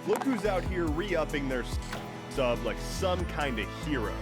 Look who's out here re-upping their sub like some kind of hero.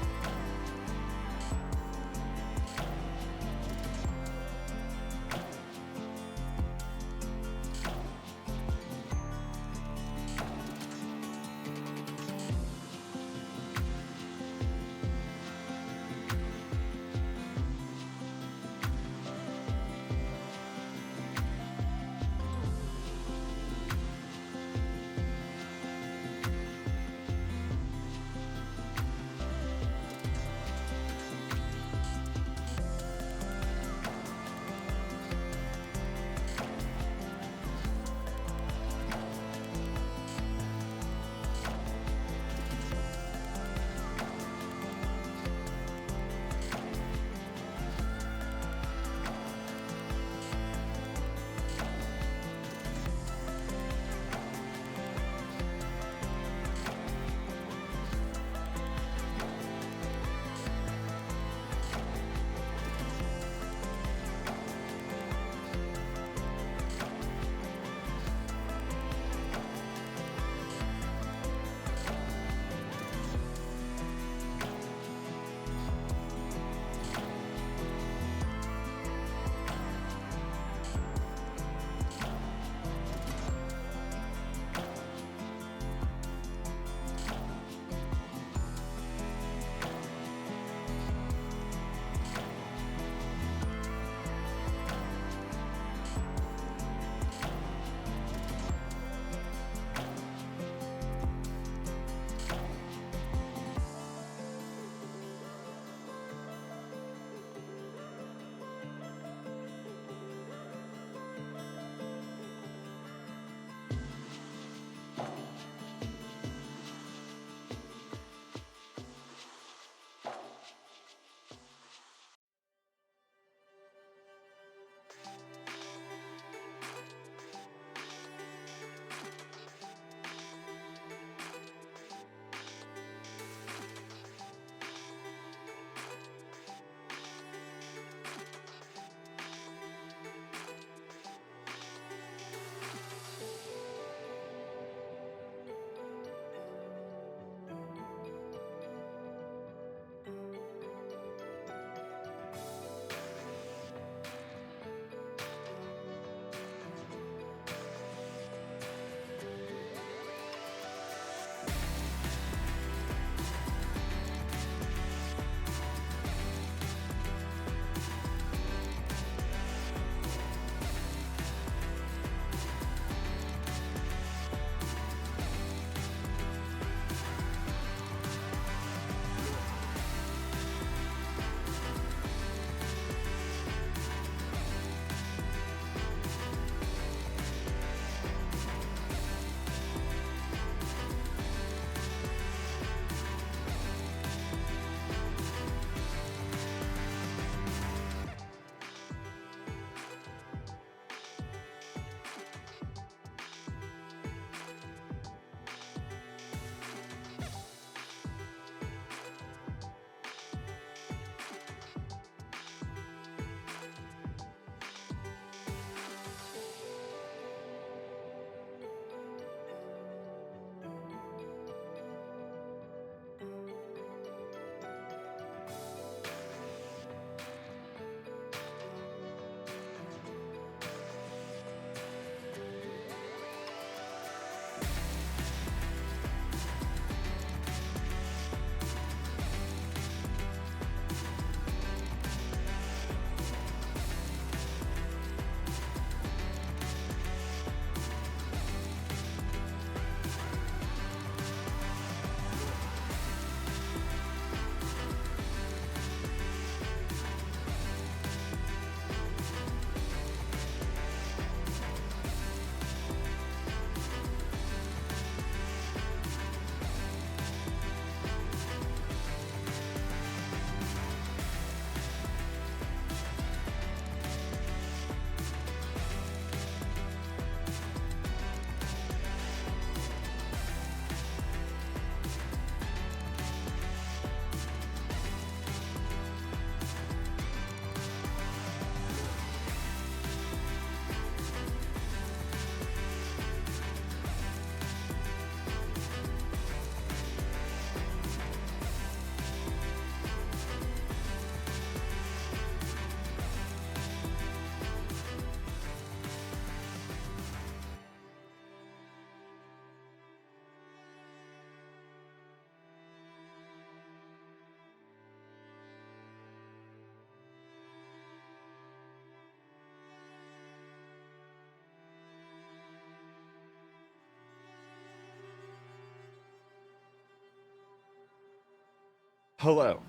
Hello.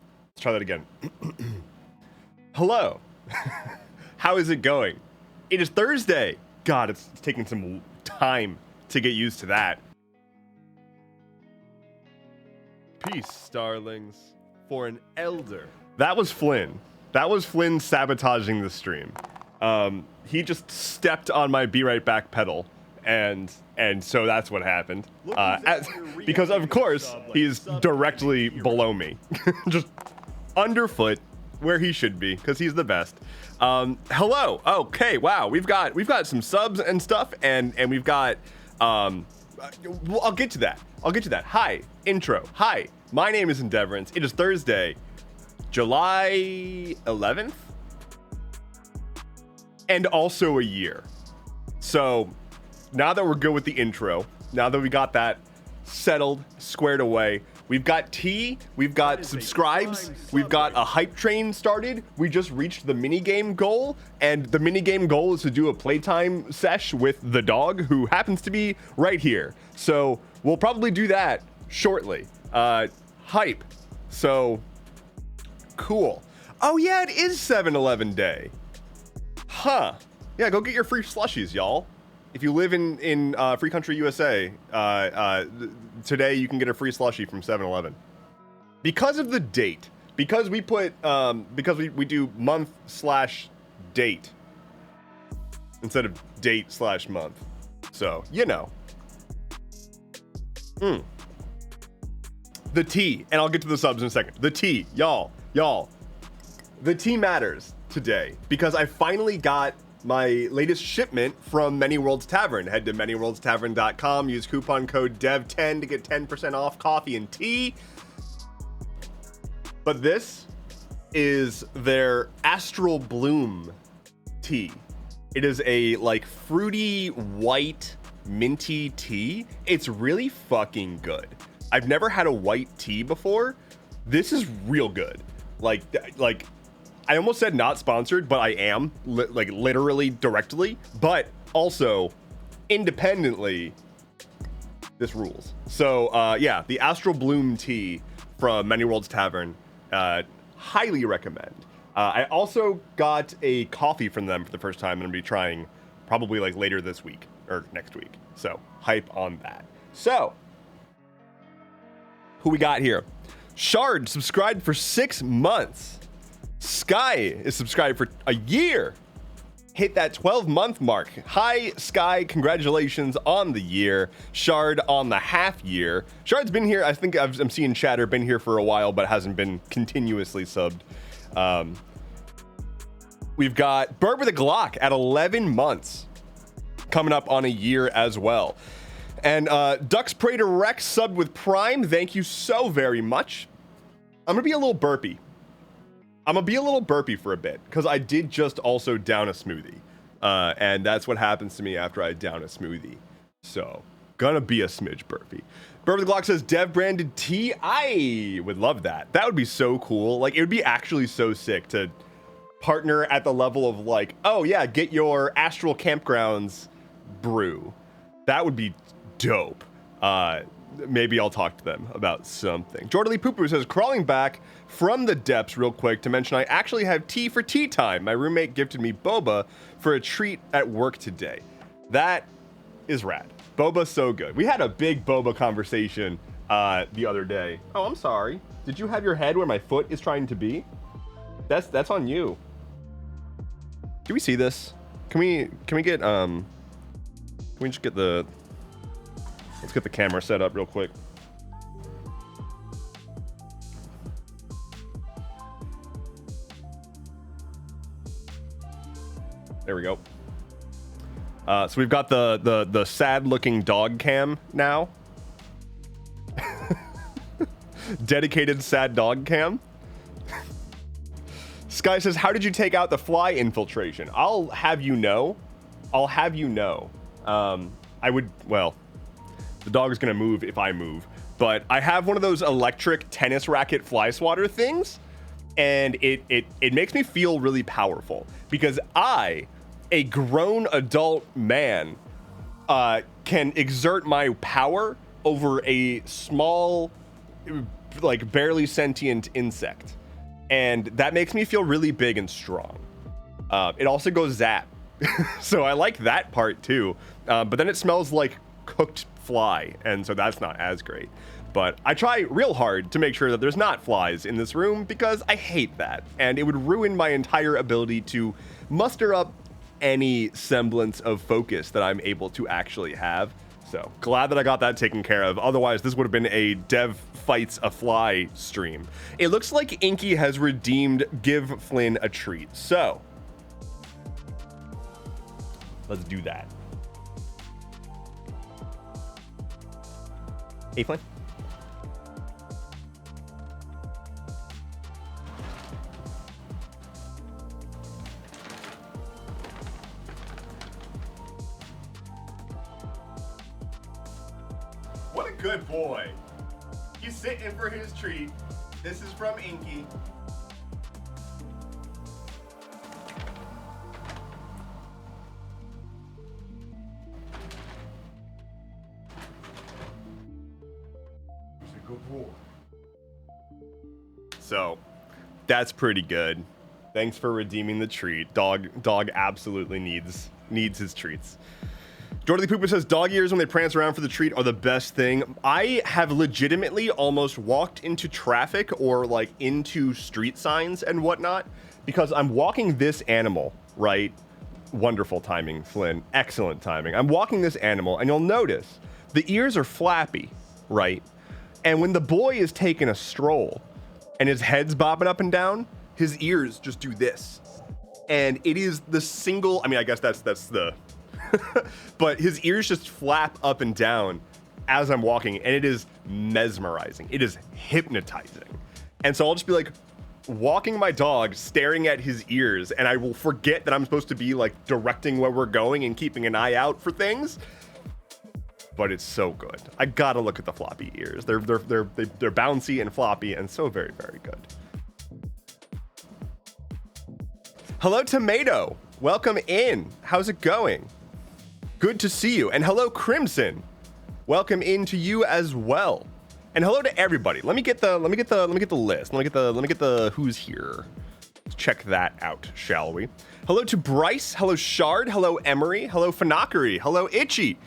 Let's try that again. Hello. How is it going? It is Thursday. God, it's taking some time to get used to that. Peace, starlings, for an elder. That was Flynn. That was Flynn sabotaging the stream. He just stepped on my be right back pedal, and so that's what happened. Because of course he's directly below me, just underfoot where he should be, because he's the best. Hello. Okay. Wow. We've got some subs and stuff, and we've got well, I'll get to that. Hi. Intro. Hi. My name is Endeavorance. It is Thursday, July 11th, and also a year. So now that we're good with the intro, now that we got that settled, squared away, we've got tea, we've got subscribes, we've got a hype train started. We just reached the minigame goal, and the minigame goal is to do a playtime sesh with the dog, who happens to be right here. So we'll probably do that shortly. Hype. So cool. Oh yeah, it is 7-Eleven day. Huh. Yeah, go get your free slushies, y'all. If you live in free country USA, today you can get a free slushie from 7-Eleven. Because of the date, because we put, because we do month/date instead of date/month. So, you know. The tea, and I'll get to the subs in a second. The tea, y'all. The tea matters today because I finally got my latest shipment from Many Worlds Tavern. Head to manyworldstavern.com, use coupon code DEV10 to get 10% off coffee and tea. But this is their Astral Bloom tea. It is a like fruity white minty tea. It's really fucking good. I've never had a white tea before. This is real good. Like I almost said not sponsored, but I am, like literally directly, but also independently, this rules. So yeah, the Astral Bloom tea from Many Worlds Tavern, highly recommend. I also got a coffee from them for the first time, and I'm gonna be trying probably like later this week or next week. So hype on that. So who we got here? Shard subscribed for 6 months. Sky is subscribed for a year. Hit that 12-month mark. Hi, Sky. Congratulations on the year. Shard on the half year. Shard's been here. I think I'm seeing chatter, been here for a while, but hasn't been continuously subbed. We've got Burber the Glock at 11 months. Coming up on a year as well. And Ducks Pray to Rex subbed with Prime. Thank you so very much. I'm going to be a little burpy. For a bit, because I did just also down a smoothie. And that's what happens to me after I down a smoothie. So, gonna be a smidge burpy. Burber the Glock says, Dev branded tea. I would love that. That would be so cool. Like, it would be actually so sick to partner at the level of like, oh yeah, get your Astral Campgrounds brew. That would be dope. Maybe I'll talk to them about something. Jordan Poo Poo says, crawling back from the depths real quick to mention I actually have tea for tea time. My roommate gifted me boba for a treat at work today. That is rad. Boba's so good. We had a big boba conversation the other day. Oh, I'm sorry. Did you have your head where my foot is trying to be? That's on you. Do we see this? Can we just get the... Let's get the camera set up real quick. There we go. So we've got the sad looking dog cam now. Dedicated sad dog cam. Sky says, how did you take out the fly infiltration? I'll have you know. Well, the dog is going to move if I move. But I have one of those electric tennis racket fly swatter things. And it makes me feel really powerful. Because I, a grown adult man, can exert my power over a small, like barely sentient insect. And that makes me feel really big and strong. It also goes zap. So I like that part too. But then it smells like cooked fly, and so that's not as great. But I try real hard to make sure that there's not flies in this room because I hate that. And it would ruin my entire ability to muster up any semblance of focus that I'm able to actually have. So glad that I got that taken care of. Otherwise, this would have been a dev fights a fly stream. It looks like Inky has redeemed Give Flynn a Treat. So let's do that. Hey, Flynn. What a good boy. He's sitting for his treat. This is from Inky. He's a good boy. So, that's pretty good. Thanks for redeeming the treat. Dog absolutely needs his treats. Jordy Pooper says dog ears when they prance around for the treat are the best thing. I have legitimately almost walked into traffic or like into street signs and whatnot because I'm walking this animal, right? Wonderful timing, Flynn. Excellent timing. I'm walking this animal and you'll notice the ears are flappy, right? And when the boy is taking a stroll and his head's bobbing up and down, his ears just do this. And it is the single, I mean, I guess that's the, but his ears just flap up and down as I'm walking, and it is mesmerizing. It is hypnotizing. And so I'll just be like walking my dog, staring at his ears, and I will forget that I'm supposed to be like directing where we're going and keeping an eye out for things. But it's so good. I gotta look at the floppy ears. They're bouncy and floppy and so very, very good. Hello, Tomato. Welcome in. How's it going? Good to see you. And hello, Crimson. Welcome in to you as well. And hello to everybody. Let me get the list. Let me get the who's here. Let's check that out, shall we? Hello to Bryce. Hello, Shard. Hello, Emery. Hello, Fanakari. Hello, Itchy.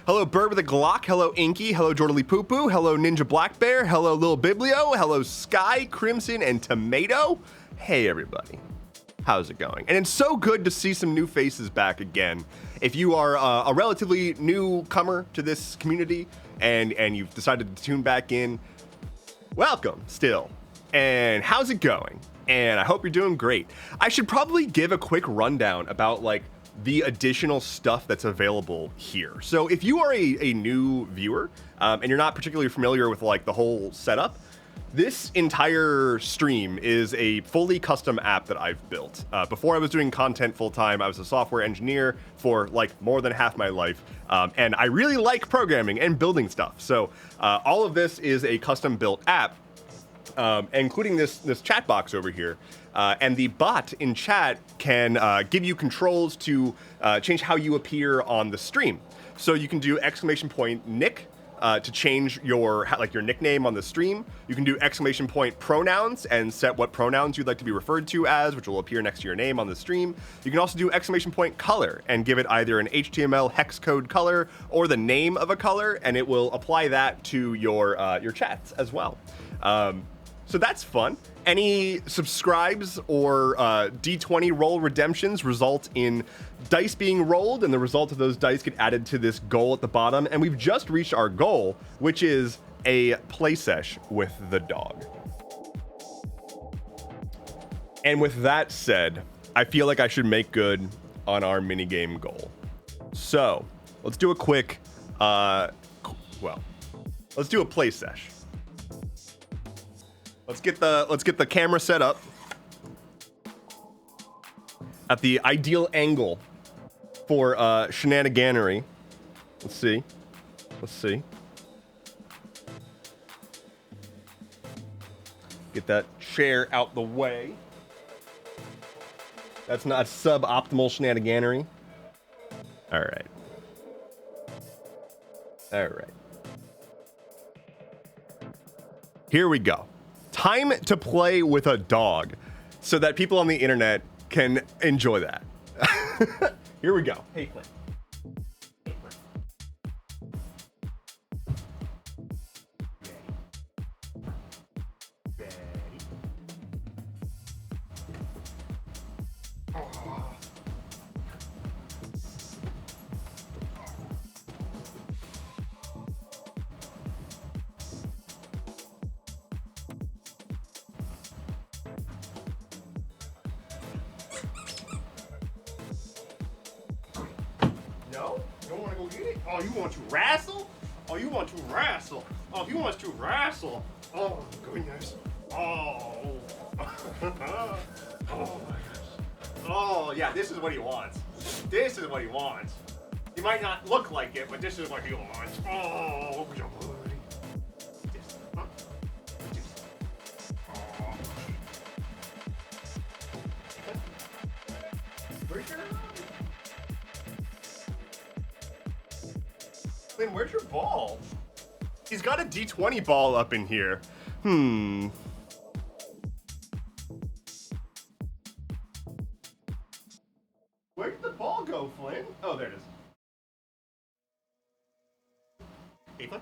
Hello, Bird with a Glock. Hello, Inky. Hello, Jordally Poo Poo. Hello, Ninja Black Bear. Hello, Lil Biblio. Hello, Sky, Crimson, and Tomato. Hey, everybody. How's it going? And it's so good to see some new faces back again. If you are a relatively newcomer to this community and you've decided to tune back in, welcome still. And how's it going? And I hope you're doing great. I should probably give a quick rundown about like the additional stuff that's available here. So if you are a new viewer and you're not particularly familiar with like the whole setup, this entire stream is a fully custom app that I've built. Before I was doing content full-time, I was a software engineer for like more than half my life. And I really like programming and building stuff. So all of this is a custom built app, including this chat box over here. And the bot in chat can give you controls to change how you appear on the stream. So you can do !Nick, to change your nickname on the stream. You can do ! Pronouns and set what pronouns you'd like to be referred to as, which will appear next to your name on the stream. You can also do ! Color and give it either an HTML hex code color or the name of a color, and it will apply that to your chats as well. So that's fun. Any subscribes or D20 roll redemptions result in dice being rolled, and the result of those dice get added to this goal at the bottom. And we've just reached our goal, which is a play sesh with the dog. And with that said, I feel like I should make good on our minigame goal. So let's do a quick, let's do a play sesh. Let's get the camera set up at the ideal angle for shenaniganery. Let's see. Get that chair out the way. That's not suboptimal shenaniganery. All right. Here we go. Time to play with a dog so that people on the internet can enjoy that. Here we go. Hey, Clint. No? You don't want to go get it? Oh, you want to wrestle? Oh, you want to wrestle? Oh, you want to wrestle? Oh, goodness. Oh. Oh, my gosh. Oh, yeah, this is what he wants. This is what he wants. He might not look like it, but this is what he wants. Oh, your buddy. This, huh? This. Oh. Where's your... Lynn, where's your ball? He's got a D20 ball up in here. Where did the ball go, Flynn? Oh, there it is. Hey, Flynn?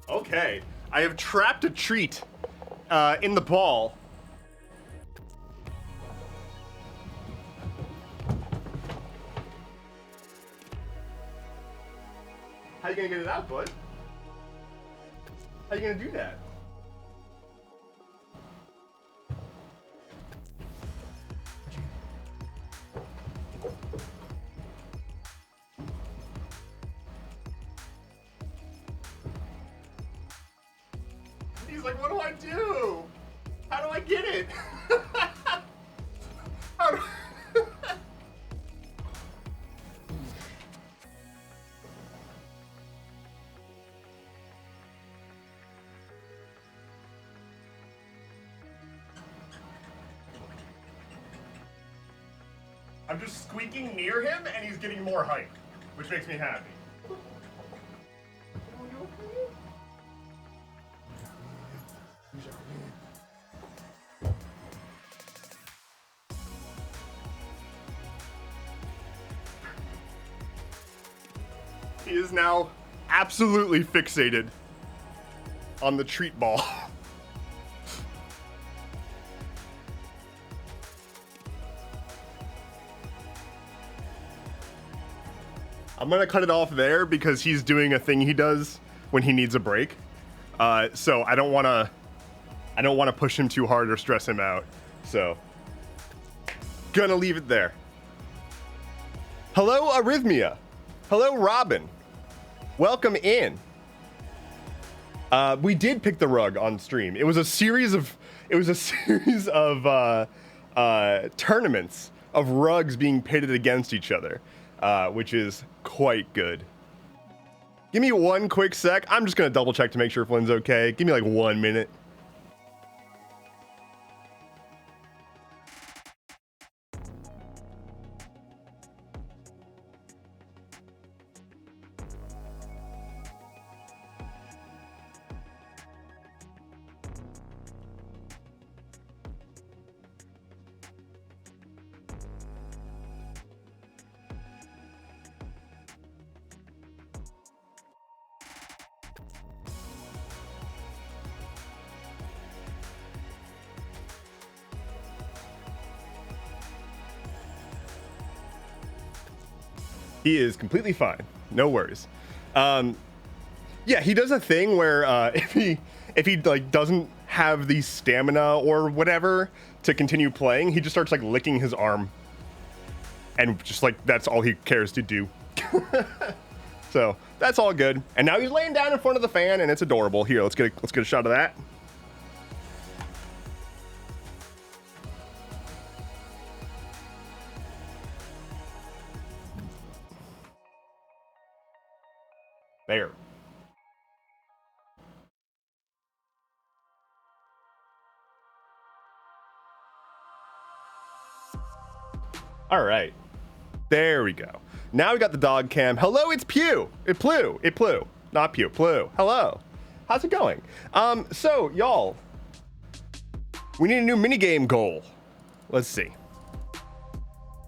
Okay, I have trapped a treat in the ball. How you gonna get it out, bud? How you gonna do that? He's like, what do I do? How do I get it? How do I'm just squeaking near him and he's getting more hype, which makes me happy. He is now absolutely fixated on the treat ball. I'm gonna cut it off there because he's doing a thing he does when he needs a break. So I don't wanna push him too hard or stress him out. So gonna leave it there. Hello, Arrhythmia. Hello, Robin. Welcome in. We did pick the rug on stream. It was a series of tournaments of rugs being pitted against each other, which is quite good. Give me one quick sec. I'm just gonna double check to make sure Flynn's okay. Give me like 1 minute. He is completely fine. No worries. Yeah, he does a thing where if he like doesn't have the stamina or whatever to continue playing, he just starts like licking his arm, and just like that's all he cares to do. So that's all good. And now he's laying down in front of the fan, and it's adorable. Here, let's get a shot of that. There. All right. There we go. Now we got the dog cam. Hello, it's Pew. It Plew. Not Pew, Plew. Hello. How's it going? So, y'all, we need a new minigame goal. Let's see.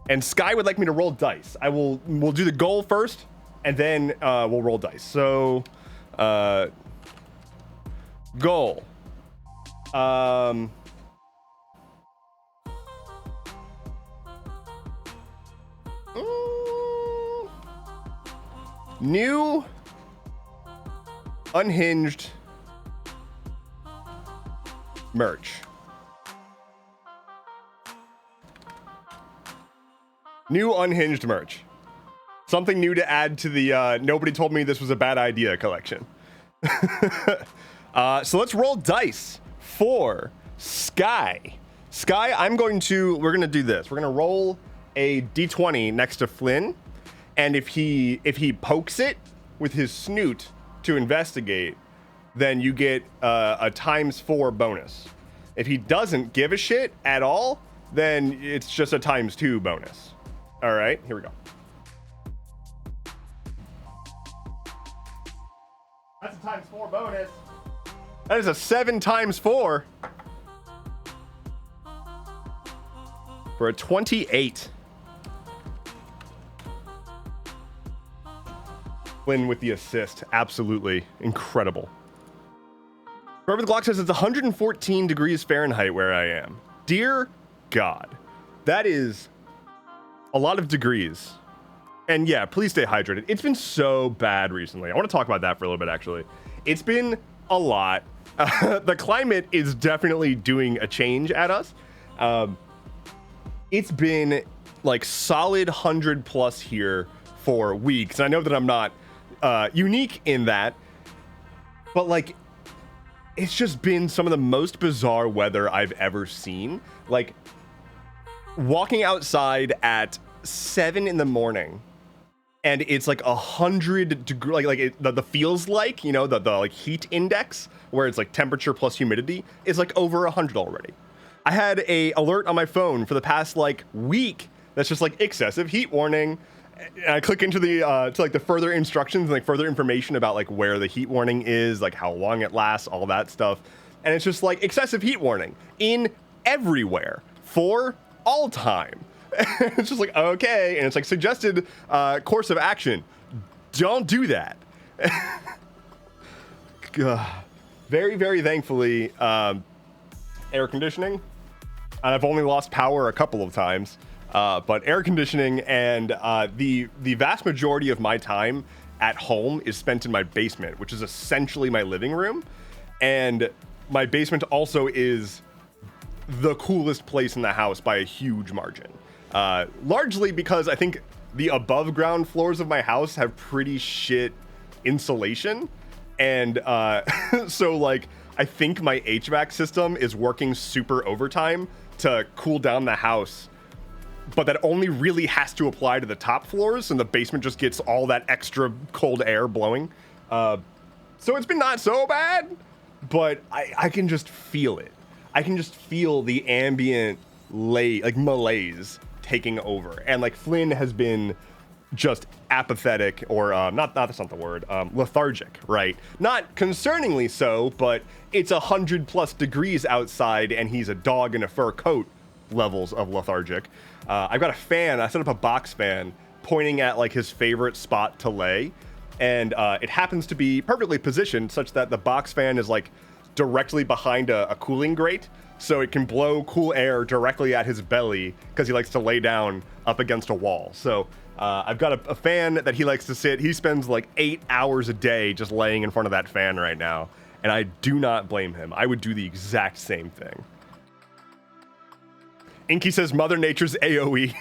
And Sky would like me to roll dice. We'll do the goal first, and then we'll roll dice. So, goal. New unhinged merch. New unhinged merch. Something new to add to the nobody told me this was a bad idea collection. So let's roll dice for Sky. Sky, we're gonna do this. We're gonna roll a d20 next to Flynn. And if he pokes it with his snoot to investigate, then you get a ×4 bonus. If he doesn't give a shit at all, then it's just a ×2 bonus. All right, here we go. That's a ×4 bonus. That is a 7 × 4 for a 28. Flynn with the assist. Absolutely incredible. Whoever the Glock says it's 114 degrees Fahrenheit where I am. Dear God, that is a lot of degrees. And yeah, please stay hydrated. It's been so bad recently. I want to talk about that for a little bit, actually. It's been a lot. The climate is definitely doing a change at us. It's been like solid 100+ here for weeks. And I know that I'm not unique in that, but like, it's just been some of the most bizarre weather I've ever seen. Like, walking outside at 7 in the morning and it's like 100 degree, the feels like, you know, the like heat index where it's like temperature plus humidity is like over 100 already. I had a alert on my phone for the past like week that's just like excessive heat warning. And I click into the to like the further instructions and like further information about like where the heat warning is, like how long it lasts, all that stuff. And it's just like excessive heat warning in everywhere for all time. It's just like, okay. And it's like suggested course of action. Don't do that. Very, very thankfully, air conditioning. And I've only lost power a couple of times. But air conditioning and the vast majority of my time at home is spent in my basement, which is essentially my living room. And my basement also is the coolest place in the house by a huge margin. Largely because I think the above ground floors of my house have pretty shit insulation. And so like, I think my HVAC system is working super overtime to cool down the house, but that only really has to apply to the top floors, and the basement just gets all that extra cold air blowing. So it's been not so bad, but I can just feel it. I can just feel the ambient malaise taking over. And like Flynn has been just apathetic, or that's not the word, lethargic, right? Not concerningly so, but it's 100+ degrees outside and he's a dog in a fur coat levels of lethargic. I've got a fan. I set up a box fan pointing at like his favorite spot to lay, and it happens to be perfectly positioned such that the box fan is like directly behind a cooling grate, so it can blow cool air directly at his belly because he likes to lay down up against a wall. So I've got a fan that he likes to sit. He spends like 8 hours a day just laying in front of that fan right now, and I do not blame him. I would do the exact same thing. Inky says Mother Nature's AoE.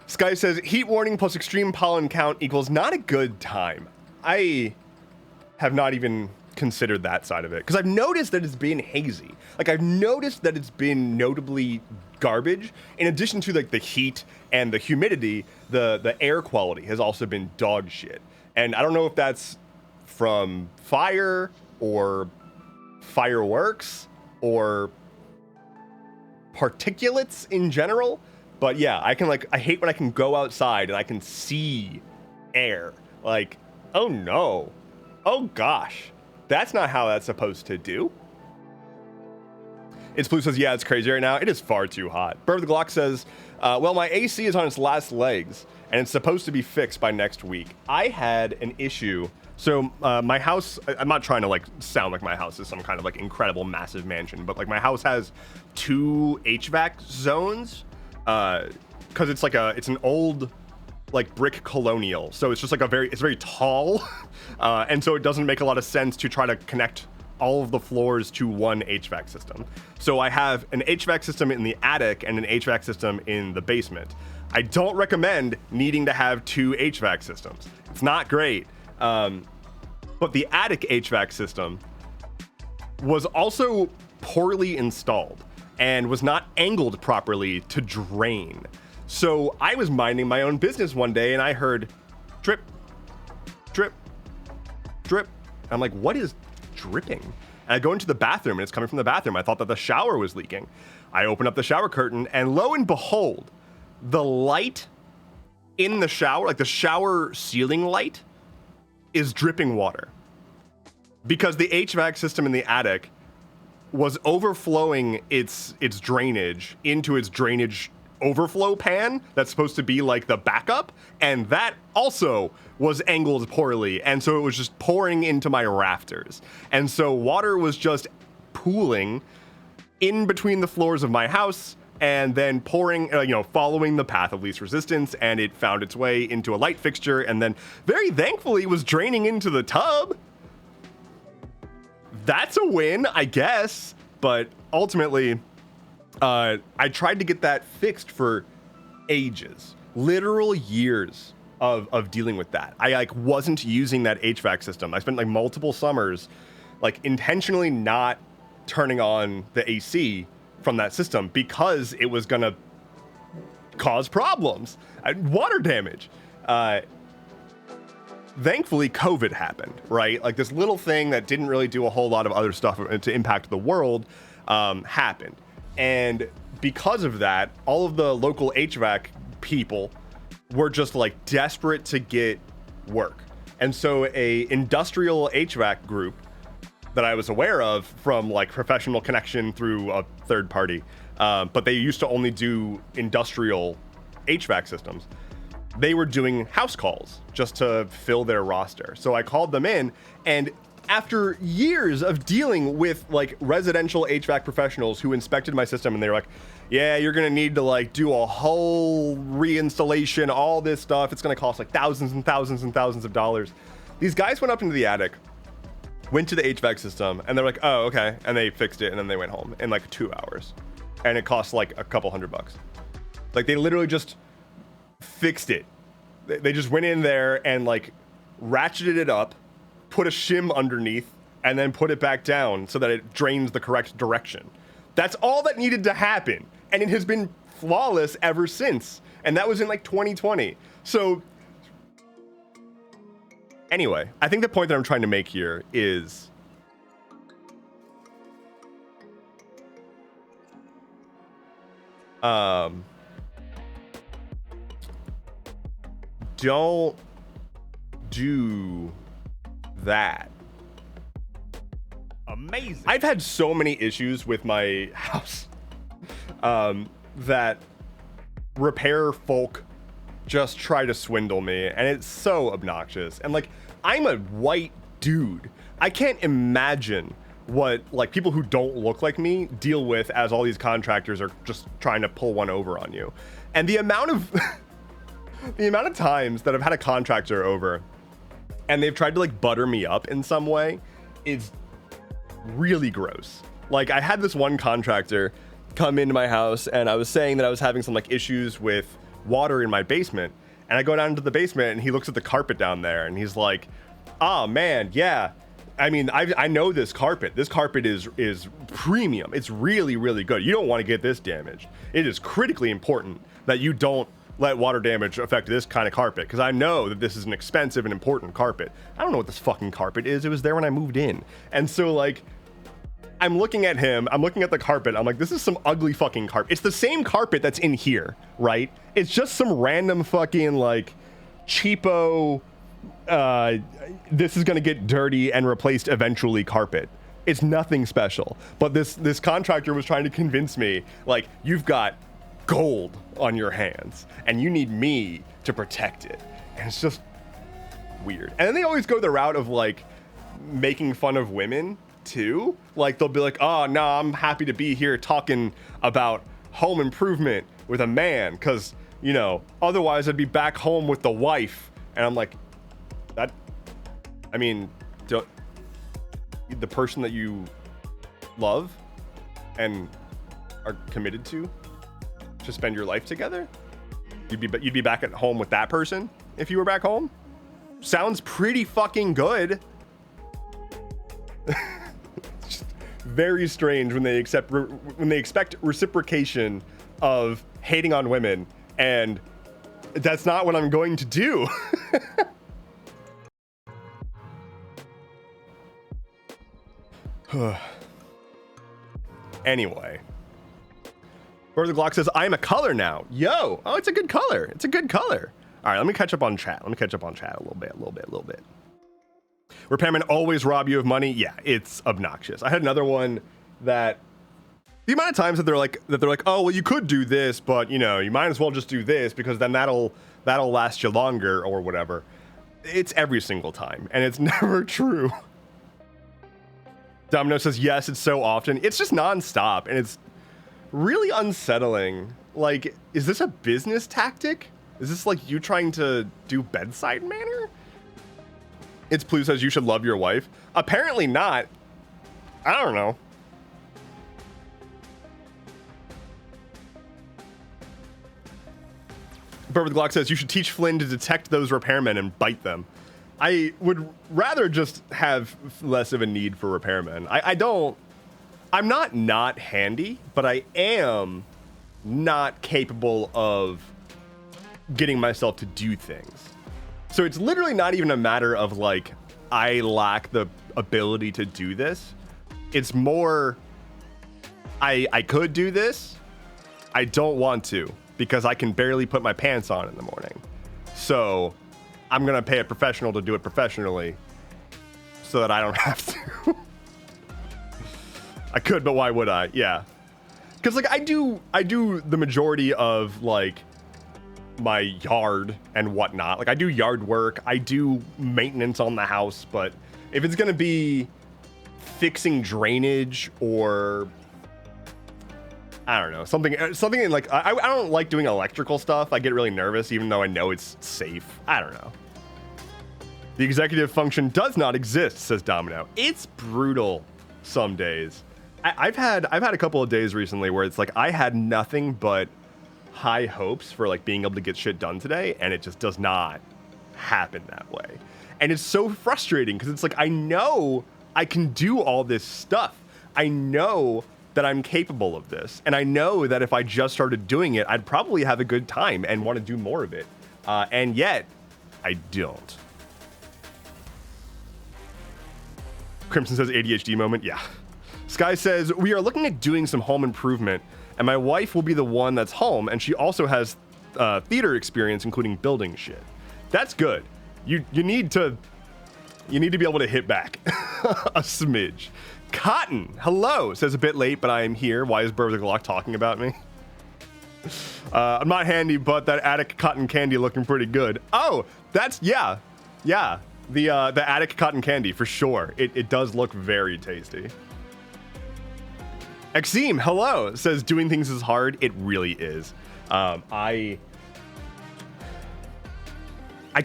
Sky says heat warning plus extreme pollen count equals not a good time. I have not even considered that side of it, because I've noticed that it's been hazy. Like, I've noticed that it's been notably garbage. In addition to like the heat and the humidity, the air quality has also been dog shit. And I don't know if that's from fire or fireworks or particulates in general, but yeah, I hate when I can go outside and I can see air. Like, oh no, oh gosh, that's not how that's supposed to do. It's Blue says, yeah, it's crazy right now. It is far too hot. Bird of the Glock says, well, my AC is on its last legs and it's supposed to be fixed by next week. I had an issue. So my house, I'm not trying to like sound like my house is some kind of like incredible massive mansion, but like my house has 2 HVAC zones because it's an old like brick colonial. So it's just like it's very tall. And so it doesn't make a lot of sense to try to connect all of the floors to one HVAC system. So I have an HVAC system in the attic and an HVAC system in the basement. I don't recommend needing to have 2 HVAC systems. It's not great. But the attic HVAC system was also poorly installed and was not angled properly to drain. So I was minding my own business one day and I heard drip, drip, drip. I'm like, what is dripping? And I go into the bathroom and it's coming from the bathroom. I thought that the shower was leaking. I open up the shower curtain and lo and behold, the light in the shower, like the shower ceiling light, is dripping water. Because the HVAC system in the attic was overflowing its drainage into its drainage overflow pan that's supposed to be like the backup, and that also was angled poorly, and so it was just pouring into my rafters. And so water was just pooling in between the floors of my house and then pouring, following the path of least resistance, and it found its way into a light fixture and then very thankfully was draining into the tub. That's a win, I guess, but ultimately I tried to get that fixed for ages, literal years of dealing with that. I wasn't using that HVAC system. I spent like multiple summers like intentionally not turning on the AC from that system because it was gonna cause problems, water damage. Thankfully, COVID happened, right? Like this little thing that didn't really do a whole lot of other stuff to impact the world happened. And because of that, all of the local HVAC people were just like desperate to get work. And so a industrial HVAC group that I was aware of from like professional connection through a third party, but they used to only do industrial HVAC systems. They were doing house calls just to fill their roster. So I called them in, and after years of dealing with like residential HVAC professionals who inspected my system, and they were like, yeah, you're gonna need to like do a whole reinstallation, all this stuff. It's gonna cost like thousands and thousands and thousands of dollars. These guys went up into the attic, went to the HVAC system, and they're like, oh, okay. And they fixed it, and then they went home in like 2 hours. And it cost like a couple $100. Like they literally just fixed it. They just went in there and like ratcheted it up, put a shim underneath, and then put it back down so that it drains the correct direction. That's all that needed to happen. And it has been flawless ever since. And that was in like 2020. So anyway, I think the point that I'm trying to make here is don't do that. Amazing. I've had so many issues with my house that repair folk just try to swindle me, and it's so obnoxious. And like, I'm a white dude. I can't imagine what like people who don't look like me deal with as all these contractors are just trying to pull one over on you. And the amount of the amount of times that I've had a contractor over and they've tried to like butter me up in some way is really gross. Like I had this one contractor come into my house and I was saying that I was having some like issues with water in my basement, and I go down into the basement and he looks at the carpet down there and he's like, oh man, yeah, I mean, I know this carpet. This carpet is premium. It's really, really good. You don't want to get this damaged. It is critically important that you don't let water damage affect this kind of carpet, because I know that this is an expensive and important carpet. I don't know what this fucking carpet is. It was there when I moved in. And so, like, I'm looking at him. I'm looking at the carpet. I'm like, this is some ugly fucking carpet. It's the same carpet that's in here, right? It's just some random fucking, like, cheapo... this is going to get dirty and replaced eventually carpet. It's nothing special. But this contractor was trying to convince me, like, you've got gold on your hands and you need me to protect it. And it's just weird. And then they always go the route of, like, making fun of women too. Like, they'll be like, oh no, I'm happy to be here talking about home improvement with a man, because, you know, otherwise I'd be back home with the wife. And I'm like, that, I mean, the person that you love and are committed to spend your life together, you'd be back at home with that person if you were back home? Sounds pretty fucking good. It's just very strange when they expect reciprocation of hating on women, and that's not what I'm going to do. Anyway, the Glock says, I'm a color now. Yo, oh, it's a good color. It's a good color. All right, let me catch up on chat. a little bit. Repairmen always rob you of money. Yeah, it's obnoxious. I had another one that the amount of times that they're like, oh, well, you could do this, but, you know, you might as well just do this because then that'll last you longer or whatever. It's every single time, and it's never true. Domino says, yes, it's so often. It's just nonstop, and it's really unsettling. Like, is this a business tactic? Is this like you trying to do bedside manner? It's Blue says you should love your wife. Apparently not. I don't know. Bourbon Glock says you should teach Flynn to detect those repairmen and bite them. I would rather just have less of a need for repairmen. I'm not handy, but I am not capable of getting myself to do things. So it's literally not even a matter of, like, I lack the ability to do this. It's more, I could do this. I don't want to, because I can barely put my pants on in the morning. So I'm going to pay a professional to do it professionally so that I don't have to. I could, but why would I? Yeah. Because, like, I do the majority of, like, my yard and whatnot. Like, I do yard work. I do maintenance on the house. But if it's going to be fixing drainage or, I don't know, something in, like, I don't like doing electrical stuff. I get really nervous, even though I know it's safe. I don't know. The executive function does not exist, says Domino. It's brutal some days. I've had a couple of days recently where it's like I had nothing but high hopes for, like, being able to get shit done today, and it just does not happen that way. And it's so frustrating because it's like, I know I can do all this stuff. I know that I'm capable of this, and I know that if I just started doing it, I'd probably have a good time and want to do more of it. And yet, I don't. Crimson says ADHD moment. Yeah. Sky says, we are looking at doing some home improvement, and my wife will be the one that's home, and she also has theater experience, including building shit. That's good. You need to be able to hit back a smidge. Cotton, hello, says a bit late, but I am here. Why is Burr the Glock talking about me? I'm not handy, but that attic cotton candy looking pretty good. Oh, that's, yeah. The attic cotton candy, for sure. It does look very tasty. Exim, hello, says doing things is hard. It really is. I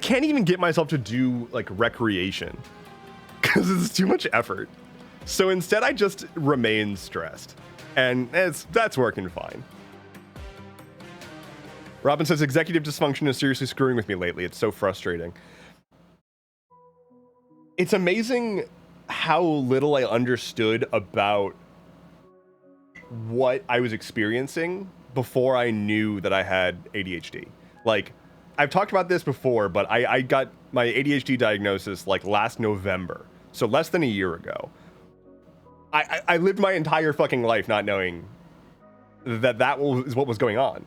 can't even get myself to do, like, recreation because it's too much effort. So instead, I just remain stressed, and that's working fine. Robin says executive dysfunction is seriously screwing with me lately. It's so frustrating. It's amazing how little I understood about what I was experiencing before I knew that I had ADHD. Like, I've talked about this before, but I got my ADHD diagnosis like last November, so less than a year ago. I lived my entire fucking life not knowing that was what was going on.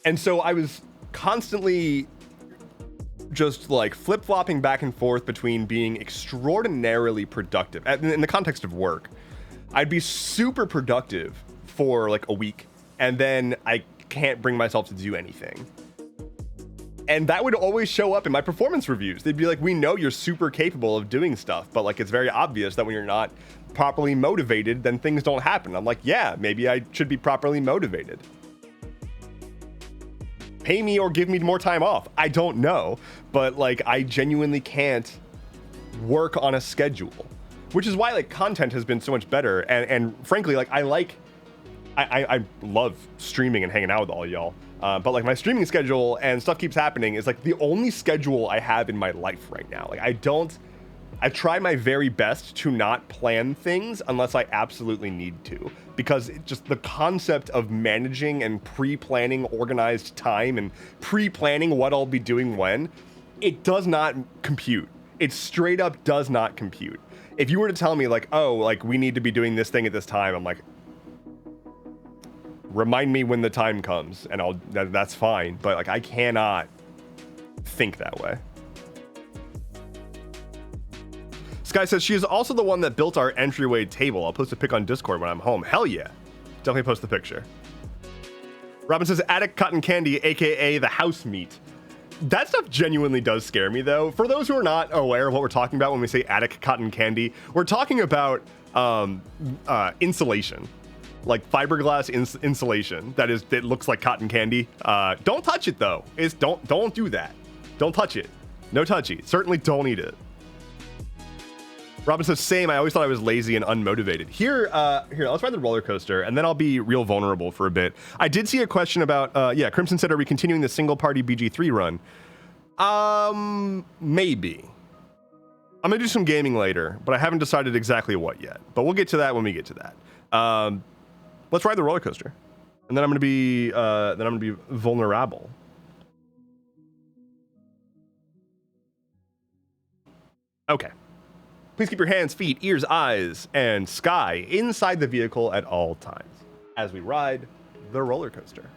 And so I was constantly just like flip-flopping back and forth between being extraordinarily productive in the context of work. I'd be super productive for like a week, and then I can't bring myself to do anything. And that would always show up in my performance reviews. They'd be like, we know you're super capable of doing stuff, but like it's very obvious that when you're not properly motivated, then things don't happen. I'm like, yeah, maybe I should be properly motivated. Pay me or give me more time off. I don't know, but like I genuinely can't work on a schedule, which is why like content has been so much better. And frankly, like I love streaming and hanging out with all y'all. But like my streaming schedule and stuff keeps happening is like the only schedule I have in my life right now. Like I try my very best to not plan things unless I absolutely need to, because just the concept of managing and pre-planning organized time and pre-planning what I'll be doing when, it does not compute. It straight up does not compute. If you were to tell me like, oh, like we need to be doing this thing at this time, I'm like, remind me when the time comes and that's fine. But like, I cannot think that way. Sky says she is also the one that built our entryway table. I'll post a pic on Discord when I'm home. Hell yeah. Definitely post the picture. Robin says attic cotton candy, aka the house meat. That stuff genuinely does scare me though. For those who are not aware of what we're talking about when we say attic cotton candy, we're talking about insulation. Like fiberglass insulation that looks like cotton candy. Don't touch it though. Don't do that. Don't touch it. No touchy. Certainly don't eat it. Robin says, same. I always thought I was lazy and unmotivated. Here, let's ride the roller coaster, and then I'll be real vulnerable for a bit. I did see a question about, Crimson said, are we continuing the single-party BG3 run? Maybe. I'm going to do some gaming later, but I haven't decided exactly what yet. But we'll get to that when we get to that. Let's ride the roller coaster, and then I'm going to be vulnerable. Okay. Please keep your hands, feet, ears, eyes, and sky inside the vehicle at all times as we ride the roller coaster.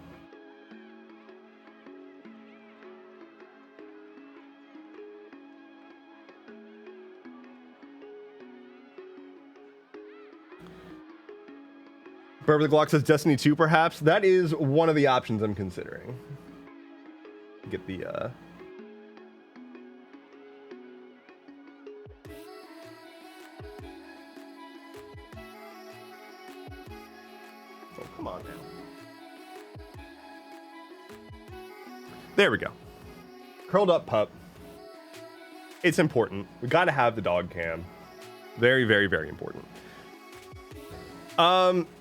Beverly Glock says Destiny 2, perhaps. That is one of the options I'm considering. Get the, Come on now. There we go. Curled up pup. It's important. We got to have the dog cam. Very, very, very important.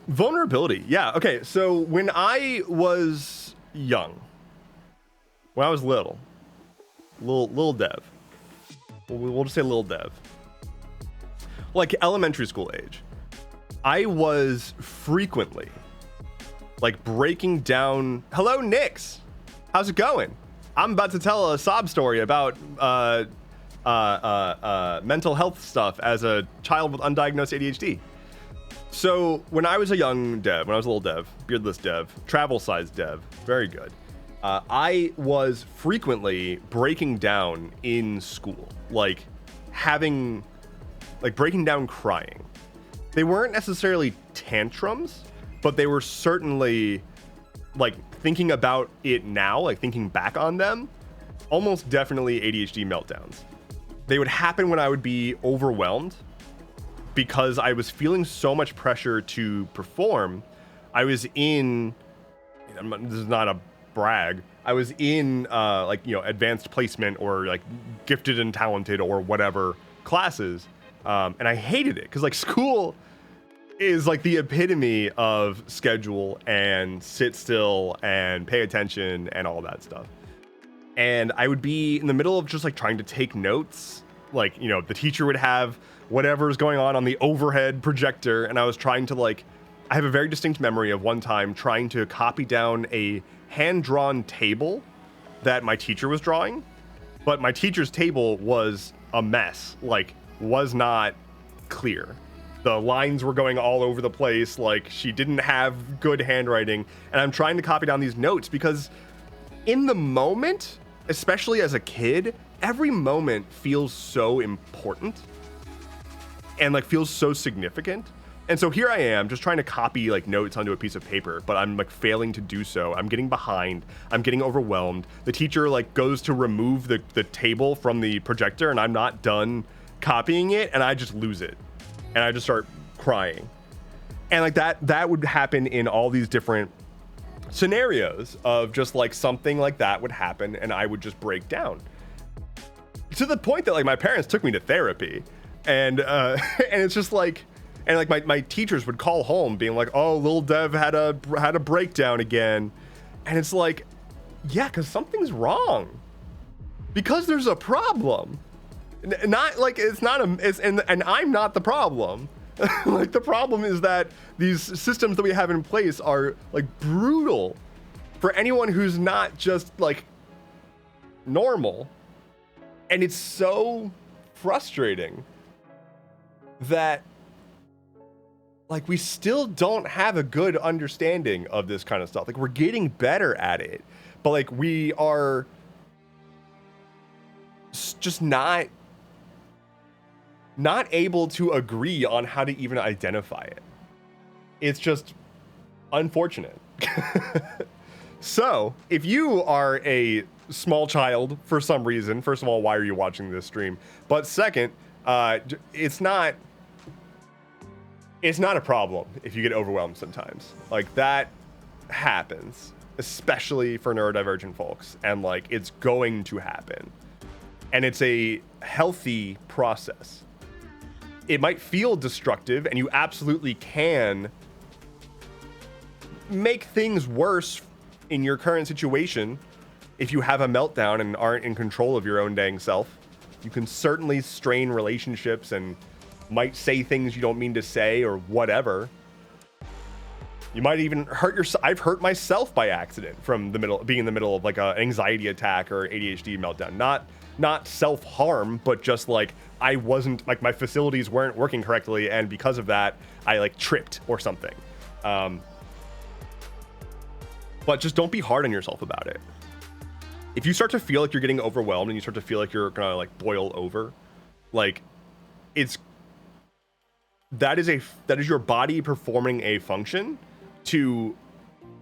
Vulnerability. Yeah. Okay. So when I was young, when I was little Dev, we'll just say little Dev, like elementary school age, I was frequently like breaking down. Hello, Nix. How's it going? I'm about to tell a sob story about mental health stuff as a child with undiagnosed ADHD. So when I was a young Dev, when I was a little Dev, beardless Dev, travel size Dev, very good. I was frequently breaking down in school, like breaking down crying. They weren't necessarily tantrums, but they were certainly, like, thinking about it now, like thinking back on them, almost definitely ADHD meltdowns. They would happen when I would be overwhelmed because I was feeling so much pressure to perform. I was in, this is not a brag, I was in advanced placement or like gifted and talented or whatever classes, and I hated it because like school is like the epitome of schedule and sit still and pay attention and all that stuff. And I would be in the middle of just like trying to take notes like, you know, the teacher would have whatever's going on the overhead projector, and I was trying to, like, I have a very distinct memory of one time trying to copy down a hand-drawn table that my teacher was drawing, but my teacher's table was a mess, like, was not clear. The lines were going all over the place, like, she didn't have good handwriting, and I'm trying to copy down these notes because in the moment, especially as a kid, every moment feels so important and, like, feels so significant. And so here I am just trying to copy, like, notes onto a piece of paper, but I'm, like, failing to do so. I'm getting behind. I'm getting overwhelmed. The teacher, like, goes to remove the table from the projector, and I'm not done copying it, and I just lose it. And I just start crying. And, like, that would happen in all these different scenarios of just, like, something like that would happen, and I would just break down. To the point that, like, my parents took me to therapy. And and it's just, like... And, like, my teachers would call home being like, oh, little Dev had a breakdown again. And it's like, yeah, because something's wrong. Because there's a problem. Not, like, and I'm not the problem. Like, the problem is that these systems that we have in place are, like, brutal for anyone who's not just, like, normal. And it's so frustrating that... like, we still don't have a good understanding of this kind of stuff. Like, we're getting better at it, but, like, we are just not able to agree on how to even identify it. It's just unfortunate. So, if you are a small child for some reason, first of all, why are you watching this stream? But second, it's not a problem if you get overwhelmed sometimes. Like, that happens, especially for neurodivergent folks, and, like, it's going to happen. And it's a healthy process. It might feel destructive, and you absolutely can make things worse in your current situation if you have a meltdown and aren't in control of your own dang self. You can certainly strain relationships and might say things you don't mean to say or whatever. You might even hurt yourself. I've hurt myself by accident from being in the middle of, like, an anxiety attack or ADHD meltdown. Not self-harm, but just, like, I wasn't, like, my facilities weren't working correctly, and because of that, I, like, tripped or something. But just don't be hard on yourself about it. If you start to feel like you're getting overwhelmed and you start to feel like you're gonna, like, boil over, like, that is your body performing a function to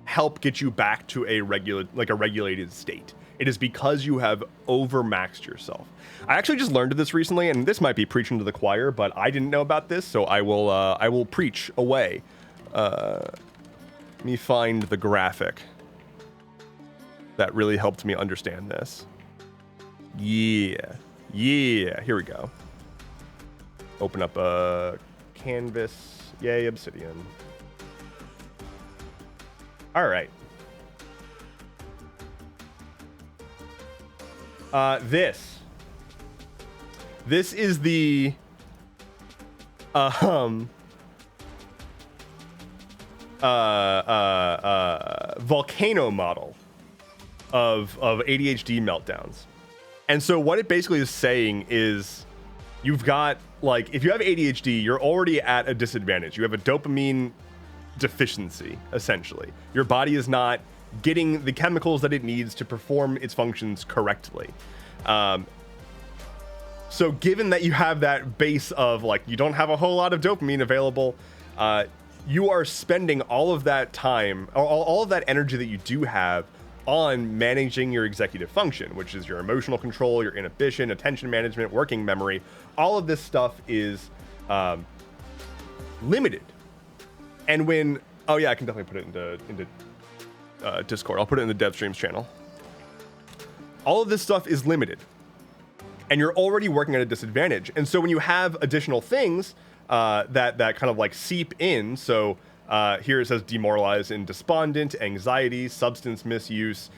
help get you back to a regulated state. It is because you have overmaxed yourself. I actually just learned of this recently, and this might be preaching to the choir, but I didn't know about this, so I will preach away. Let me find the graphic that really helped me understand this. Yeah, here we go. Open up a canvas. Yay, obsidian. All right. This is the volcano model of ADHD meltdowns. And so what it basically is saying is you've got, like, if you have ADHD, you're already at a disadvantage. You have a dopamine deficiency, essentially. Your body is not getting the chemicals that it needs to perform its functions correctly. So given that you have that base of, like, you don't have a whole lot of dopamine available, you are spending all of that time, or all of that energy that you do have on managing your executive function, which is your emotional control, your inhibition, attention management, working memory. All of this stuff is limited. And when, oh yeah, I can definitely put it into Discord. I'll put it in the dev streams channel. All of this stuff is limited, and you're already working at a disadvantage. And so when you have additional things that kind of, like, seep in, so here it says demoralized and despondent, anxiety, substance misuse,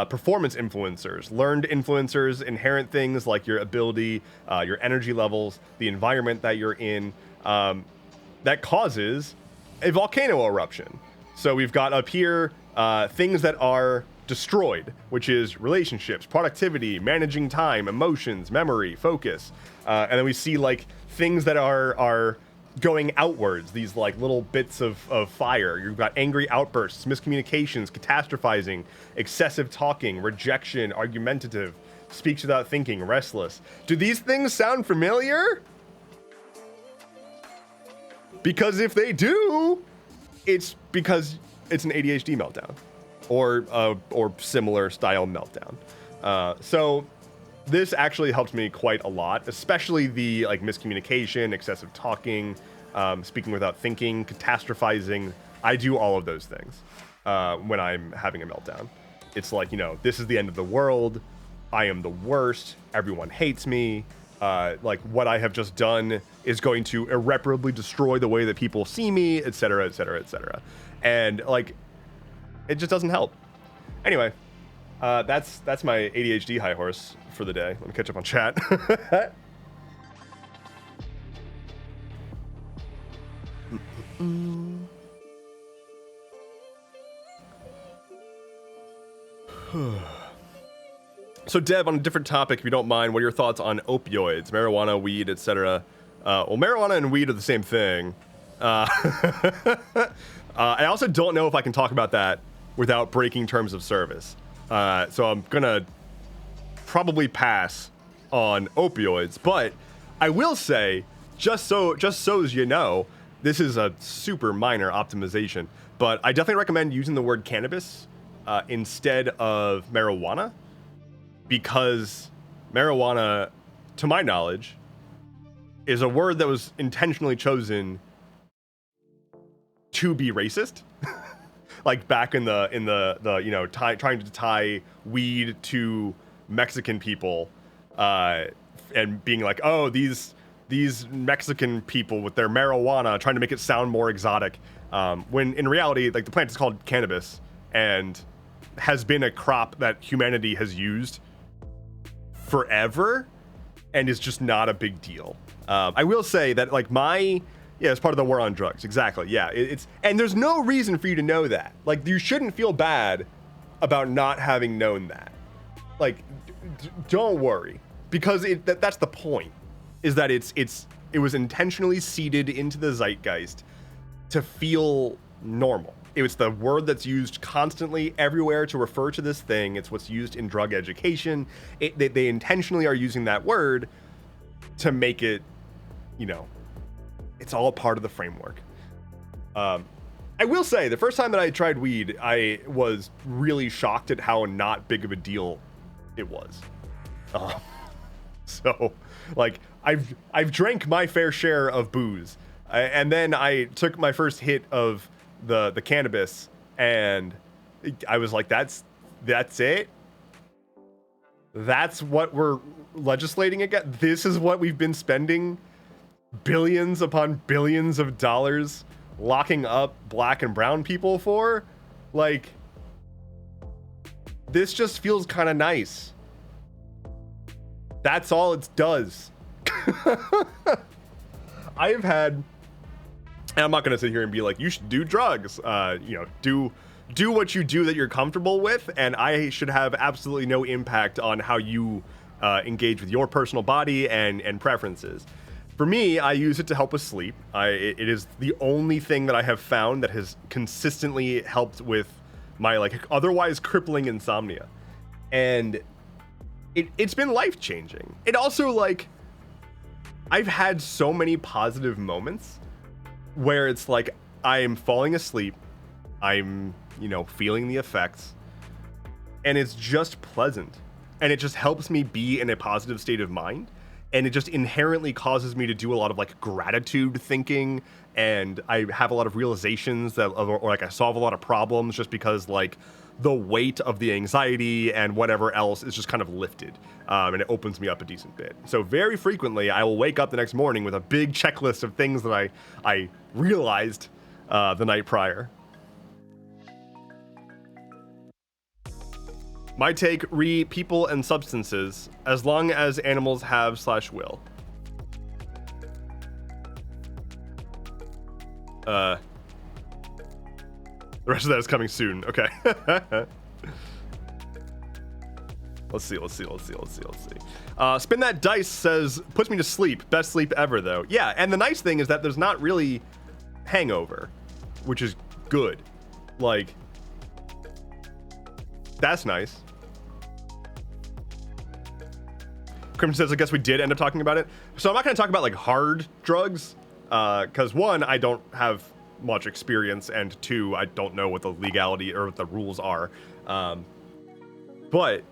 performance influencers, learned influencers, inherent things like your ability, your energy levels, the environment that you're in, that causes a volcano eruption. So we've got up here things that are destroyed, which is relationships, productivity, managing time, emotions, memory, focus. And then we see like things that are going outwards, these like little bits of fire. You've got angry outbursts, miscommunications, catastrophizing, excessive talking, rejection, argumentative, speaks without thinking, restless. Do these things sound familiar? Because if they do, it's because it's an ADHD meltdown or similar style meltdown. So this actually helped me quite a lot, especially the like miscommunication, excessive talking, speaking without thinking, catastrophizing. I do all of those things when I'm having a meltdown. It's like, you know, this is the end of the world. I am the worst. Everyone hates me. Like what I have just done is going to irreparably destroy the way that people see me, etc., etc., etc. And like, it just doesn't help. Anyway, that's my ADHD high horse for the day. Let me catch up on chat. So Deb, on a different topic, if you don't mind, what are your thoughts on opioids, marijuana, weed, etc.? Well, marijuana and weed are the same thing. I also don't know if I can talk about that without breaking terms of service. So I'm gonna probably pass on opioids, but I will say, just so as you know, this is a super minor optimization, but I definitely recommend using the word cannabis instead of marijuana, because marijuana, to my knowledge, is a word that was intentionally chosen to be racist. Like back in the you know, trying to tie weed to Mexican people, and being like, oh, these Mexican people with their marijuana, trying to make it sound more exotic, when in reality, like, the plant is called cannabis and has been a crop that humanity has used forever and is just not a big deal. I will say that, like, it's part of the war on drugs. Exactly. Yeah. And there's no reason for you to know that. Like, you shouldn't feel bad about not having known that. Like, don't worry, because that's the point, is that it was intentionally seeded into the zeitgeist to feel normal. It was the word that's used constantly everywhere to refer to this thing. It's what's used in drug education. They intentionally are using that word to make it, you know, it's all part of the framework. I will say, the first time that I tried weed, I was really shocked at how not big of a deal it was. So, like, I've drank my fair share of booze, and then I took my first hit of the cannabis, and I was like, that's it? That's what we're legislating again? This is what we've been spending billions upon billions of dollars locking up black and brown people for? Like, this just feels kind of nice. That's all it does. I've had, and I'm not going to sit here and be like, you should do drugs. You know, do what you do that you're comfortable with, and I should have absolutely no impact on how you engage with your personal body and preferences. For me, I use it to help with sleep. It is the only thing that I have found that has consistently helped with my, like, otherwise crippling insomnia. And it's been life-changing. It also, like, I've had so many positive moments where it's like I'm falling asleep, I'm, you know, feeling the effects, and it's just pleasant. And it just helps me be in a positive state of mind. And it just inherently causes me to do a lot of, like, gratitude thinking, and I have a lot of realizations that, or like, I solve a lot of problems just because, like, the weight of the anxiety and whatever else is just kind of lifted, and it opens me up a decent bit. So very frequently, I will wake up the next morning with a big checklist of things that I realized the night prior. My take, people and substances, as long as animals have/will. The rest of that is coming soon. Okay. Let's see. Spin that dice says, puts me to sleep. Best sleep ever, though. Yeah, and the nice thing is that there's not really hangover, which is good. Like, that's nice. Crimson says, I guess we did end up talking about it. So I'm not going to talk about, like, hard drugs, because, one, I don't have much experience, and two, I don't know what the legality or what the rules are. But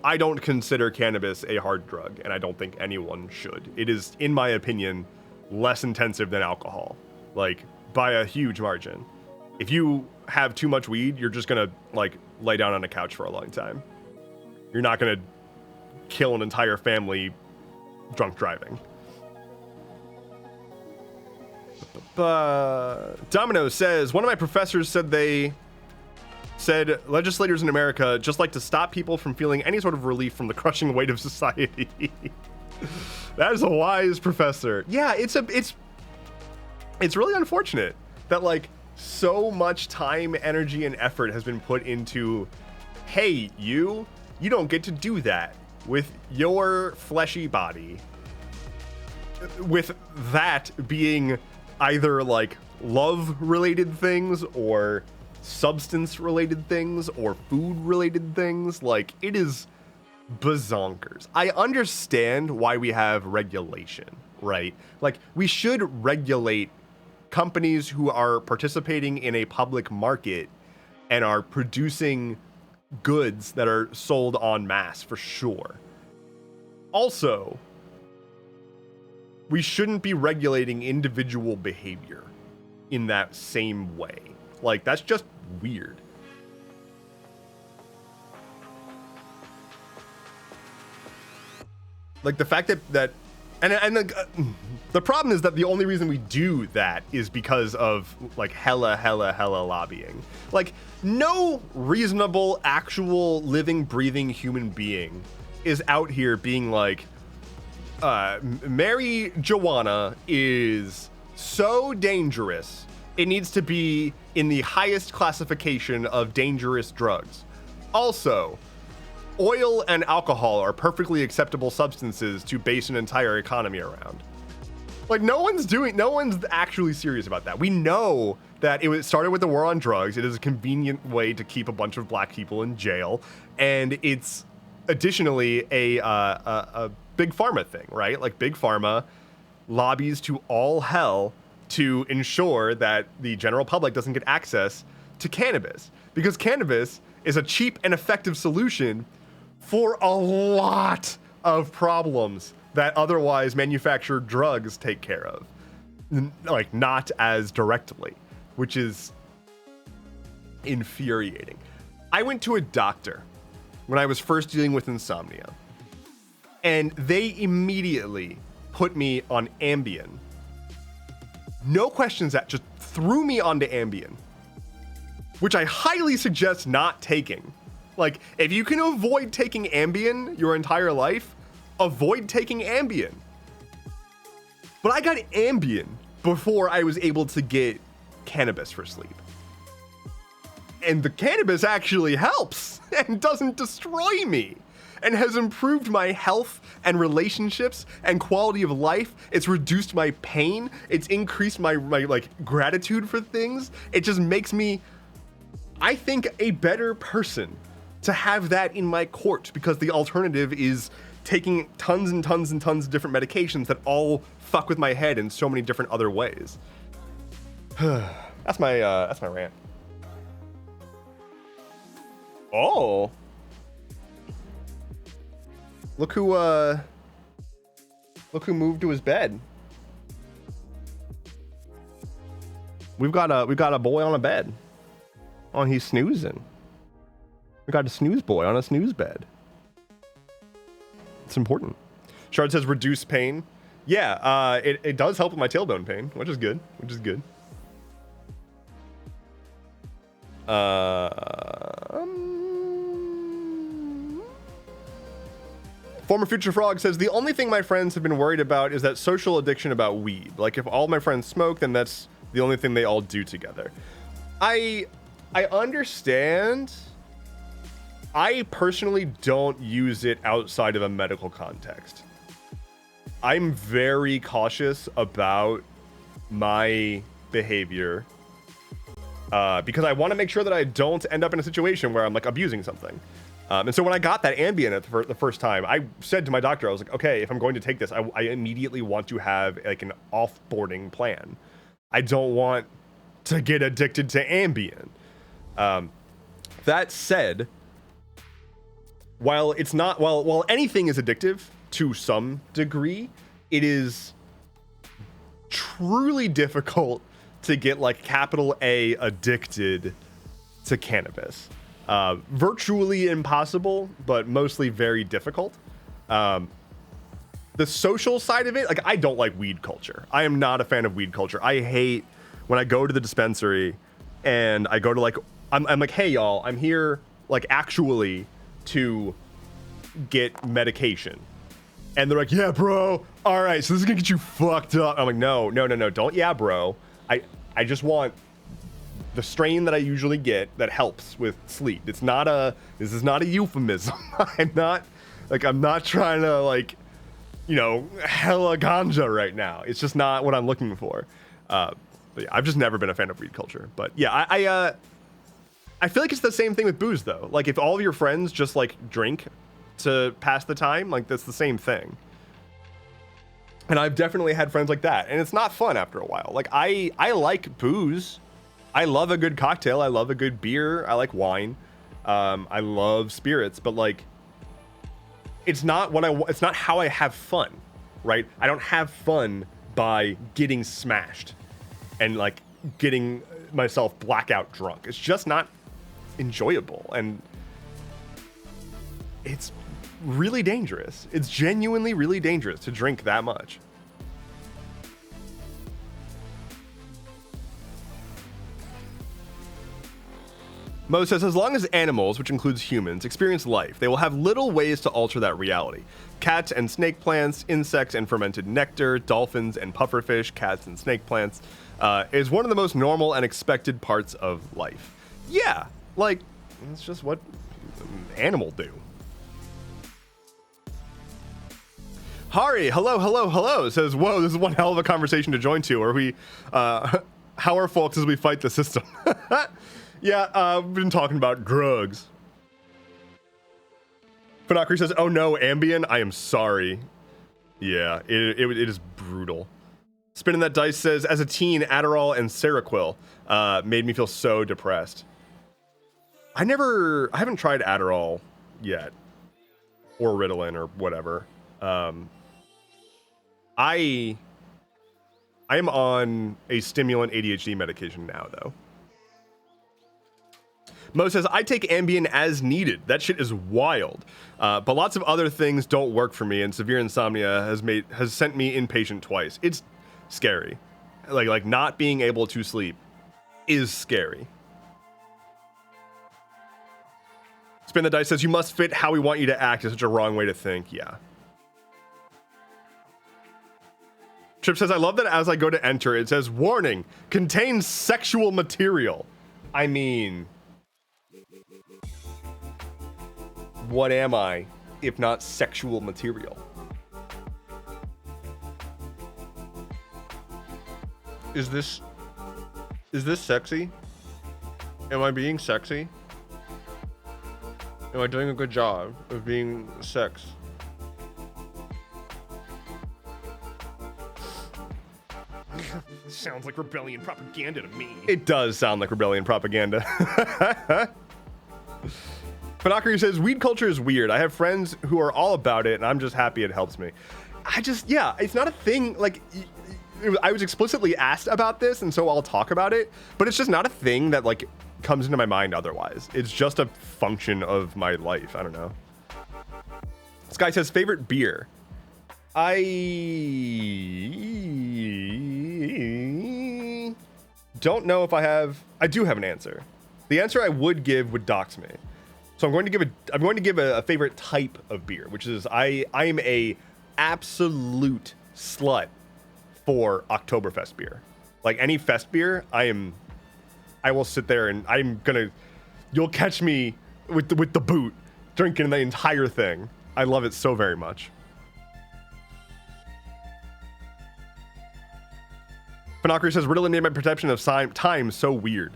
I don't consider cannabis a hard drug, and I don't think anyone should. It is, in my opinion, less intensive than alcohol, like, by a huge margin. If you have too much weed, you're just gonna, like, lay down on a couch for a long time. You're not gonna kill an entire family drunk driving. Domino says, one of my professors said legislators in America just like to stop people from feeling any sort of relief from the crushing weight of society. That is a wise professor. Yeah, it's really unfortunate that, like, so much time, energy, and effort has been put into, hey, you don't get to do that with your fleshy body. With that being either, like, love-related things or substance-related things or food-related things. Like, it is bazonkers. I understand why we have regulation, right? Like, we should regulate companies who are participating in a public market and are producing goods that are sold en masse, for sure. Also, we shouldn't be regulating individual behavior in that same way. Like, that's just weird. Like, the fact that the problem is that the only reason we do that is because of, like, hella lobbying. Like, no reasonable, actual, living, breathing human being is out here being like, Mary Joanna is so dangerous, it needs to be in the highest classification of dangerous drugs. Also, oil and alcohol are perfectly acceptable substances to base an entire economy around. Like, no one's actually serious about that. We know that it started with the war on drugs. It is a convenient way to keep a bunch of black people in jail, and it's additionally a big pharma thing, right? Like, big pharma lobbies to all hell to ensure that the general public doesn't get access to cannabis, because cannabis is a cheap and effective solution for a lot of problems that otherwise manufactured drugs take care of. Like, not as directly, which is infuriating. I went to a doctor when I was first dealing with insomnia, and they immediately put me on Ambien. No questions asked, just threw me onto Ambien, which I highly suggest not taking. Like, if you can avoid taking Ambien your entire life, avoid taking Ambien. But I got Ambien before I was able to get cannabis for sleep. And the cannabis actually helps and doesn't destroy me, and has improved my health and relationships and quality of life. It's reduced my pain. It's increased my like gratitude for things. It just makes me, I think, a better person to have that in my court, because the alternative is taking tons and tons and tons of different medications that all fuck with my head in so many different other ways. That's my rant. Oh. Look who moved to his bed. We've got a boy on a bed. Oh, he's snoozing. We got a snooze boy on a snooze bed. It's important. Shard says reduce pain. Yeah, it does help with my tailbone pain, which is good. Former Future Frog says, the only thing my friends have been worried about is that social addiction about weed. Like, if all my friends smoke, then that's the only thing they all do together. I understand. I personally don't use it outside of a medical context. I'm very cautious about my behavior because I want to make sure that I don't end up in a situation where I'm like abusing something. And so when I got that Ambien at the first time, I said to my doctor, I was like, okay, if I'm going to take this, I immediately want to have like an off-boarding plan. I don't want to get addicted to Ambien. That said, while anything is addictive to some degree, it is truly difficult to get like capital A addicted to cannabis. Virtually impossible, but mostly very difficult. The social side of it, like, I don't like weed culture. I am not a fan of weed culture. I hate when I go to the dispensary and I go to like, I'm like, hey y'all, I'm here like actually to get medication. And they're like, yeah, bro. All right, so this is gonna get you fucked up. I'm like, no, don't, yeah, bro. I just want the strain that I usually get that helps with sleep. This is not a euphemism. I'm not trying to like, you know, hella ganja right now. It's just not what I'm looking for. But yeah, I've just never been a fan of weed culture. But yeah, I feel like it's the same thing with booze though. Like if all of your friends just like drink to pass the time, like that's the same thing. And I've definitely had friends like that, and it's not fun after a while. Like I like booze. I love a good cocktail. I love a good beer. I like wine. I love spirits, but like it's not it's not how I have fun, right? I don't have fun by getting smashed and like getting myself blackout drunk. It's just not enjoyable, and it's really dangerous. It's genuinely really dangerous to drink that much. Mo says, as long as animals, which includes humans, experience life, they will have little ways to alter that reality. Cats and snake plants, insects and fermented nectar, dolphins and pufferfish, cats and snake plants, is one of the most normal and expected parts of life. Yeah, like, it's just what animals do. Hari, hello, says, whoa, this is one hell of a conversation to join to. Are we, how are folks as we fight the system? Yeah, we've been talking about drugs. Fanakri says, oh no, Ambien, I am sorry. Yeah, it is brutal. Spinning That Dice says, as a teen, Adderall and Seroquel made me feel so depressed. I haven't tried Adderall yet. Or Ritalin or whatever. I am on a stimulant ADHD medication now, though. Mo says, I take Ambien as needed. That shit is wild. But lots of other things don't work for me, and severe insomnia has sent me inpatient twice. It's scary. Like not being able to sleep is scary. Spin the Dice says, you must fit how we want you to act is such a wrong way to think. Yeah. Trip says, I love that as I go to enter, it says, warning, contains sexual material. I mean, what am I if not sexual material? Is this sexy? Am I being sexy? Am I doing a good job of being sex? Sounds like rebellion propaganda to me. It does sound like rebellion propaganda. Fanakari says, weed culture is weird. I have friends who are all about it, and I'm just happy it helps me. Yeah, it's not a thing. Like, I was explicitly asked about this, and so I'll talk about it, but it's just not a thing that, like, comes into my mind otherwise. It's just a function of my life. I don't know. This guy says, favorite beer. I don't know if I do have an answer. The answer I would give would dox me. So I'm going to give a favorite type of beer, which is I am a absolute slut for Oktoberfest beer. Like any fest beer, I will sit there and you'll catch me with the boot drinking the entire thing. I love it so very much. Finockery says, Ritalin made my perception of time so weird.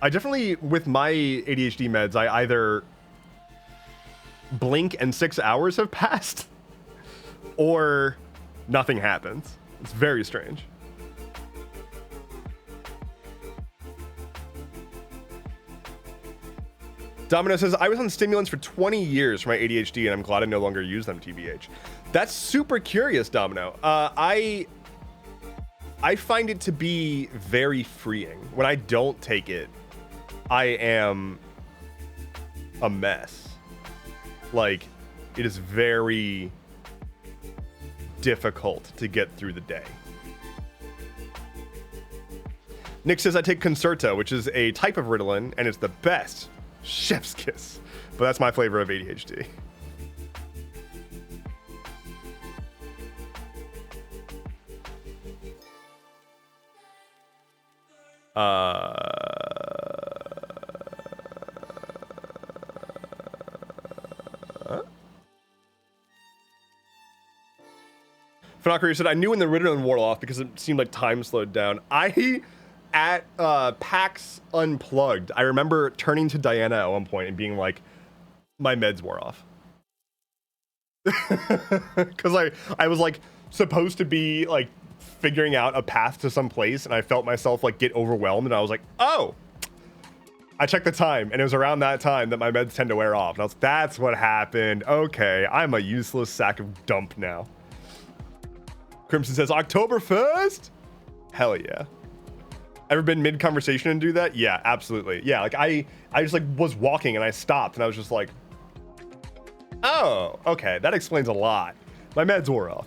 I definitely, with my ADHD meds, I either blink and 6 hours have passed or nothing happens. It's very strange. Domino says, I was on stimulants for 20 years for my ADHD and I'm glad I no longer use them, TBH. That's super curious, Domino. I find it to be very freeing. When I don't take it, I am a mess. Like, it is very difficult to get through the day. Nick says, I take Concerta, which is a type of Ritalin, and it's the best. Chef's kiss. But that's my flavor of ADHD. Finockery said, I knew when the Ritalin wore off because it seemed like time slowed down. At PAX Unplugged, I remember turning to Diana at one point and being like, my meds wore off. Because I was like supposed to be like figuring out a path to some place and I felt myself like get overwhelmed and I was like, oh, I checked the time and it was around that time that my meds tend to wear off. And I was like, that's what happened. Okay, I'm a useless sack of dump now. Crimson says, Oktoberfest? Hell yeah. Ever been mid-conversation and do that? Yeah, absolutely. Yeah, like I just like was walking and I stopped and I was just like, oh, okay, that explains a lot. My meds wore off.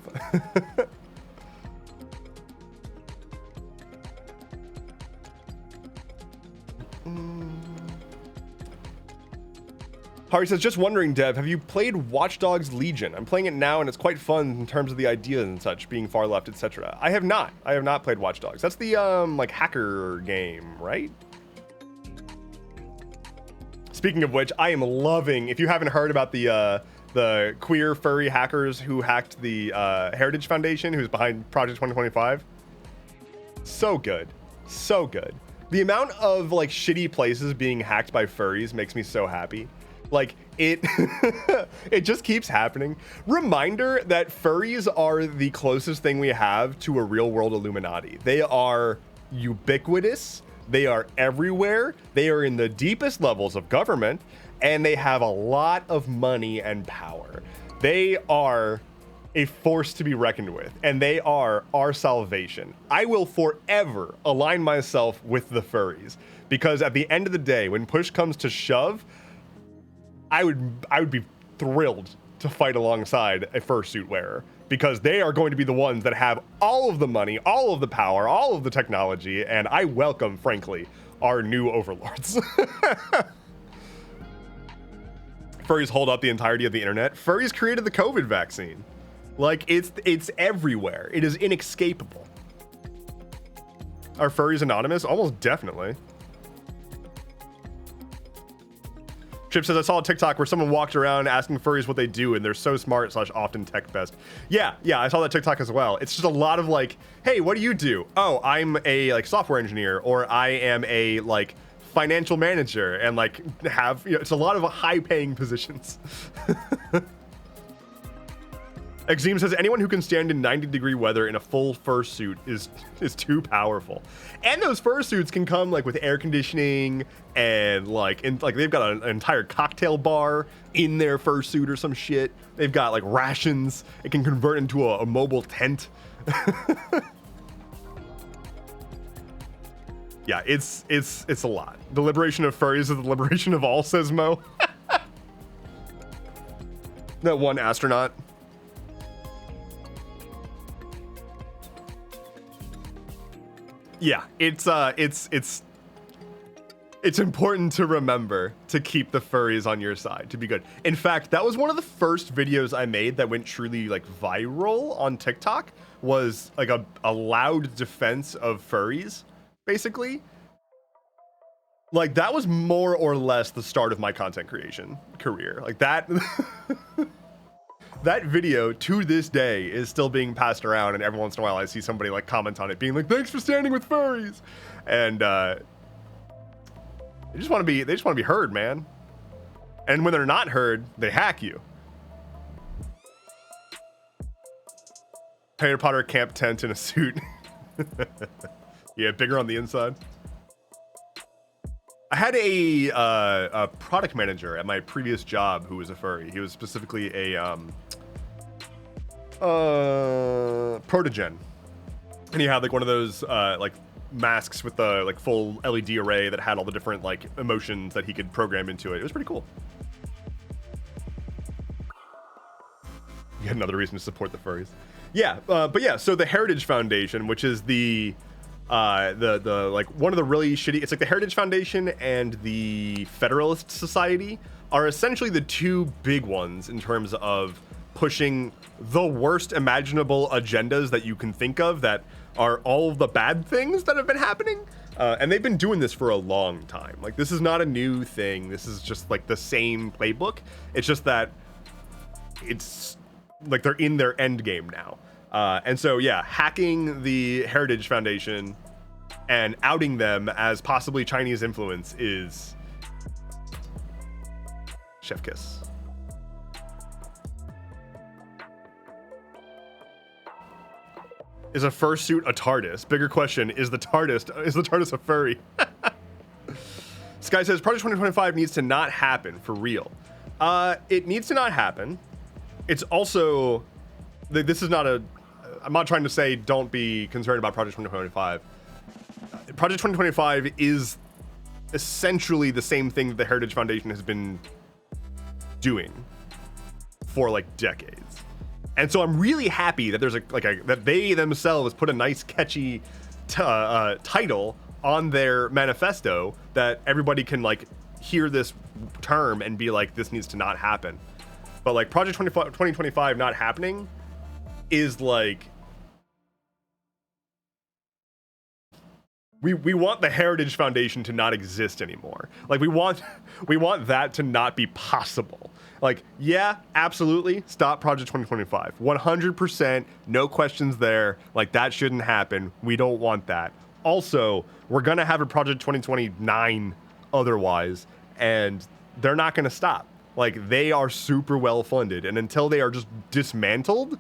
Hari says, just wondering, Dev, have you played Watch Dogs Legion? I'm playing it now and it's quite fun in terms of the ideas and such, being far left, etc. I have not played Watch Dogs. That's the like hacker game, right? Speaking of which, I am loving, if you haven't heard about the queer furry hackers who hacked the Heritage Foundation, who's behind Project 2025. So good. So good. The amount of like shitty places being hacked by furries makes me so happy. Like it it just keeps happening. Reminder that furries are the closest thing we have to a real world Illuminati. They are ubiquitous, they are everywhere, they are in the deepest levels of government, and they have a lot of money and power. They are a force to be reckoned with, and they are our salvation. I will forever align myself with the furries, because at the end of the day, when push comes to shove, I would be thrilled to fight alongside a fursuit wearer, because they are going to be the ones that have all of the money, all of the power, all of the technology, and I welcome, frankly, our new overlords. Furries hold up the entirety of the internet. Furries created the COVID vaccine. Like, it's everywhere. It is inescapable. Are furries anonymous? Almost definitely. Chip says, I saw a TikTok where someone walked around asking furries what they do, and they're so smart / often tech best. Yeah, I saw that TikTok as well. It's just a lot of like, hey, what do you do? Oh, I'm a like software engineer, or I am a like financial manager, and like have, you know, it's a lot of high paying positions. Exeem says, anyone who can stand in 90-degree weather in a full fursuit is too powerful. And those fursuits can come like with air conditioning and like they've got an entire cocktail bar in their fursuit or some shit. They've got like rations. It can convert into a mobile tent. Yeah, it's a lot. The liberation of furries is the liberation of all, says Mo. That one astronaut. Yeah, it's It's important to remember to keep the furries on your side, to be good. In fact, that was one of the first videos I made that went truly like viral on TikTok, was like a loud defense of furries, basically. Like that was more or less the start of my content creation career. Like that, that video to this day is still being passed around, and every once in a while I see somebody like comment on it being like, thanks for standing with furries. And they just want to be heard, man. And when they're not heard, they hack you. Harry Potter camp tent in a suit. Yeah, bigger on the inside. I had a product manager at my previous job who was a furry. He was specifically a protogen, and he had like one of those like masks with the like full LED array that had all the different like emotions that he could program into it. It was pretty cool. Yet another reason to support the furries. Yeah, but yeah, so the Heritage Foundation, which is the like one of the really shitty, it's like the Heritage Foundation and the Federalist Society are essentially the two big ones in terms of pushing the worst imaginable agendas that you can think of that are all of the bad things that have been happening. And they've been doing this for a long time. Like, this is not a new thing. This is just like the same playbook. It's just that it's like they're in their end game now. And so, yeah, hacking the Heritage Foundation and outing them as possibly Chinese influence is chef kiss. Is a fursuit a TARDIS? Bigger question, is the TARDIS a furry? Sky says, Project 2025 needs to not happen, for real. It needs to not happen. It's also, this is not a, I'm not trying to say don't be concerned about Project 2025. Project 2025 is essentially the same thing that the Heritage Foundation has been doing for like decades. And so I'm really happy that there's that they themselves put a nice catchy title on their manifesto that everybody can like hear this term and be like, this needs to not happen. But like Project 2025 not happening is like, we want the Heritage Foundation to not exist anymore. Like we want that to not be possible. Like, yeah, absolutely, stop Project 2025. 100%, no questions there. Like, that shouldn't happen. We don't want that. Also, we're gonna have a Project 2029 otherwise, and they're not gonna stop. Like, they are super well funded, and until they are just dismantled,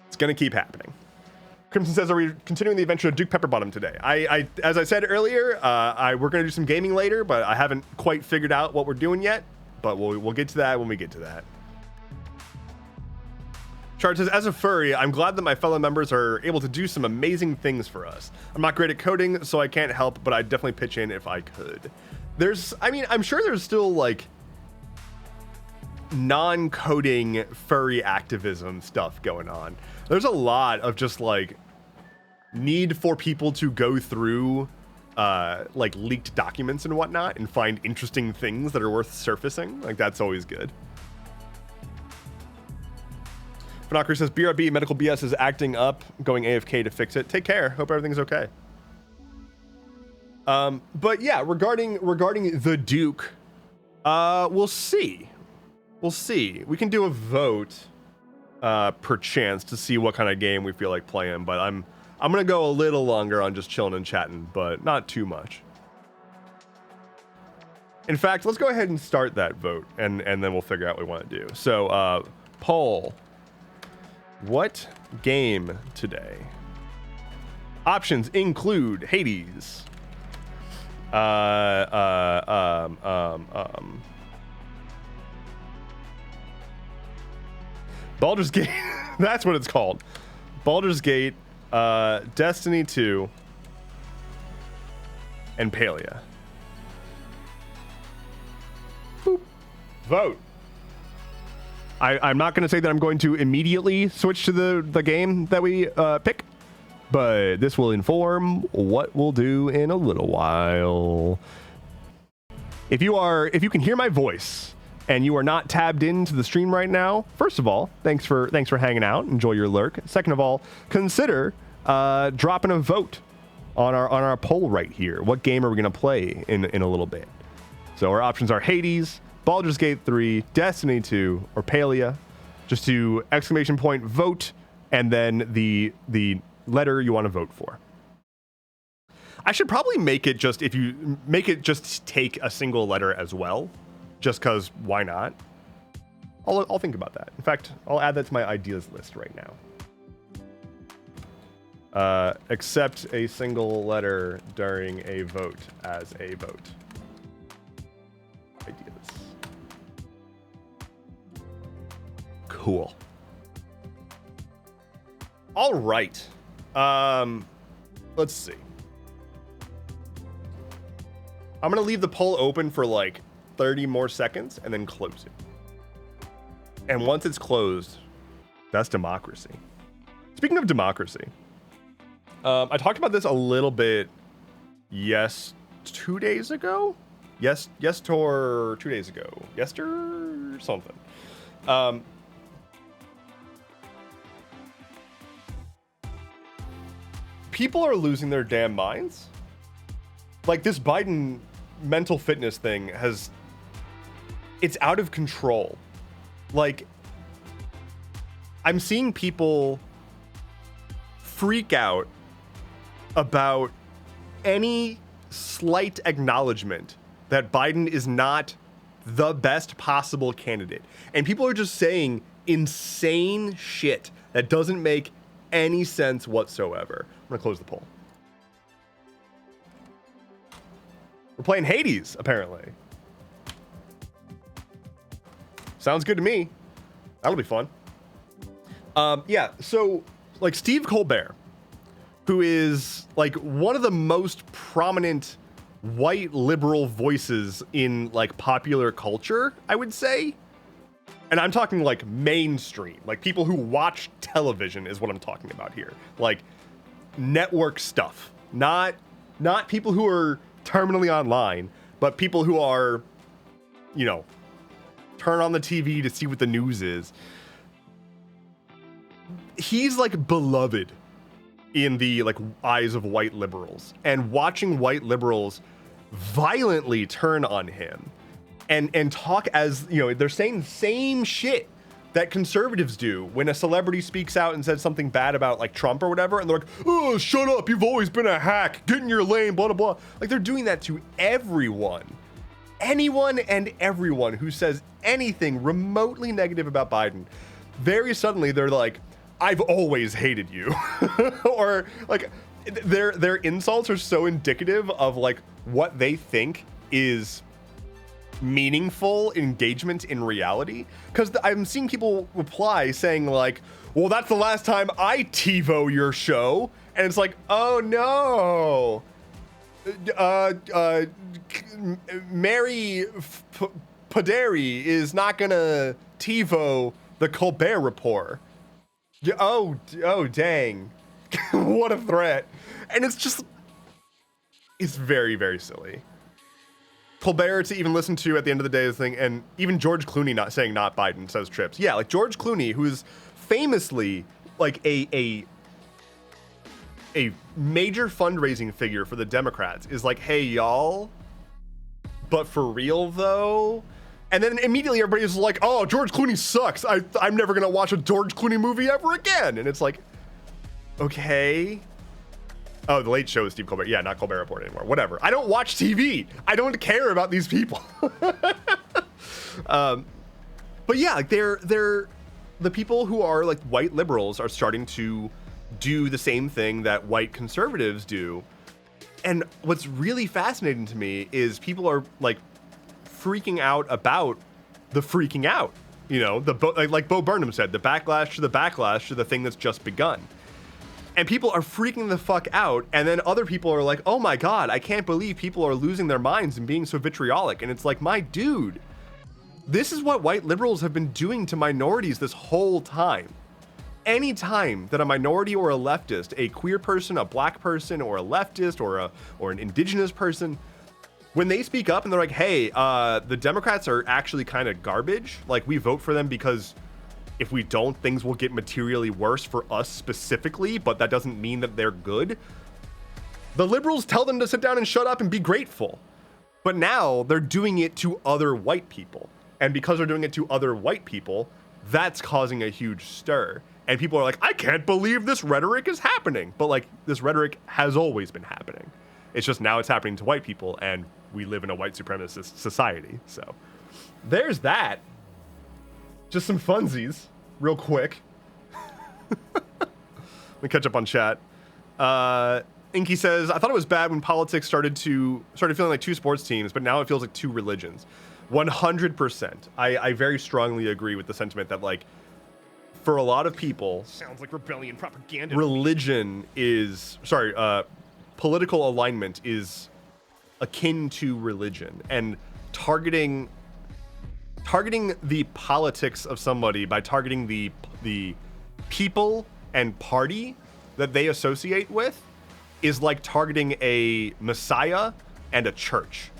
it's gonna keep happening. Crimson says, are we continuing the adventure of Duke Pepperbottom today? As I said earlier, we're gonna do some gaming later, but I haven't quite figured out what we're doing yet. But we'll get to that when we get to that. Chart says, as a furry, I'm glad that my fellow members are able to do some amazing things for us. I'm not great at coding, so I can't help, but I'd definitely pitch in if I could. I'm sure there's still like non-coding furry activism stuff going on. There's a lot of just like need for people to go through like leaked documents and whatnot and find interesting things that are worth surfacing. Like, that's always good. Fanaker says, BRB Medical BS is acting up, going AFK to fix it. Take care. Hope everything's okay. But yeah, regarding the Duke, we'll see. We'll see. We can do a vote per chance to see what kind of game we feel like playing, but I'm gonna go a little longer on just chilling and chatting, but not too much. In fact, let's go ahead and start that vote, and then we'll figure out what we want to do. So, poll. What game today? Options include Hades. Baldur's Gate. That's what it's called. Baldur's Gate, Destiny 2, and Palia. Boop. Vote. I'm not going to say that I'm going to immediately switch to the game that we pick, but this will inform what we'll do in a little while. If you can hear my voice and you are not tabbed into the stream right now, first of all, thanks for hanging out. Enjoy your lurk. Second of all, consider dropping a vote on our poll right here. What game are we gonna play in a little bit? So our options are Hades, Baldur's Gate 3, Destiny 2, or Palia. Just to !vote and then the letter you want to vote for. I should probably make it just, if you make it just take a single letter as well, just because why not? I'll think about that. In fact, I'll add that to my ideas list right now. Accept a single letter during a vote as a vote. Ideas. Cool. All right. Let's see. I'm going to leave the poll open for like 30 more seconds and then close it. And once it's closed, that's democracy. Speaking of democracy, I talked about this a little bit, 2 days ago? Tor 2 days ago. Yester something. People are losing their damn minds. Like, this Biden mental fitness thing it's out of control. Like, I'm seeing people freak out about any slight acknowledgement that Biden is not the best possible candidate. And people are just saying insane shit that doesn't make any sense whatsoever. I'm gonna close the poll. We're playing Hades, apparently. Sounds good to me. That'll be fun. Yeah, so, like, Steve Colbert, who is, like, one of the most prominent white liberal voices in, like, popular culture, I would say. And I'm talking, like, mainstream. Like, people who watch television is what I'm talking about here. Like, network stuff. Not people who are terminally online, but people who are, you know, turn on the TV to see what the news is. He's, like, beloved in the, like, eyes of white liberals, and watching white liberals violently turn on him and talk as, you know, they're saying the same shit that conservatives do when a celebrity speaks out and says something bad about, like, Trump or whatever, and they're like, oh, shut up, you've always been a hack, get in your lane, blah, blah, blah. Like, they're doing that to everyone. Anyone and everyone who says anything remotely negative about Biden, very suddenly they're like, I've always hated you. Or, like, their insults are so indicative of, like, what they think is meaningful engagement in reality. Because I'm seeing people reply saying, like, well, that's the last time I TiVo your show. And it's like, oh no. Mary Paderi is not gonna TiVo the Colbert Report. Oh dang. What a threat. And it's just, it's very, very silly. Colbert to even listen to at the end of the day is thing, and even George Clooney not saying not Biden says trips. Yeah, like George Clooney, who is famously like a major fundraising figure for the Democrats, is like, hey y'all, but for real though. And then immediately everybody's like, oh, George Clooney sucks. I'm never gonna watch a George Clooney movie ever again. And it's like, okay. Oh, The Late Show with Steve Colbert. Yeah, not Colbert Report anymore. Whatever. I don't watch TV. I don't care about these people. But yeah, like they're the people who are like white liberals are starting to do the same thing that white conservatives do. And what's really fascinating to me is people are like freaking out about the freaking out. You know, like Bo Burnham said, the backlash to the thing that's just begun. And people are freaking the fuck out, and then other people are like, oh my god, I can't believe people are losing their minds and being so vitriolic. And it's like, my dude, this is what white liberals have been doing to minorities this whole time. Any time that a minority or a leftist, a queer person, a black person, or a leftist, or an indigenous person, when they speak up and they're like, hey, the Democrats are actually kind of garbage. Like, we vote for them because if we don't, things will get materially worse for us specifically, but that doesn't mean that they're good. The liberals tell them to sit down and shut up and be grateful. But now they're doing it to other white people. And because they're doing it to other white people, that's causing a huge stir. And people are like, I can't believe this rhetoric is happening. But like, this rhetoric has always been happening. It's just now it's happening to white people, and we live in a white supremacist society. So there's that. Just some funsies, real quick. Let me catch up on chat. Inky says, I thought it was bad when politics started feeling like two sports teams, but now it feels like two religions. 100%. I very strongly agree with the sentiment that, like, for a lot of people, sounds like rebellion propaganda. Political alignment is akin to religion, and targeting the politics of somebody by targeting the people and party that they associate with is like targeting a messiah and a church.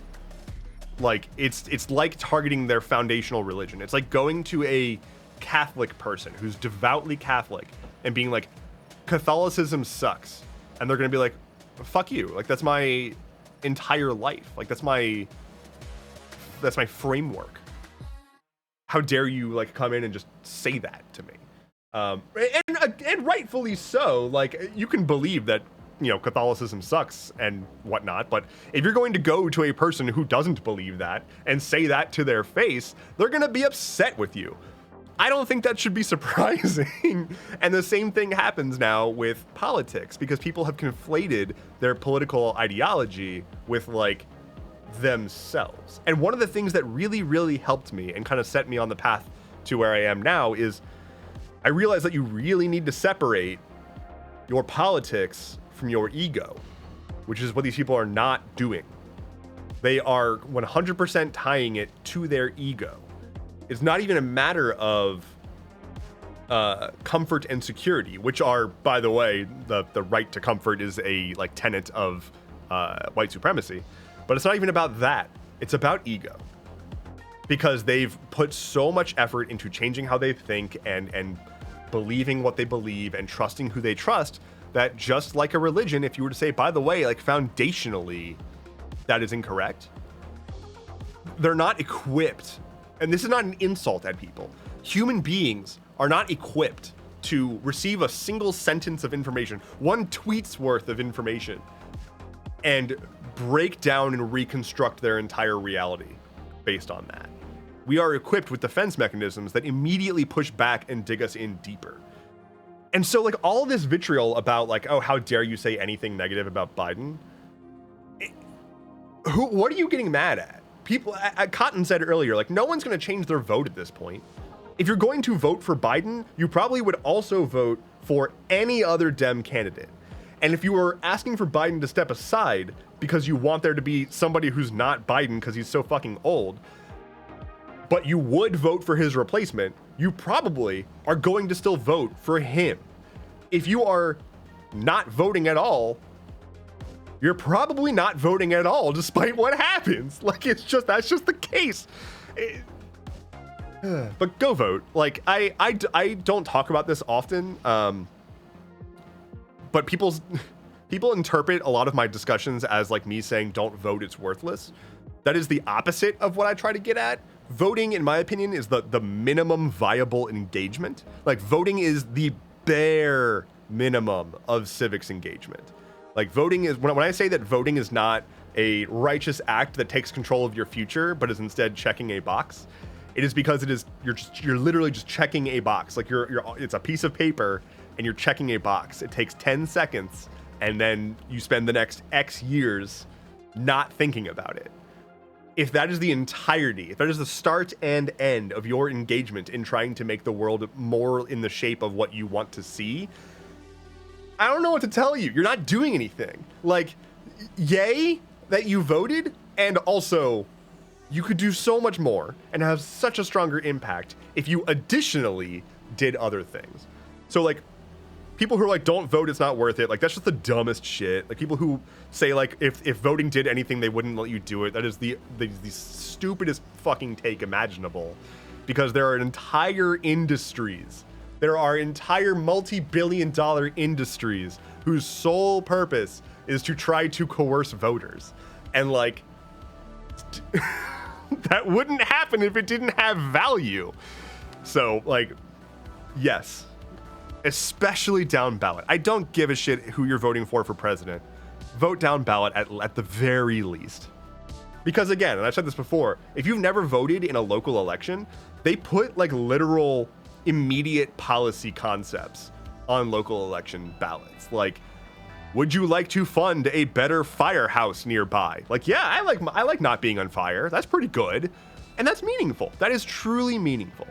Like, it's like targeting their foundational religion. It's like going to a Catholic person who's devoutly Catholic and being like, Catholicism sucks, and they're gonna be like, fuck you. Like, that's my entire life. Like, that's my framework. How dare you, like, come in and just say that to me? And rightfully so. Like, you can believe that, you know, Catholicism sucks and whatnot, but if you're going to go to a person who doesn't believe that and say that to their face, they're gonna be upset with you. I don't think that should be surprising. And the same thing happens now with politics, because people have conflated their political ideology with, like, themselves. And one of the things that really, really helped me and kind of set me on the path to where I am now is I realized that you really need to separate your politics from your ego, which is what these people are not doing. They are 100% tying it to their ego. It's not even a matter of comfort and security, which are, by the way, the right to comfort is a, like, tenet of white supremacy. But it's not even about that. It's about ego. Because they've put so much effort into changing how they think and believing what they believe and trusting who they trust, that just like a religion, if you were to say, by the way, like, foundationally, that is incorrect, they're not equipped. And this is not an insult at people. Human beings are not equipped to receive a single sentence of information, one tweet's worth of information, and break down and reconstruct their entire reality based on that. We are equipped with defense mechanisms that immediately push back and dig us in deeper. And so, like, all this vitriol about, like, oh, how dare you say anything negative about Biden? What are you getting mad at? People, Cotton said earlier, like, no one's going to change their vote at this point. If you're going to vote for Biden, you probably would also vote for any other Dem candidate. And if you were asking for Biden to step aside because you want there to be somebody who's not Biden because he's so fucking old, but you would vote for his replacement, you probably are going to still vote for him. If you are not voting at all, you're probably not voting at all, despite what happens. Like, that's just the case. But go vote. Like, I don't talk about this often, but people interpret a lot of my discussions as, like, me saying, don't vote, it's worthless. That is the opposite of what I try to get at. Voting, in my opinion, is the minimum viable engagement. Like, voting is the bare minimum of civics engagement. Like, voting is, when I say that voting is not a righteous act that takes control of your future, but is instead checking a box, it is because you're literally just checking a box. Like, it's a piece of paper and you're checking a box. It takes 10 seconds and then you spend the next X years not thinking about it. If that is the entirety, if that is the start and end of your engagement in trying to make the world more in the shape of what you want to see, I don't know what to tell you. You're not doing anything. Like, yay that you voted, and also you could do so much more and have such a stronger impact if you additionally did other things. So, like, people who are like, don't vote, it's not worth it. Like, that's just the dumbest shit. Like, people who say like, if voting did anything, they wouldn't let you do it. That is the stupidest fucking take imaginable, because there are entire industries. There are entire multi-billion-dollar industries whose sole purpose is to try to coerce voters. And like, that wouldn't happen if it didn't have value. So like, yes, especially down ballot. I don't give a shit who you're voting for president. Vote down ballot at the very least. Because again, and I've said this before, if you've never voted in a local election, they put like literal immediate policy concepts on local election ballots. Like, would you like to fund a better firehouse nearby? Like, yeah, I like not being on fire. That's pretty good. And that's meaningful. That is truly meaningful.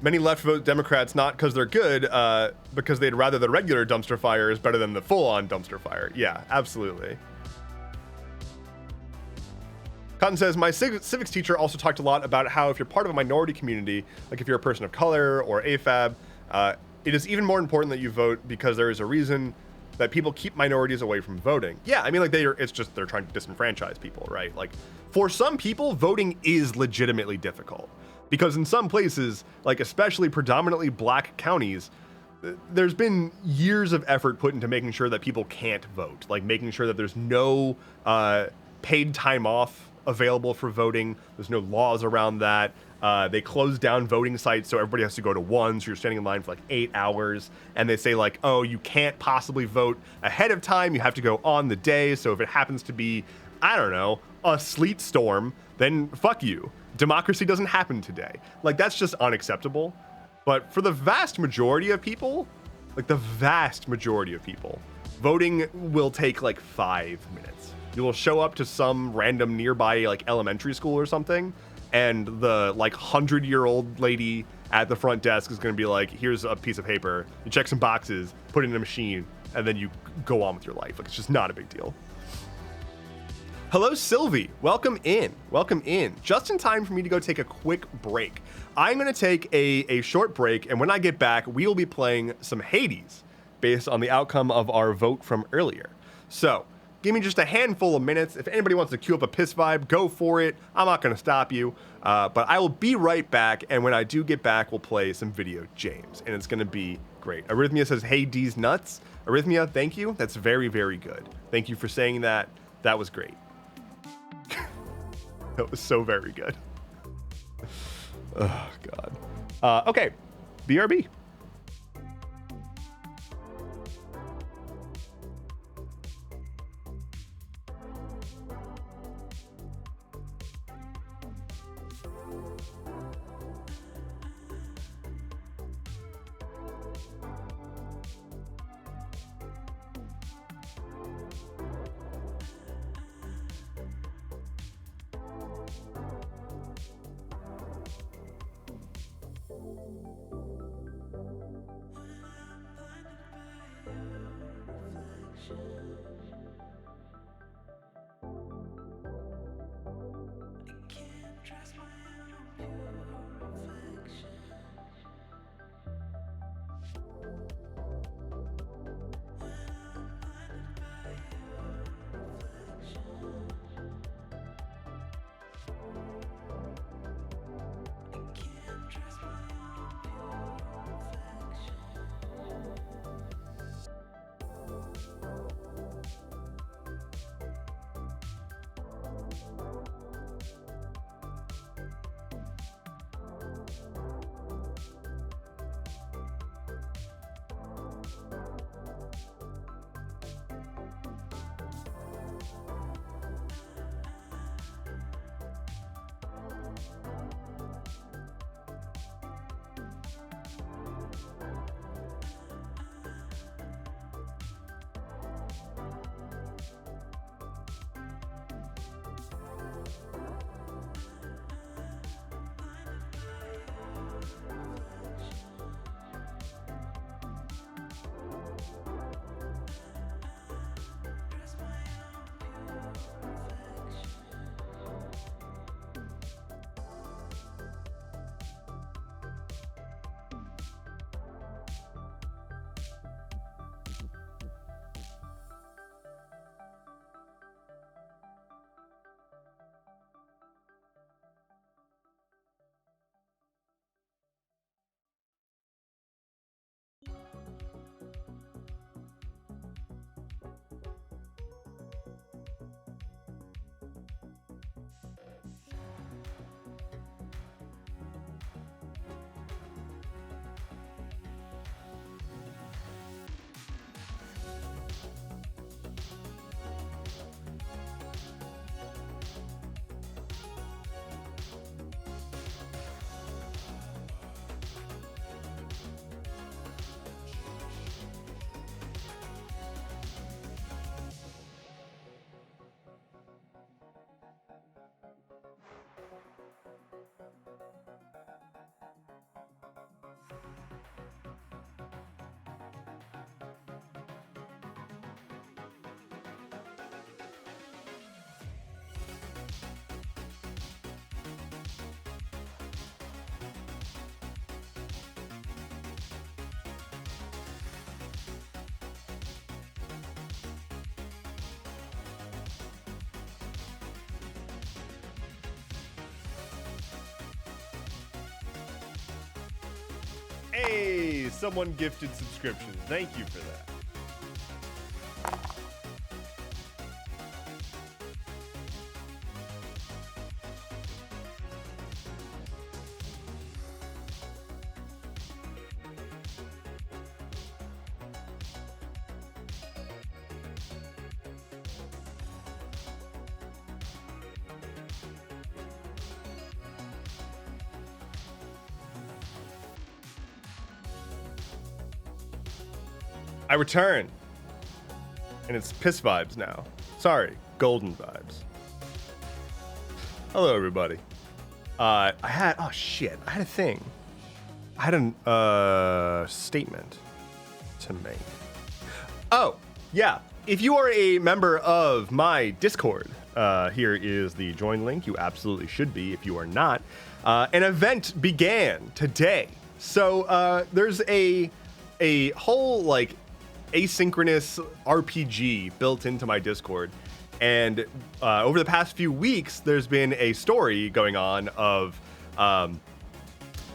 Many left vote Democrats not because they're good, because they'd rather the regular dumpster fire is better than the full-on dumpster fire. Yeah, absolutely. Cotton says, my civics teacher also talked a lot about how if you're part of a minority community, like if you're a person of color or AFAB, it is even more important that you vote because there is a reason that people keep minorities away from voting. Yeah, I mean, like it's just they're trying to disenfranchise people, right? Like, for some people, voting is legitimately difficult because in some places, like especially predominantly black counties, there's been years of effort put into making sure that people can't vote, like making sure that there's no paid time off available for voting. There's no laws around that. They close down voting sites, so everybody has to go to one, so you're standing in line for like 8 hours, and they say like, oh, you can't possibly vote ahead of time, you have to go on the day, so if it happens to be, I don't know, a sleet storm, then fuck you. Democracy doesn't happen today. Like, that's just unacceptable. But for the vast majority of people, like the vast majority of people, voting will take like 5 minutes. You will show up to some random nearby like elementary school or something, and the like 100-year-old lady at the front desk is going to be like, here's a piece of paper, you check some boxes, put it in a machine, and then you go on with your life. Like, it's just not a big deal. Hello, Sylvie. Welcome in. Welcome in. Just in time for me to go take a quick break. I'm going to take a short break, and when I get back, we will be playing some Hades based on the outcome of our vote from earlier. So, give me just a handful of minutes. If anybody wants to queue up a piss vibe, go for it. I'm not going to stop you. But I will be right back, and when I do get back, we'll play some video James, and it's going to be great. Arrhythmia says, hey, D's nuts. Arrhythmia, thank you. That's very, very good. Thank you for saying that. That was great. That was so very good. Oh, God. Okay, BRB. Hey, someone gifted subscriptions. Thank you for that. I return. And it's piss vibes now. Sorry, golden vibes. Hello, everybody. I had a thing. I had a statement to make. Oh, yeah. If you are a member of my Discord, here is the join link. You absolutely should be if you are not. An event began today. So there's a whole like asynchronous RPG built into my Discord. And over the past few weeks, there's been a story going on of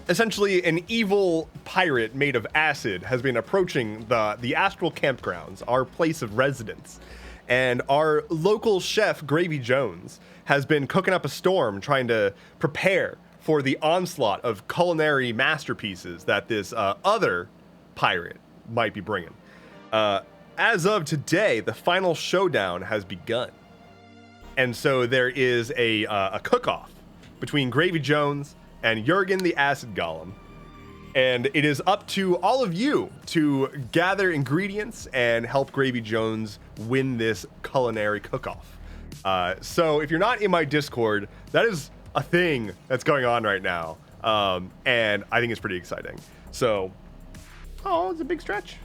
essentially an evil pirate made of acid has been approaching the astral campgrounds, our place of residence. And our local chef, Gravy Jones, has been cooking up a storm trying to prepare for the onslaught of culinary masterpieces that this other pirate might be bringing. As of today, the final showdown has begun. And so there is a cook-off between Gravy Jones and Jurgen the Acid Golem. And it is up to all of you to gather ingredients and help Gravy Jones win this culinary cook-off. So if you're not in my Discord, that is a thing that's going on right now. And I think it's pretty exciting. So, oh, it's a big stretch.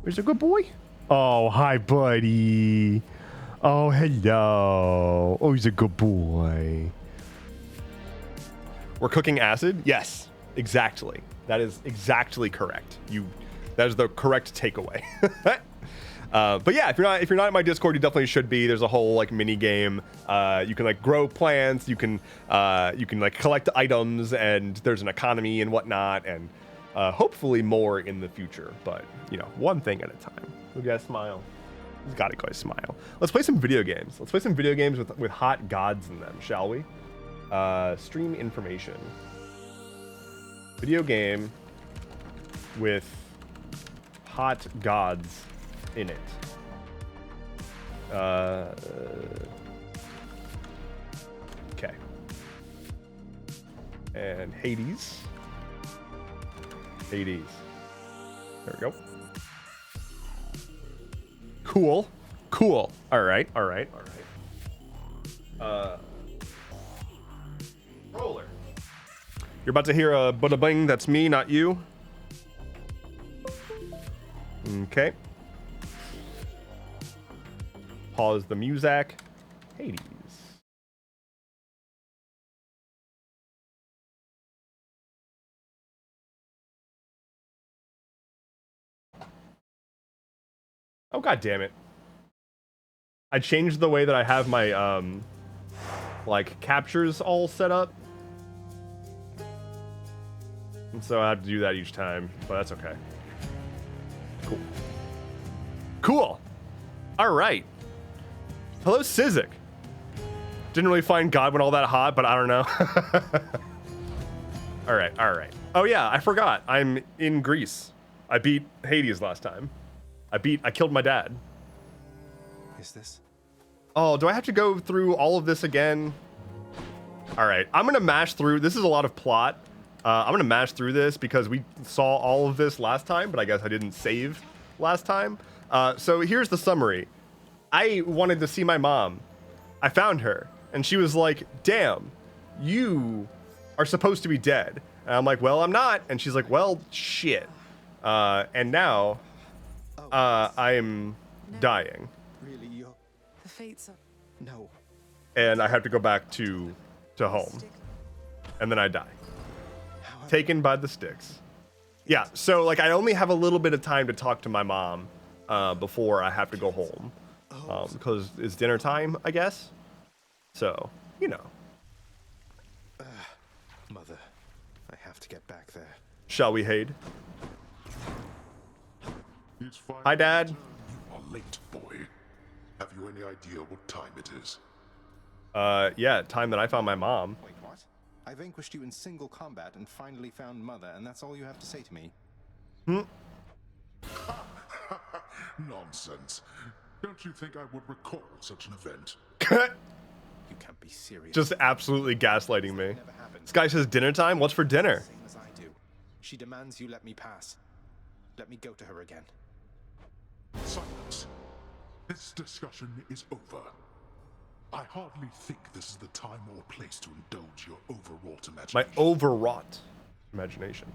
Where's a good boy? Oh, hi, buddy. Oh, hello. Oh, he's a good boy. We're cooking acid? Yes, exactly. That is exactly correct. That is the correct takeaway. But yeah, if you're not in my Discord, you definitely should be. There's a whole like mini game. You can like grow plants. You can like collect items, and there's an economy and whatnot, and hopefully more in the future. But one thing at a time. We gotta smile. He's gotta go smile. Let's play some video games. Let's play some video games with hot gods in them, shall we? Stream information. Video game with hot gods in it. Okay. And Hades. There we go. Cool. All right. Roller. You're about to hear a bada bing. That's me, not you. Okay. Pause the music. Hades. Oh, god damn it. I changed the way that I have my like captures all set up. And so I have to do that each time, but that's okay. Cool. All right. Hello, Sizik. Didn't really find Godwin all that hot, but I don't know. All right. Oh yeah, I forgot. I'm in Greece. I beat Hades last time. I killed my dad. Is this? Oh, do I have to go through all of this again? All right, I'm gonna mash through. This is a lot of plot. I'm gonna mash through this because we saw all of this last time, but I guess I didn't save last time. So here's the summary. I wanted to see my mom. I found her, and she was like, damn, you are supposed to be dead. And I'm like, well, I'm not. And she's like, well, shit. And now I'm dying. Really, you're... The fates are... No. And I have to go back to home. And then I die. Taken by the sticks. Yeah, so like I only have a little bit of time to talk to my mom before I have to go home. Because it's dinner time, I guess. So, Mother, I have to get back there. Shall we, Hade? It's finally Hi, Dad. your turn. You are late, boy. Have you any idea what time it is? Yeah, time that I found my mom. Wait, what? I vanquished you in single combat and finally found Mother, and that's all you have to say to me? Nonsense. Don't you think I would recall such an event? You can't be serious. Just absolutely gaslighting me. Never happened. This guy says dinner time? What's for dinner? Same as I do. She demands you let me pass. Let me go to her again. Silence. This discussion is over. I hardly think this is the time or place to indulge your overwrought My imagination. overwrought imagination.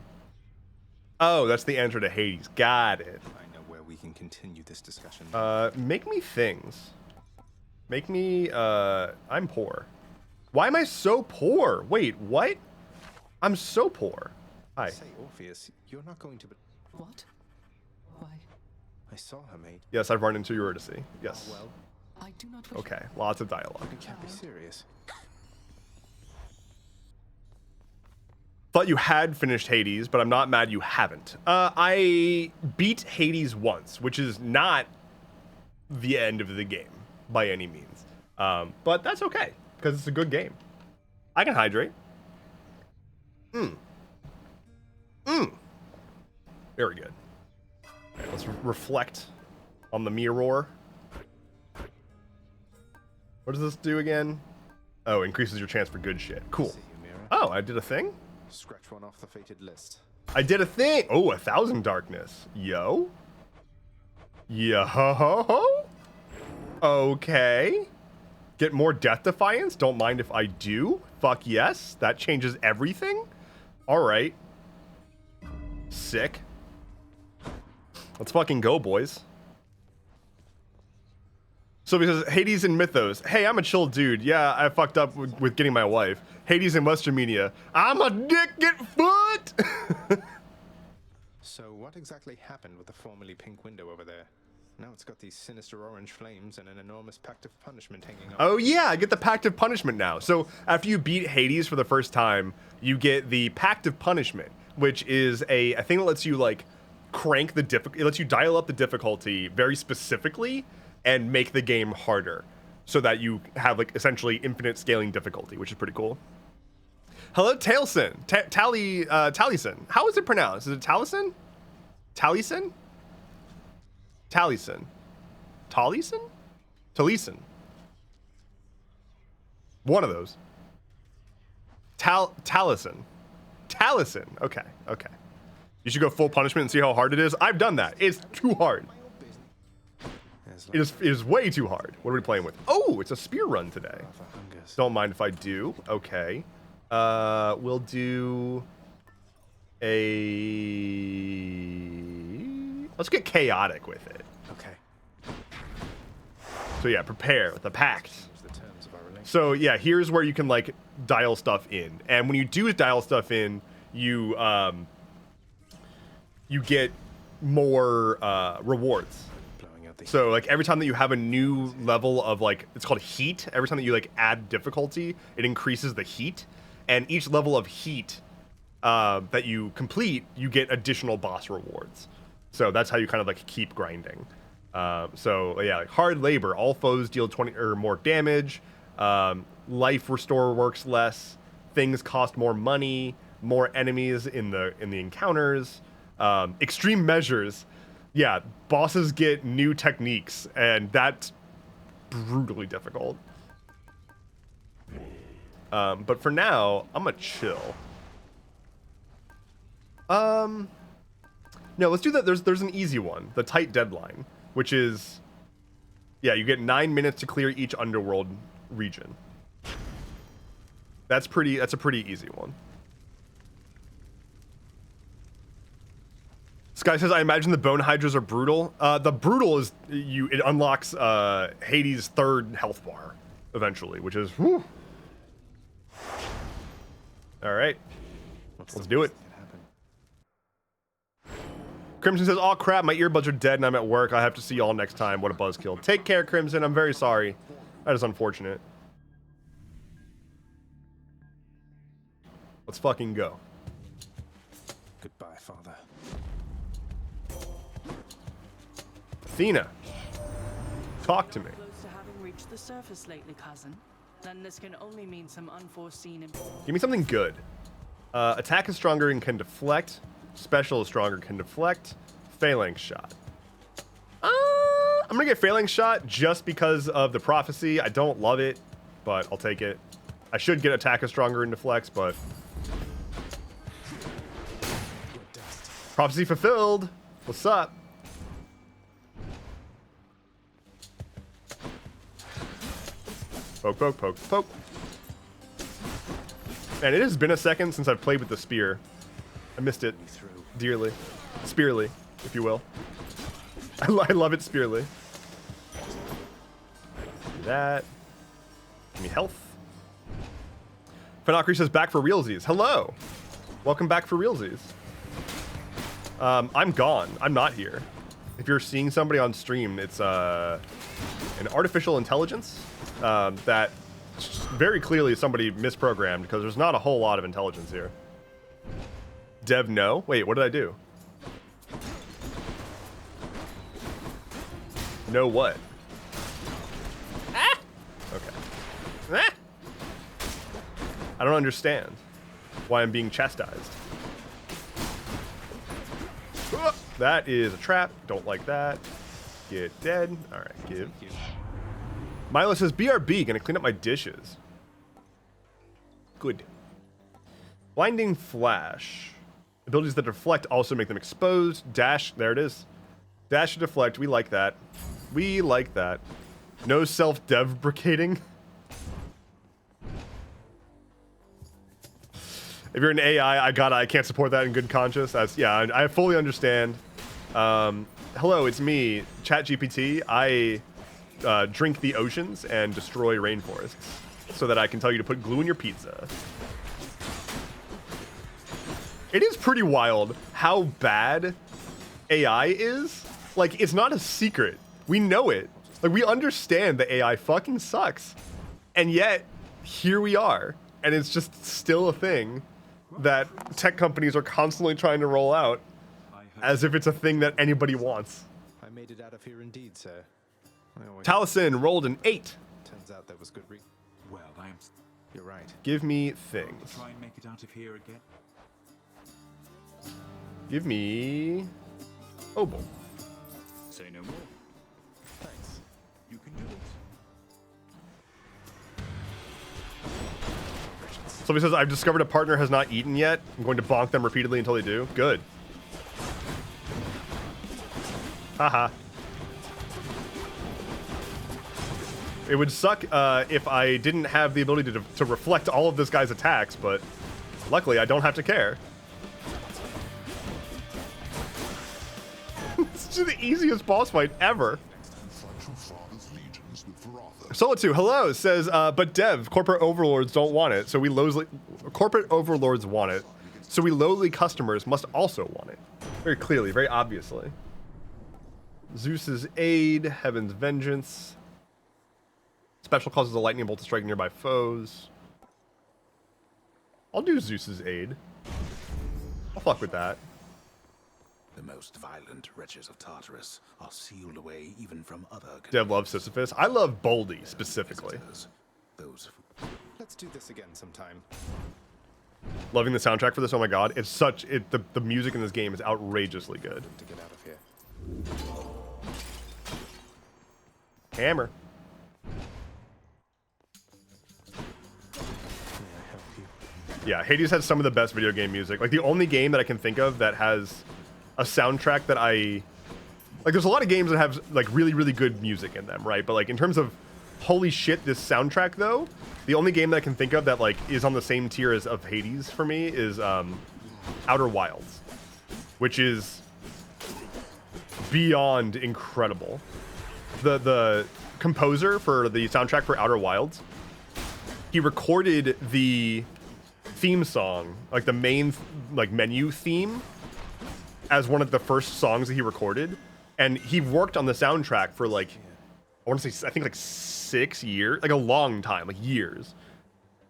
Oh, that's the answer to Hades. Got it. I know where we can continue this discussion. Make me things. Make me, I'm poor. Why am I so poor? Wait, what? I'm so poor. Hi. Say, Orpheus, you're not going to... What? Why? I saw her, mate. Yes, I've run into Eurydice. Yes. Well, I do not wish. Okay, lots of dialogue. you can't be serious. Thought you had finished Hades, but I'm not mad you haven't. I beat Hades once, which is not the end of the game by any means. But that's okay, because it's a good game. I can hydrate. Very good. Okay, let's reflect on the mirror. What does this do again? Oh, increases your chance for good shit. Cool. See you, Mira. Oh, I did a thing? Scratch one off the fated list. I did a thing. Oh, 1,000 darkness. Yo. Yo. Okay. Get more death defiance. Don't mind if I do. Fuck yes. That changes everything. All right. Sick. Let's fucking go, boys. So because Hades and Mythos, hey, I'm a chill dude. Yeah, I fucked up with getting my wife. Hades and Western Media, I'm a dick at foot. So what exactly happened with the formerly pink window over there? Now it's got these sinister orange flames and an enormous pact of punishment hanging on. Oh yeah, I get the Pact of Punishment now. So after you beat Hades for the first time, you get the Pact of Punishment, which is a thing that lets you like crank the it lets you dial up the difficulty very specifically and make the game harder, so that you have like essentially infinite scaling difficulty, which is pretty cool. Hello, Taliesin. Taliesin. How is it pronounced? Is it Taliesin? Taliesin? Taliesin. Taliesin? Taliesin. One of those. Taliesin. Taliesin. Okay. Okay. You should go full punishment and see how hard it is. I've done that. It's too hard. It is way too hard. What are we playing with? Oh, it's a spear run today. Don't mind if I do. Okay. We'll do a... Let's get chaotic with it. Okay. So yeah, prepare with the pact. Change the terms of our relationship. So yeah, here's where you can like dial stuff in. And when you do dial stuff in, you get more rewards. Blowing out the So like every time that you have a new level of like, it's called heat. Every time that you like add difficulty, it increases the heat. And each level of heat that you complete, you get additional boss rewards. So that's how you kind of like keep grinding. So yeah, like hard labor. All foes deal 20 or more damage. Life restore works less. Things cost more money. More enemies in the encounters. Extreme measures. Yeah, bosses get new techniques, and that's brutally difficult. But for now, I'm gonna chill. No, let's do that. There's an easy one, the tight deadline, which is, yeah, you get 9 minutes to clear each underworld region. That's a pretty easy one. Sky says, I imagine the bone hydras are brutal. The brutal is it unlocks Hades' third health bar eventually, which is whew. All right, let's do it. Crimson says, oh crap, my earbuds are dead and I'm at work. I have to see y'all next time. What a buzzkill. Take care, Crimson. I'm very sorry. That is unfortunate. Let's fucking go. Goodbye. Athena, talk to me. Close to having reached the surface lately, cousin. Then this can only mean some unforeseen. Give me something good. Attack is stronger and can deflect. Special is stronger, can deflect. Phalanx shot. I'm gonna get phalanx shot just because of the prophecy. I don't love it, but I'll take it. I should get attack is stronger and deflects, but prophecy fulfilled. What's up? Poke, poke, poke, poke. Man, it has been a second since I've played with the spear. I missed it dearly. Spearly, if you will. I love it spearly. Do that. Give me health. Fanakri says back for realsies. Hello. Welcome back for realsies. I'm gone. I'm not here. If you're seeing somebody on stream, it's an artificial intelligence that very clearly somebody misprogrammed because there's not a whole lot of intelligence here. Dev, no. Wait, what did I do? No what? Ah! Okay. Ah! I don't understand why I'm being chastised. That is a trap. Don't like that. Get dead. All right, give. Milo says, BRB, gonna clean up my dishes. Good. Blinding Flash. Abilities that deflect also make them exposed. Dash, there it is. Dash to deflect, we like that. We like that. No self-deprecating. If you're an AI, I can't support that in good conscience. That's, yeah, I fully understand. Hello, it's me, ChatGPT. I drink the oceans and destroy rainforests so that I can tell you to put glue in your pizza. It is pretty wild how bad AI is. Like, it's not a secret. We know it. Like, we understand that AI fucking sucks. And yet, here we are. And it's just still a thing that tech companies are constantly trying to roll out as if it's a thing that anybody wants. I made it out of here indeed, sir. Taliesin rolled an 8. Turns out that was good. Well, I am. You're right. Give me things. Try and make it out of here again. Give me Obel. Say no more. Thanks. You can do it. Somebody says, I've discovered a partner has not eaten yet. I'm going to bonk them repeatedly until they do. Good. Haha. It would suck if I didn't have the ability to reflect all of this guy's attacks, but luckily I don't have to care. It's just the easiest boss fight ever. Solitude, hello, says, but Dev, corporate overlords don't want it, so we corporate overlords want it, so we lowly customers must also want it. Very clearly, very obviously. Zeus's aid, Heaven's vengeance. Special causes a lightning bolt to strike nearby foes. I'll do Zeus's aid. I'll fuck with that. The most violent wretches of Tartarus are sealed away even from other. Dev loves Sisyphus. I love Boldy specifically. Those. Let's do this again sometime. Loving the soundtrack for this. Oh my god, it's such the music in this game is outrageously good. To get out of here. Hammer. Yeah, Hades has some of the best video game music. Like, the only game that I can think of that has a soundtrack that I... Like, there's a lot of games that have, like, really, really good music in them, right? But, like, in terms of, holy shit, this soundtrack, though, the only game that I can think of that, like, is on the same tier as of Hades for me is Outer Wilds, which is beyond incredible. The composer for the soundtrack for Outer Wilds, he recorded the theme song, like the main like menu theme, as one of the first songs that he recorded, and he worked on the soundtrack for like, I want to say, I think like 6 years, like a long time, like years.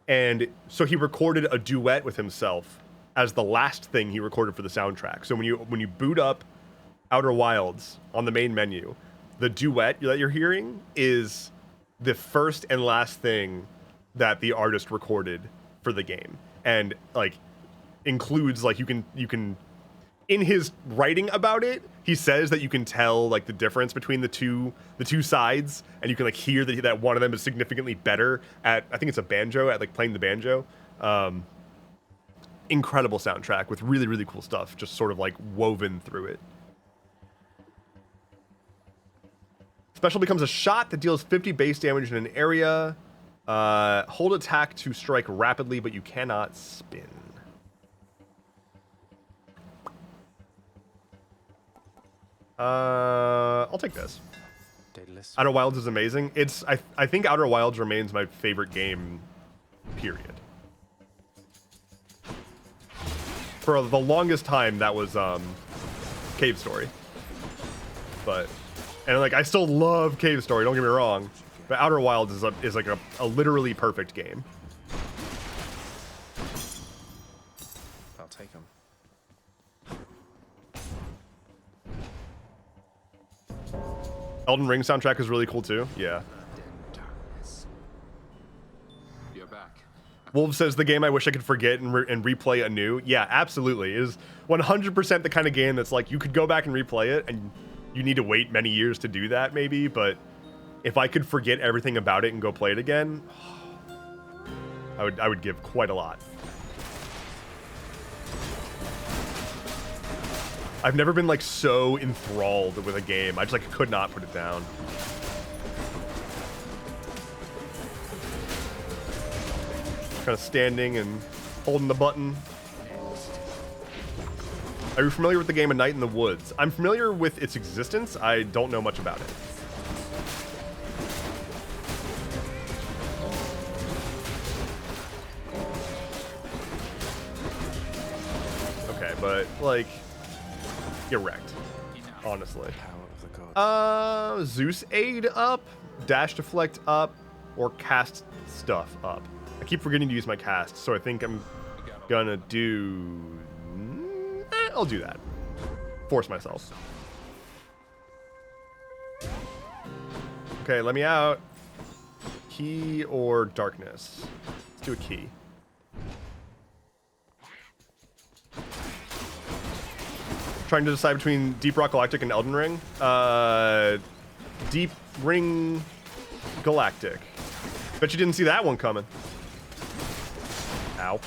And so he recorded a duet with himself as the last thing he recorded for the soundtrack. So when you boot up Outer Wilds on the main menu, the duet that you're hearing is the first and last thing that the artist recorded for the game, and like includes like you can in his writing about it, he says that you can tell like the difference between the two sides, and you can like hear that one of them is significantly better at, I think it's a banjo, at like playing the banjo. Incredible soundtrack with really, really cool stuff just sort of like woven through it. Special becomes a shot that deals 50 base damage in an area. Hold attack to strike rapidly, but you cannot spin. I'll take this. Outer Wilds is amazing. I think Outer Wilds remains my favorite game, period. For the longest time, that was Cave Story. And like I still love Cave Story, don't get me wrong, but Outer Wilds is like a literally perfect game. I'll take him. Elden Ring soundtrack is really cool too. Yeah. You're back. Wolf says the game I wish I could forget and replay anew. Yeah, absolutely. It is 100% the kind of game that's like you could go back and replay it, and you need to wait many years to do that maybe, but if I could forget everything about it and go play it again, I would give quite a lot. I've never been like so enthralled with a game. I just like could not put it down. Kind of standing and holding the button. Are you familiar with the game A Night in the Woods? I'm familiar with its existence. I don't know much about it. Okay, but like, get wrecked, honestly. Zeus aid up, dash deflect up, or cast stuff up. I keep forgetting to use my cast, so I think I'm gonna do... I'll do that. Force myself. Okay, let me out. Key or darkness? Let's do a key. Trying to decide between Deep Rock Galactic and Elden Ring. Deep Ring Galactic. Bet you didn't see that one coming. Ow.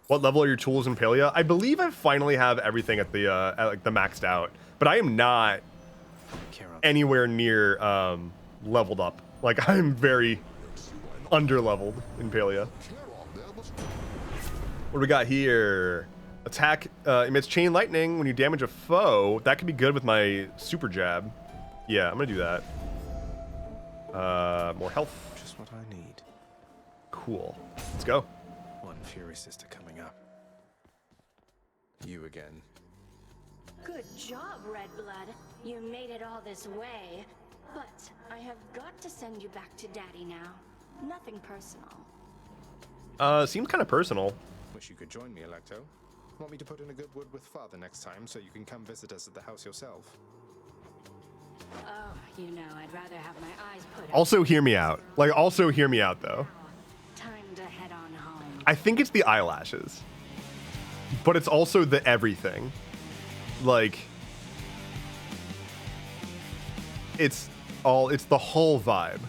What level are your tools in Palia? I believe I finally have everything at the like the maxed out, but I am not anywhere near leveled up. Like I'm very under leveled in Palia. What do we got here? Attack emits chain lightning when you damage a foe. That could be good with my super jab. Yeah, I'm gonna do that. More health. Just what I need. Cool. Let's go. One Fury Sister coming up. You again. Good job, Red Blood. You made it all this way. But I have got to send you back to Daddy now. Nothing personal. Seems kind of personal. Wish you could join me, Electo. Want me to put in a good word with Father next time so you can come visit us at the house yourself? Oh, you know, I'd rather have my eyes put out. Also, hear me out. Like, also hear me out, though. Time to head on home. I think it's the eyelashes. But it's also the everything. Like, it's the whole vibe.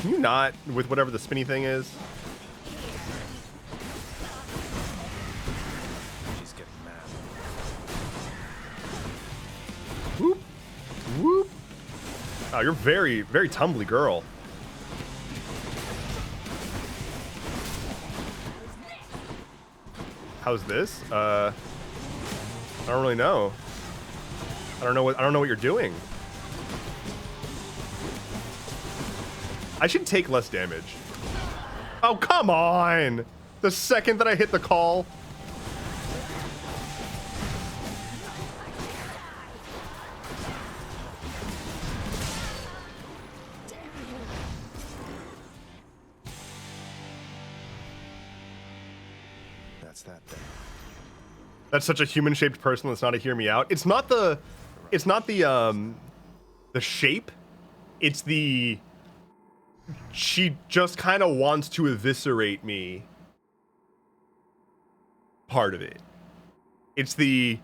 Can you not with whatever the spinny thing is? She's getting mad. Whoop. Whoop. Oh, you're very, very tumbly girl. How's this? I don't really know. I don't know what you're doing. I should take less damage. Oh, come on. The second that I hit the call. That's that then. That's such a human-shaped person that's not a hear me out. It's not the shape. It's the she just kind of wants to eviscerate me part of it. It's the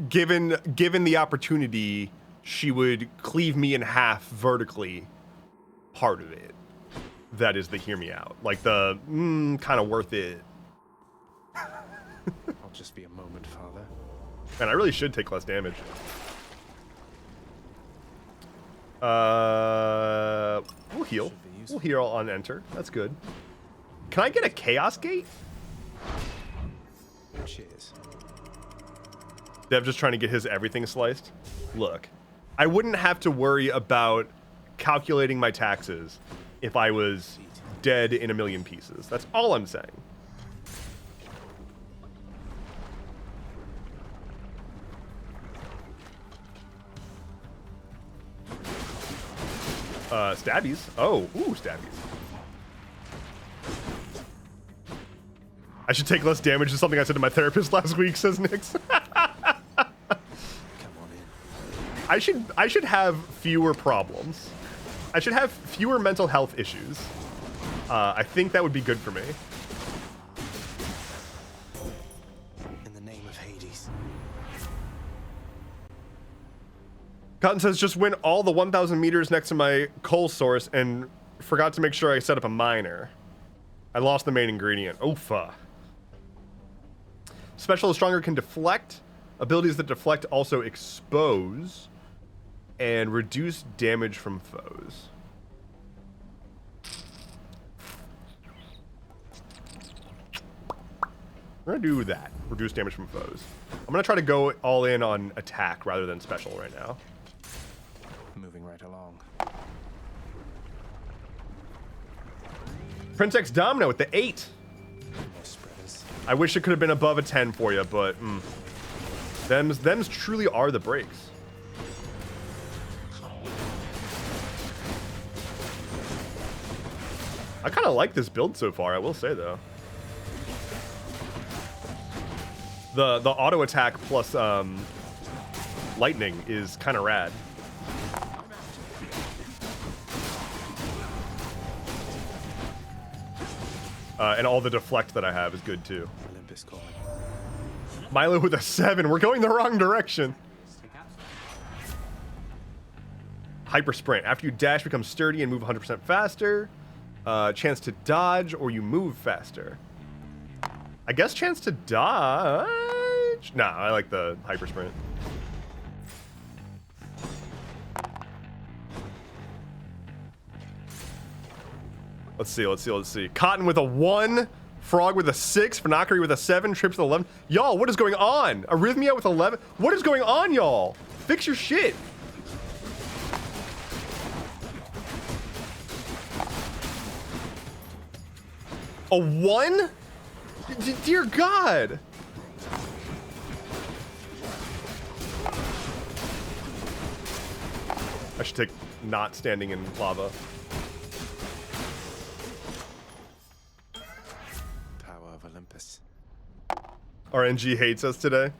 given the opportunity, she would cleave me in half vertically part of it. That is the hear me out. Like the kind of worth it. I'll just be a moment, Father. And I really should take less damage. We'll heal. We'll heal on enter. That's good. Can I get a chaos gate? Cheers. Dev just trying to get his everything sliced. Look, I wouldn't have to worry about calculating my taxes if I was dead in a million pieces. That's all I'm saying. Stabbies. Oh, ooh, stabbies. I should take less damage. Is something I said to my therapist last week, says Nix. I should have fewer problems. I should have fewer mental health issues. I think that would be good for me. In the name of Hades. Cotton says, just went all the 1,000 meters next to my coal source and forgot to make sure I set up a miner. I lost the main ingredient. Oofa. Special is stronger, can deflect. Abilities that deflect also expose and reduce damage from foes. We're gonna do that. Reduce damage from foes. I'm gonna try to go all in on attack rather than special right now. Moving right along. Prince X Domino with the 8. I wish it could have been above a 10 for you, but them's truly are the breaks. I kind of like this build so far, I will say though. The auto attack plus lightning is kind of rad. And all the deflect that I have is good too. Olympus calling. Milo with a 7. We're going the wrong direction. Hyper sprint. After you dash, become sturdy and move 100% faster. Chance to dodge or you move faster. I guess chance to dodge. Nah, I like the hyper sprint. Let's see. Cotton with a 1, Frog with a 6, Fanakari with a 7, Trips with 11. Y'all, what is going on? Arrhythmia with 11. What is going on, y'all? Fix your shit. A 1? Dear God. I should take not standing in lava. Power of Olympus. RNG hates us today.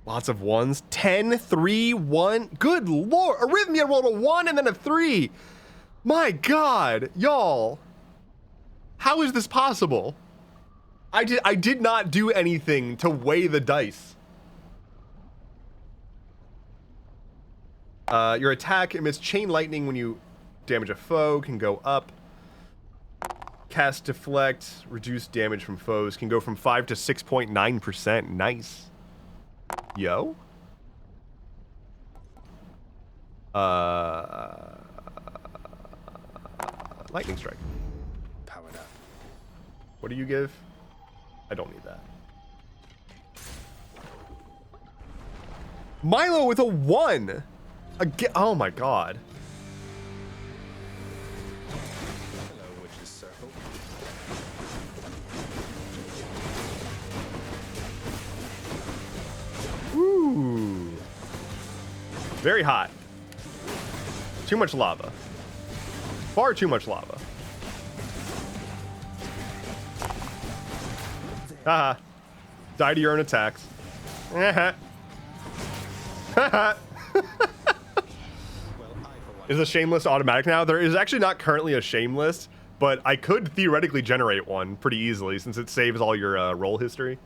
Lots of 1s. 10, 3, 1. Good lord. Arrhythmia rolled a 1 and then a 3. My God, y'all. How is this possible? I did not do anything to weigh the dice. Your attack emits chain lightning when you damage a foe, can go up. Cast deflect, reduce damage from foes, can go from 5 to 6.9%. Nice. Yo. Lightning strike. Powered up. What do you give? I don't need that. Milo with a 1. Again. Oh my God. Very hot. Too much lava. Far too much lava. Haha. Die to your own attacks. Is a shame list automatic now? There is actually not currently a shame list, but I could theoretically generate one pretty easily since it saves all your roll history.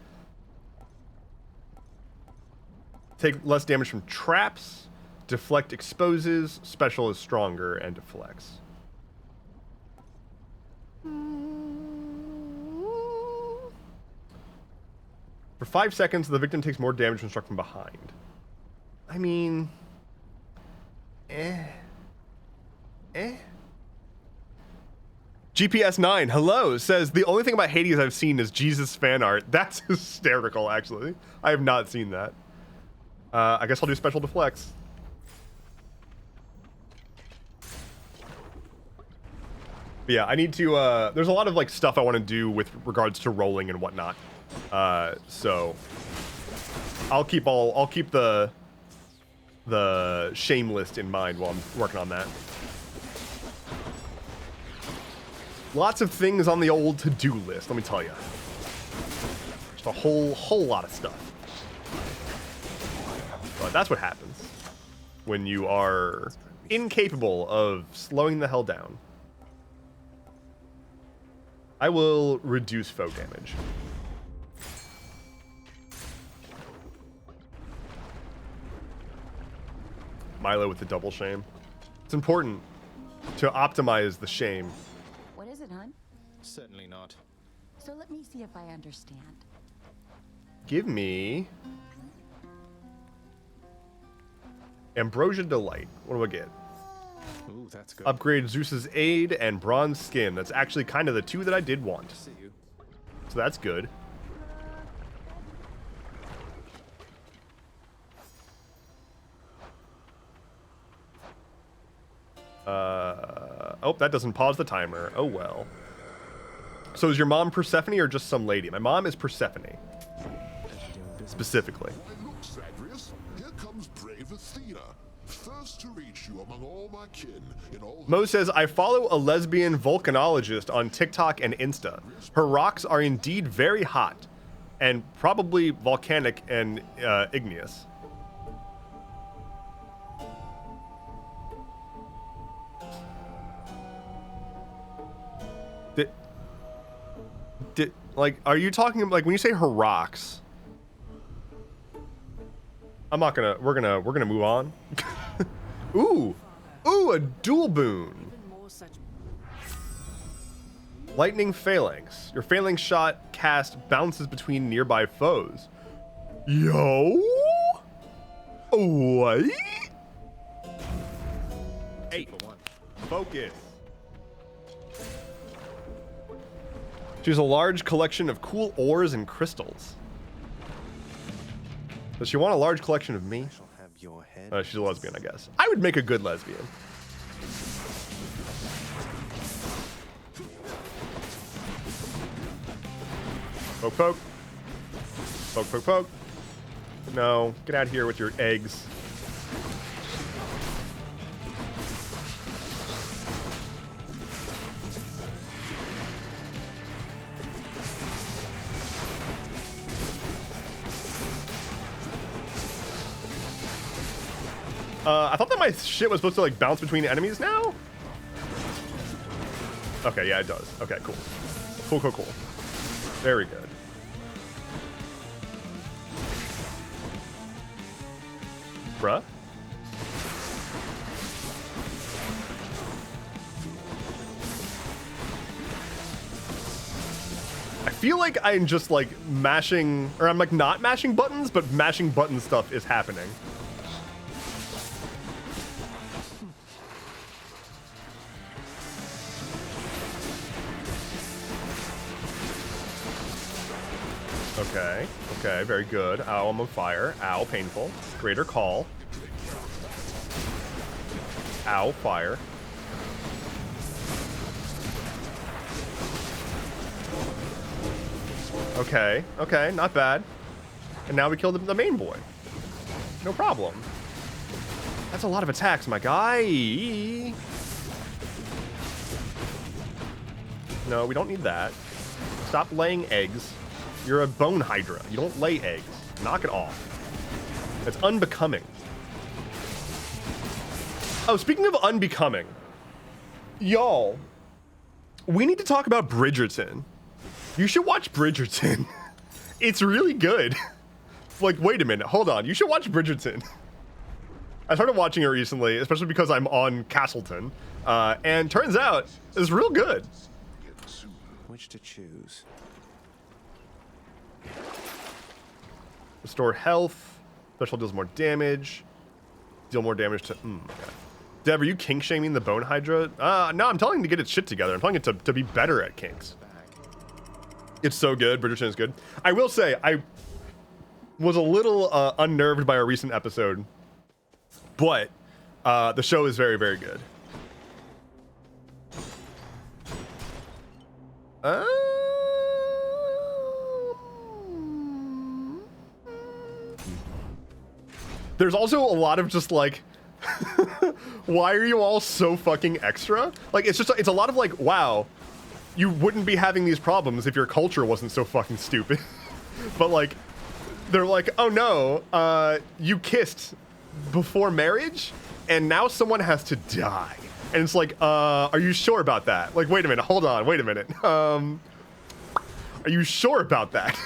Take less damage from traps. Deflect exposes. Special is stronger and deflects. For 5 seconds, the victim takes more damage when struck from behind. I mean... GPS 9, hello, says the only thing about Hades I've seen is Jesus fan art. That's hysterical, actually. I have not seen that. I guess I'll do special deflects. But yeah, I need to, there's a lot of like stuff I want to do with regards to rolling and whatnot. So I'll keep the shame list in mind while I'm working on that. Lots of things on the old to-do list, let me tell you. Just a whole lot of stuff. But that's what happens when you are incapable of slowing the hell down. I will reduce foe damage. Milo with the double shame. It's important to optimize the shame. What is it, hon? Certainly not. So let me see if I understand. Give me Ambrosia Delight. What do I get? Ooh, that's good. Upgrade Zeus's Aid and Bronze Skin. That's actually kind of the two that I did want. See you. So that's good. Oh, that doesn't pause the timer. Oh well. So is your mom Persephone or just some lady? My mom is Persephone. Specifically. Why, look, Zagreus, here comes brave Athena, first to reach you among all my kin in all. Mo says, I follow a lesbian volcanologist on TikTok and Insta. Her rocks are indeed very hot and probably volcanic and igneous. Like, are you talking, like, when you say her rocks, I'm not gonna, we're gonna move on. Ooh, a dual boon. Lightning Phalanx. Your phalanx shot cast bounces between nearby foes. Yo? What? Hey, focus. She has a large collection of cool ores and crystals. Does she want a large collection of me? She's a lesbian, I guess. I would make a good lesbian. Poke, poke. Poke, poke, poke. No, get out of here with your eggs. I thought that my shit was supposed to like bounce between enemies now. Okay, yeah, it does. Okay, cool. Cool, cool, cool. Very good. Bruh. I feel like I'm just like mashing, or I'm like not mashing buttons, but mashing button stuff is happening. Okay, okay, very good. Ow, I'm on fire. Ow, painful. Greater call. Ow, fire. Okay, okay, not bad. And now we killed the main boy. No problem. That's a lot of attacks, my guy. No, we don't need that. Stop laying eggs. You're a bone hydra. You don't lay eggs. Knock it off. It's unbecoming. Oh, speaking of unbecoming, y'all, we need to talk about Bridgerton. You should watch Bridgerton. It's really good. Like, wait a minute. Hold on. You should watch Bridgerton. I started watching it recently, especially because I'm on Castleton. And turns out it's real good. Which to choose? Restore health. Special deals more damage. Deal more damage to... okay. Dev, are you kink shaming the Bone Hydra? No, I'm telling him to get its shit together. I'm telling it to be better at kinks. It's so good. Bridgerton is good. I will say, I was a little unnerved by a recent episode, but the show is very, very good. There's also a lot of just like, why are you all so fucking extra? Like, it's a lot of like, wow, you wouldn't be having these problems if your culture wasn't so fucking stupid. But like, they're like, oh no, you kissed before marriage and now someone has to die. And it's like, are you sure about that? Like, wait a minute, hold on, wait a minute. Are you sure about that?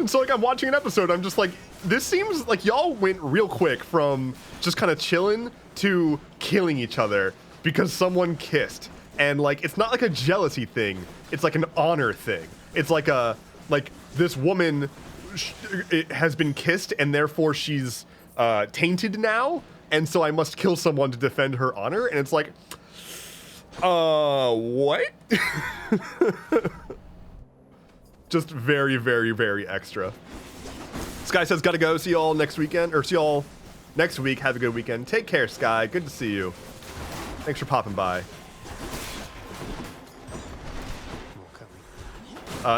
And so like, I'm watching an episode, I'm just like, this seems like y'all went real quick from just kind of chilling to killing each other because someone kissed. And like, it's not like a jealousy thing, it's like an honor thing. It's like this woman has been kissed and therefore she's tainted now. And so I must kill someone to defend her honor. And it's like, what? Just very, very, very extra. Sky says, gotta go. See y'all next weekend, or see y'all next week. Have a good weekend. Take care, Sky. Good to see you. Thanks for popping by.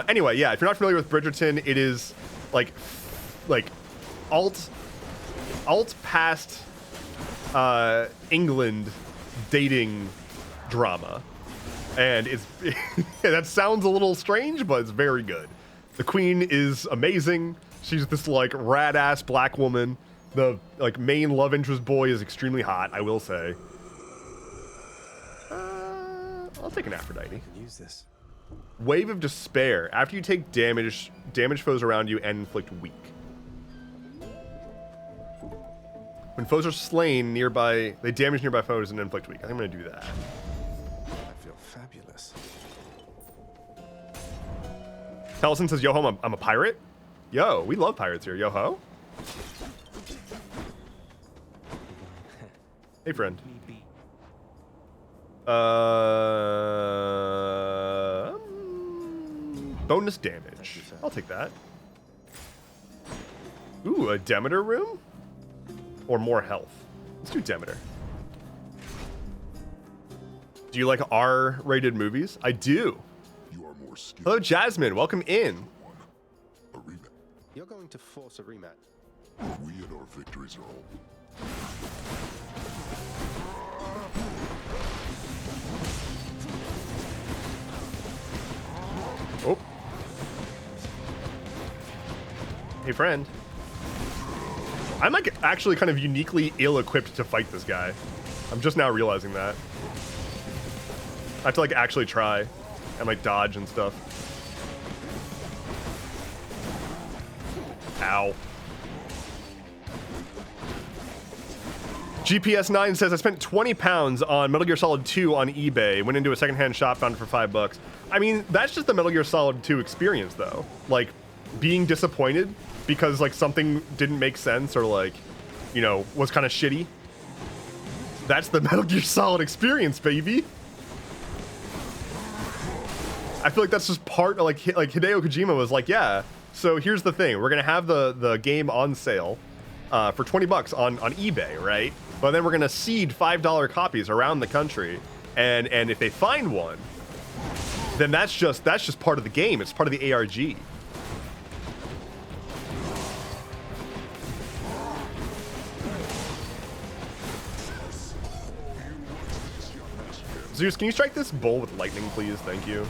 Anyway, yeah, if you're not familiar with Bridgerton, it is like alt past England dating drama. And it's that sounds a little strange, but it's very good. The queen is amazing. She's this like rad ass black woman. The like main love interest boy is extremely hot, I will say. I'll take an Aphrodite. Use this. Wave of Despair. After you take damage foes around you and inflict weak. When foes are slain nearby, they damage nearby foes and inflict weak. I think I'm gonna do that. I feel fabulous. Tellison says, yo ho, I'm a pirate. Yo, we love pirates here. Yo ho. Hey friend. Bonus damage. I'll take that. Ooh, a Demeter room? Or more health? Let's do Demeter. Do you like R-rated movies? I do. You are more skilled. Hello, Jasmine. Welcome in. A rematch. You're going to force a rematch. We and our victories are all. Oh. Hey, friend. I'm like actually kind of uniquely ill-equipped to fight this guy. I'm just now realizing that. I have to like actually try and like dodge and stuff. Ow. GPS9 says, I spent 20 pounds on Metal Gear Solid 2 on eBay. Went into a secondhand shop, found it for $5. I mean, that's just the Metal Gear Solid 2 experience, though. Like, being disappointed because, like, something didn't make sense or, like, you know, was kind of shitty. That's the Metal Gear Solid experience, baby. I feel like that's just part of, like Hideo Kojima was like, yeah, so here's the thing. We're going to have the game on sale for $20 on eBay, right? But then we're going to seed $5 copies around the country. And if they find one, then that's just part of the game. It's part of the ARG. Zeus, can you strike this bull with lightning, please? Thank you.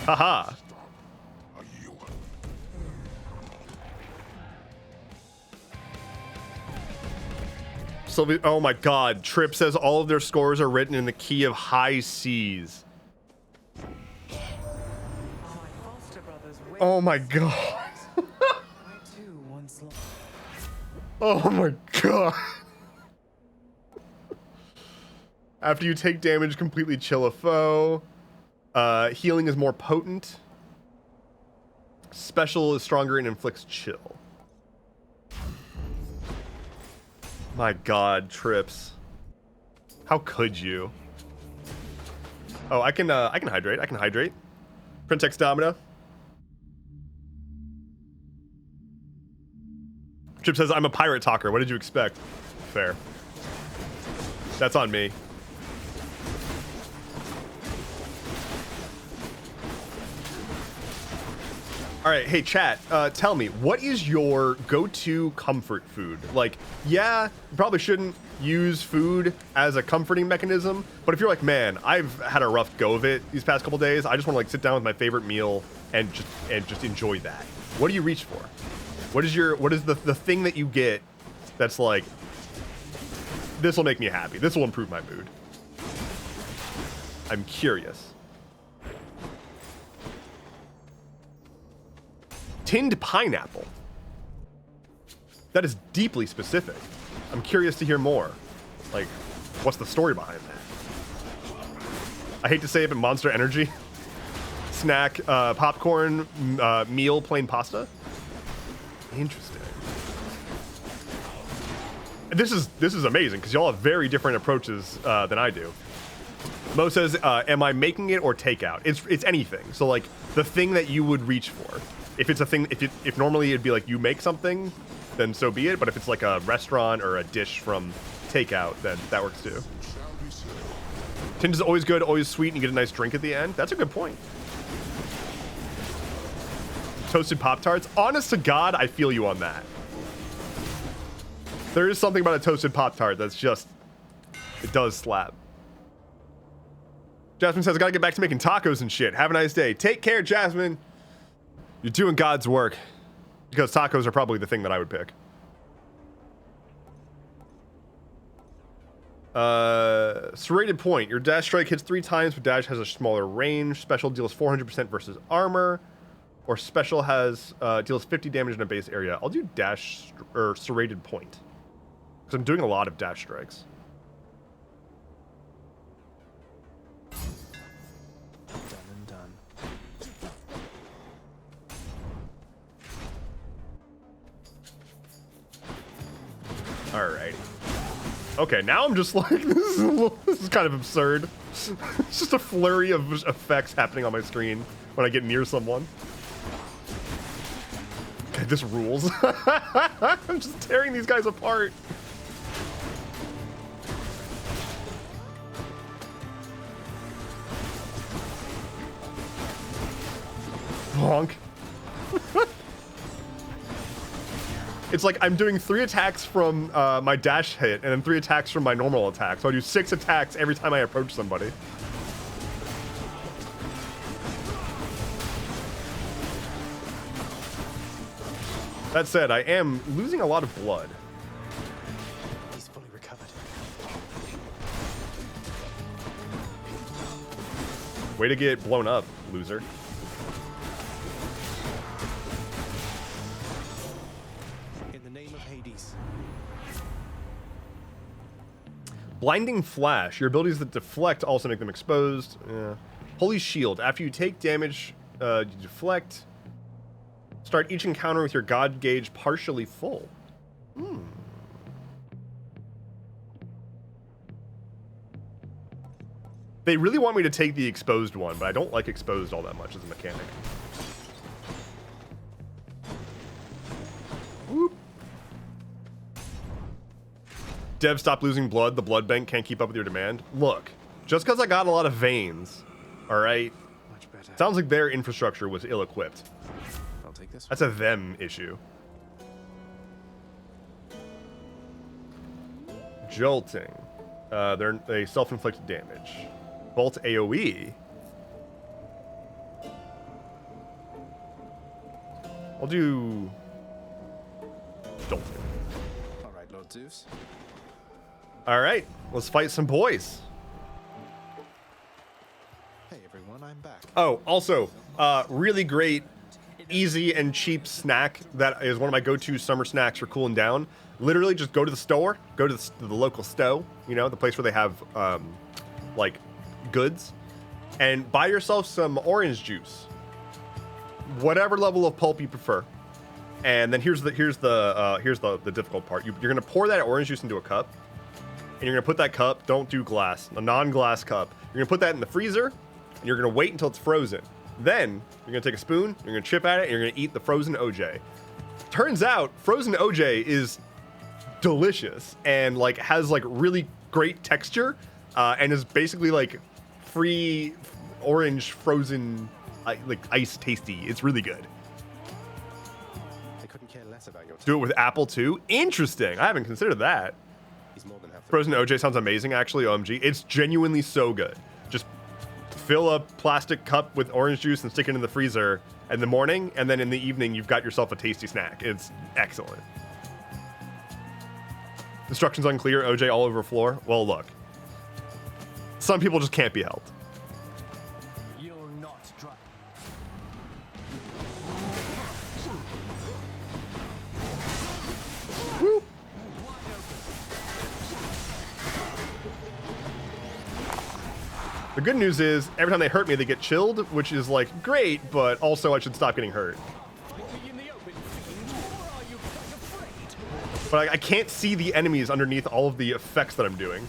Haha. Sylvie, oh my god. Trip says all of their scores are written in the key of high C's. Oh my god. Oh my god. After you take damage, completely chill a foe. Healing is more potent. Special is stronger and inflicts chill. My god, Trips. How could you? Oh, I can hydrate. I can hydrate. Printex Domino. Trip says, I'm a pirate talker. What did you expect? Fair. That's on me. All right, hey chat, tell me, what is your go-to comfort food? Like, yeah, you probably shouldn't use food as a comforting mechanism, but if you're like, man, I've had a rough go of it these past couple days, I just want to like sit down with my favorite meal and just enjoy that. What do you reach for? What is the thing that you get that's like, this will make me happy, this will improve my mood? I'm curious. Tinned pineapple. That is deeply specific. I'm curious to hear more. Like, what's the story behind that? I hate to say it, but Monster Energy. Snack, popcorn, meal, plain pasta. Interesting. This is amazing because y'all have very different approaches than I do. Mo says, am I making it or takeout? It's anything. So like the thing that you would reach for. If it's a thing, if normally it'd be like you make something, then so be it. But if it's like a restaurant or a dish from takeout, then that works too. Tinned is always good, always sweet, and you get a nice drink at the end. That's a good point. Toasted Pop-Tarts. Honest to God, I feel you on that. There is something about a toasted Pop-Tart that's just, it does slap. Jasmine says, I gotta get back to making tacos and shit. Have a nice day. Take care, Jasmine. You're doing God's work. Because tacos are probably the thing that I would pick. Serrated point. Your dash strike hits 3 times, but dash has a smaller range. Special deals 400% versus armor. Or special has deals 50 damage in a base area. I'll do dash or serrated point. Because I'm doing a lot of dash strikes. Alrighty. Okay, now I'm just like, this is kind of absurd. It's just a flurry of effects happening on my screen when I get near someone. Okay, this rules. I'm just tearing these guys apart. Honk. It's like I'm doing 3 attacks from my dash hit and then 3 attacks from my normal attack. So I do 6 attacks every time I approach somebody. That said, I am losing a lot of blood. He's fully recovered. Way to get blown up, loser. Blinding Flash. Your abilities that deflect also make them exposed. Yeah. Holy Shield. After you take damage, you deflect. Start each encounter with your God gauge partially full. They really want me to take the exposed one, but I don't like exposed all that much as a mechanic. Whoop. Dev, stop losing blood. The blood bank can't keep up with your demand. Look, just because I got a lot of veins, all right? Much better. Sounds like their infrastructure was ill-equipped. I'll take this. That's a them issue. Jolting. They self-inflicted damage. Bolt AoE. I'll do Dolphin. All right, Lord Zeus. All right, let's fight some boys. Hey everyone, I'm back. Oh, also, really great, easy and cheap snack that is one of my go-to summer snacks for cooling down. Literally, just go to the store, go to the local stow, you know, the place where they have like goods, and buy yourself some orange juice, whatever level of pulp you prefer. And then here's the difficult part. You're gonna pour that orange juice into a cup, and you're gonna put that cup, don't do glass, a non-glass cup. You're gonna put that in the freezer, and you're gonna wait until it's frozen. Then you're gonna take a spoon, you're gonna chip at it, and you're gonna eat the frozen OJ. Turns out, frozen OJ is delicious and like has like really great texture, and is basically like free orange frozen like ice tasty. It's really good. They couldn't care less about your Do it with apple too. Interesting. I haven't considered that. He's more than half the Frozen OJ sounds amazing, actually. OMG, it's genuinely so good. Just fill a plastic cup with orange juice and stick it in the freezer in the morning, and then in the evening you've got yourself a tasty snack. It's excellent. Instructions unclear. OJ all over floor. Well, look. Some people just can't be helped. You're not dry. Woo. The good news is, every time they hurt me, they get chilled, which is like great, but also I should stop getting hurt. But I can't see the enemies underneath all of the effects that I'm doing.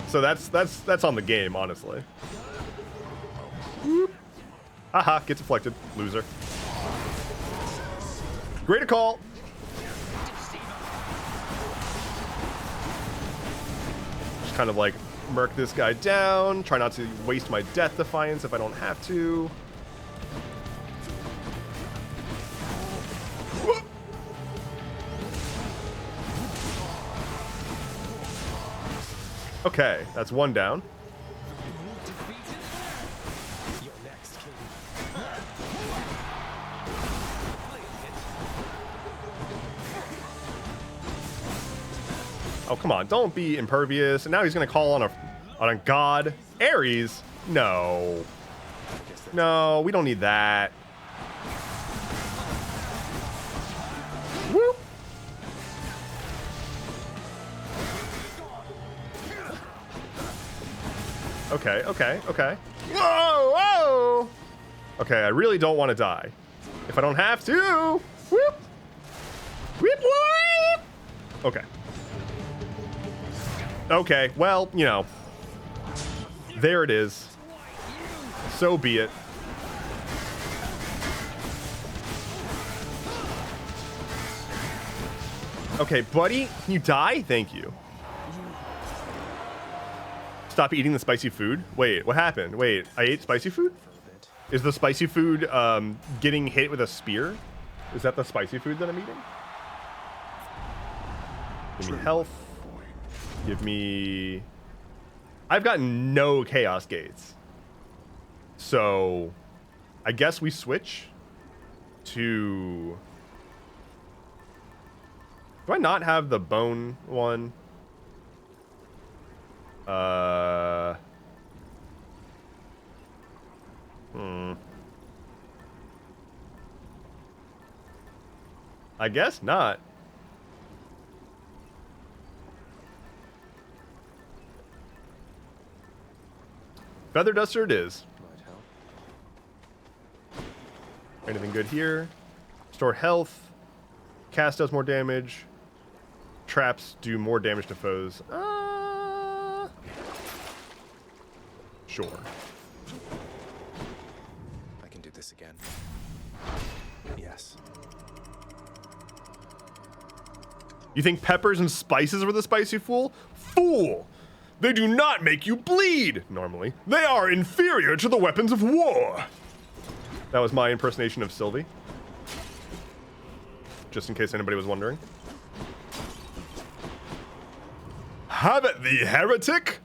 So that's on the game, honestly. Haha, gets deflected. Loser. Greater call. Just kind of like murk this guy down. Try not to waste my death defiance if I don't have to. Okay, that's one down. Oh, come on, don't be impervious. And now he's gonna call on a god. Ares? No. No, we don't need that. Whoop. Okay, okay, okay. Whoa, whoa! Okay, I really don't want to die. If I don't have to. Whoop! Whoop, whoop! Okay. Okay, well, you know. There it is. So be it. Okay, buddy, can you die? Thank you. Stop eating the spicy food? Wait, what happened? Wait, I ate spicy food? Is the spicy food getting hit with a spear? Is that the spicy food that I'm eating? Give me health. Give me... I've got no chaos gates. So, I guess we switch to... Do I not have the bone one? I guess not. Feather duster it is. Anything good here? Restore health. Cast does more damage. Traps do more damage to foes. Sure. I can do this again. Yes. You think peppers and spices were the spicy fool? Fool! They do not make you bleed, normally. They are inferior to the weapons of war. That was my impersonation of Sylvie. Just in case anybody was wondering. have it, the heretic.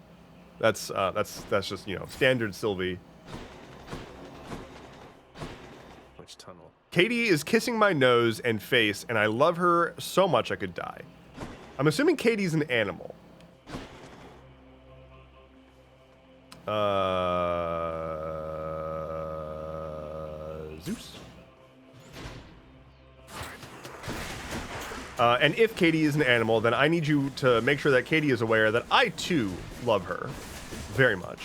That's just, you know, standard Sylvie. Which tunnel? Katie is kissing my nose and face, and I love her so much I could die. I'm assuming Katie's an animal. Zeus. And if Katie is an animal, then I need you to make sure that Katie is aware that I too love her very much.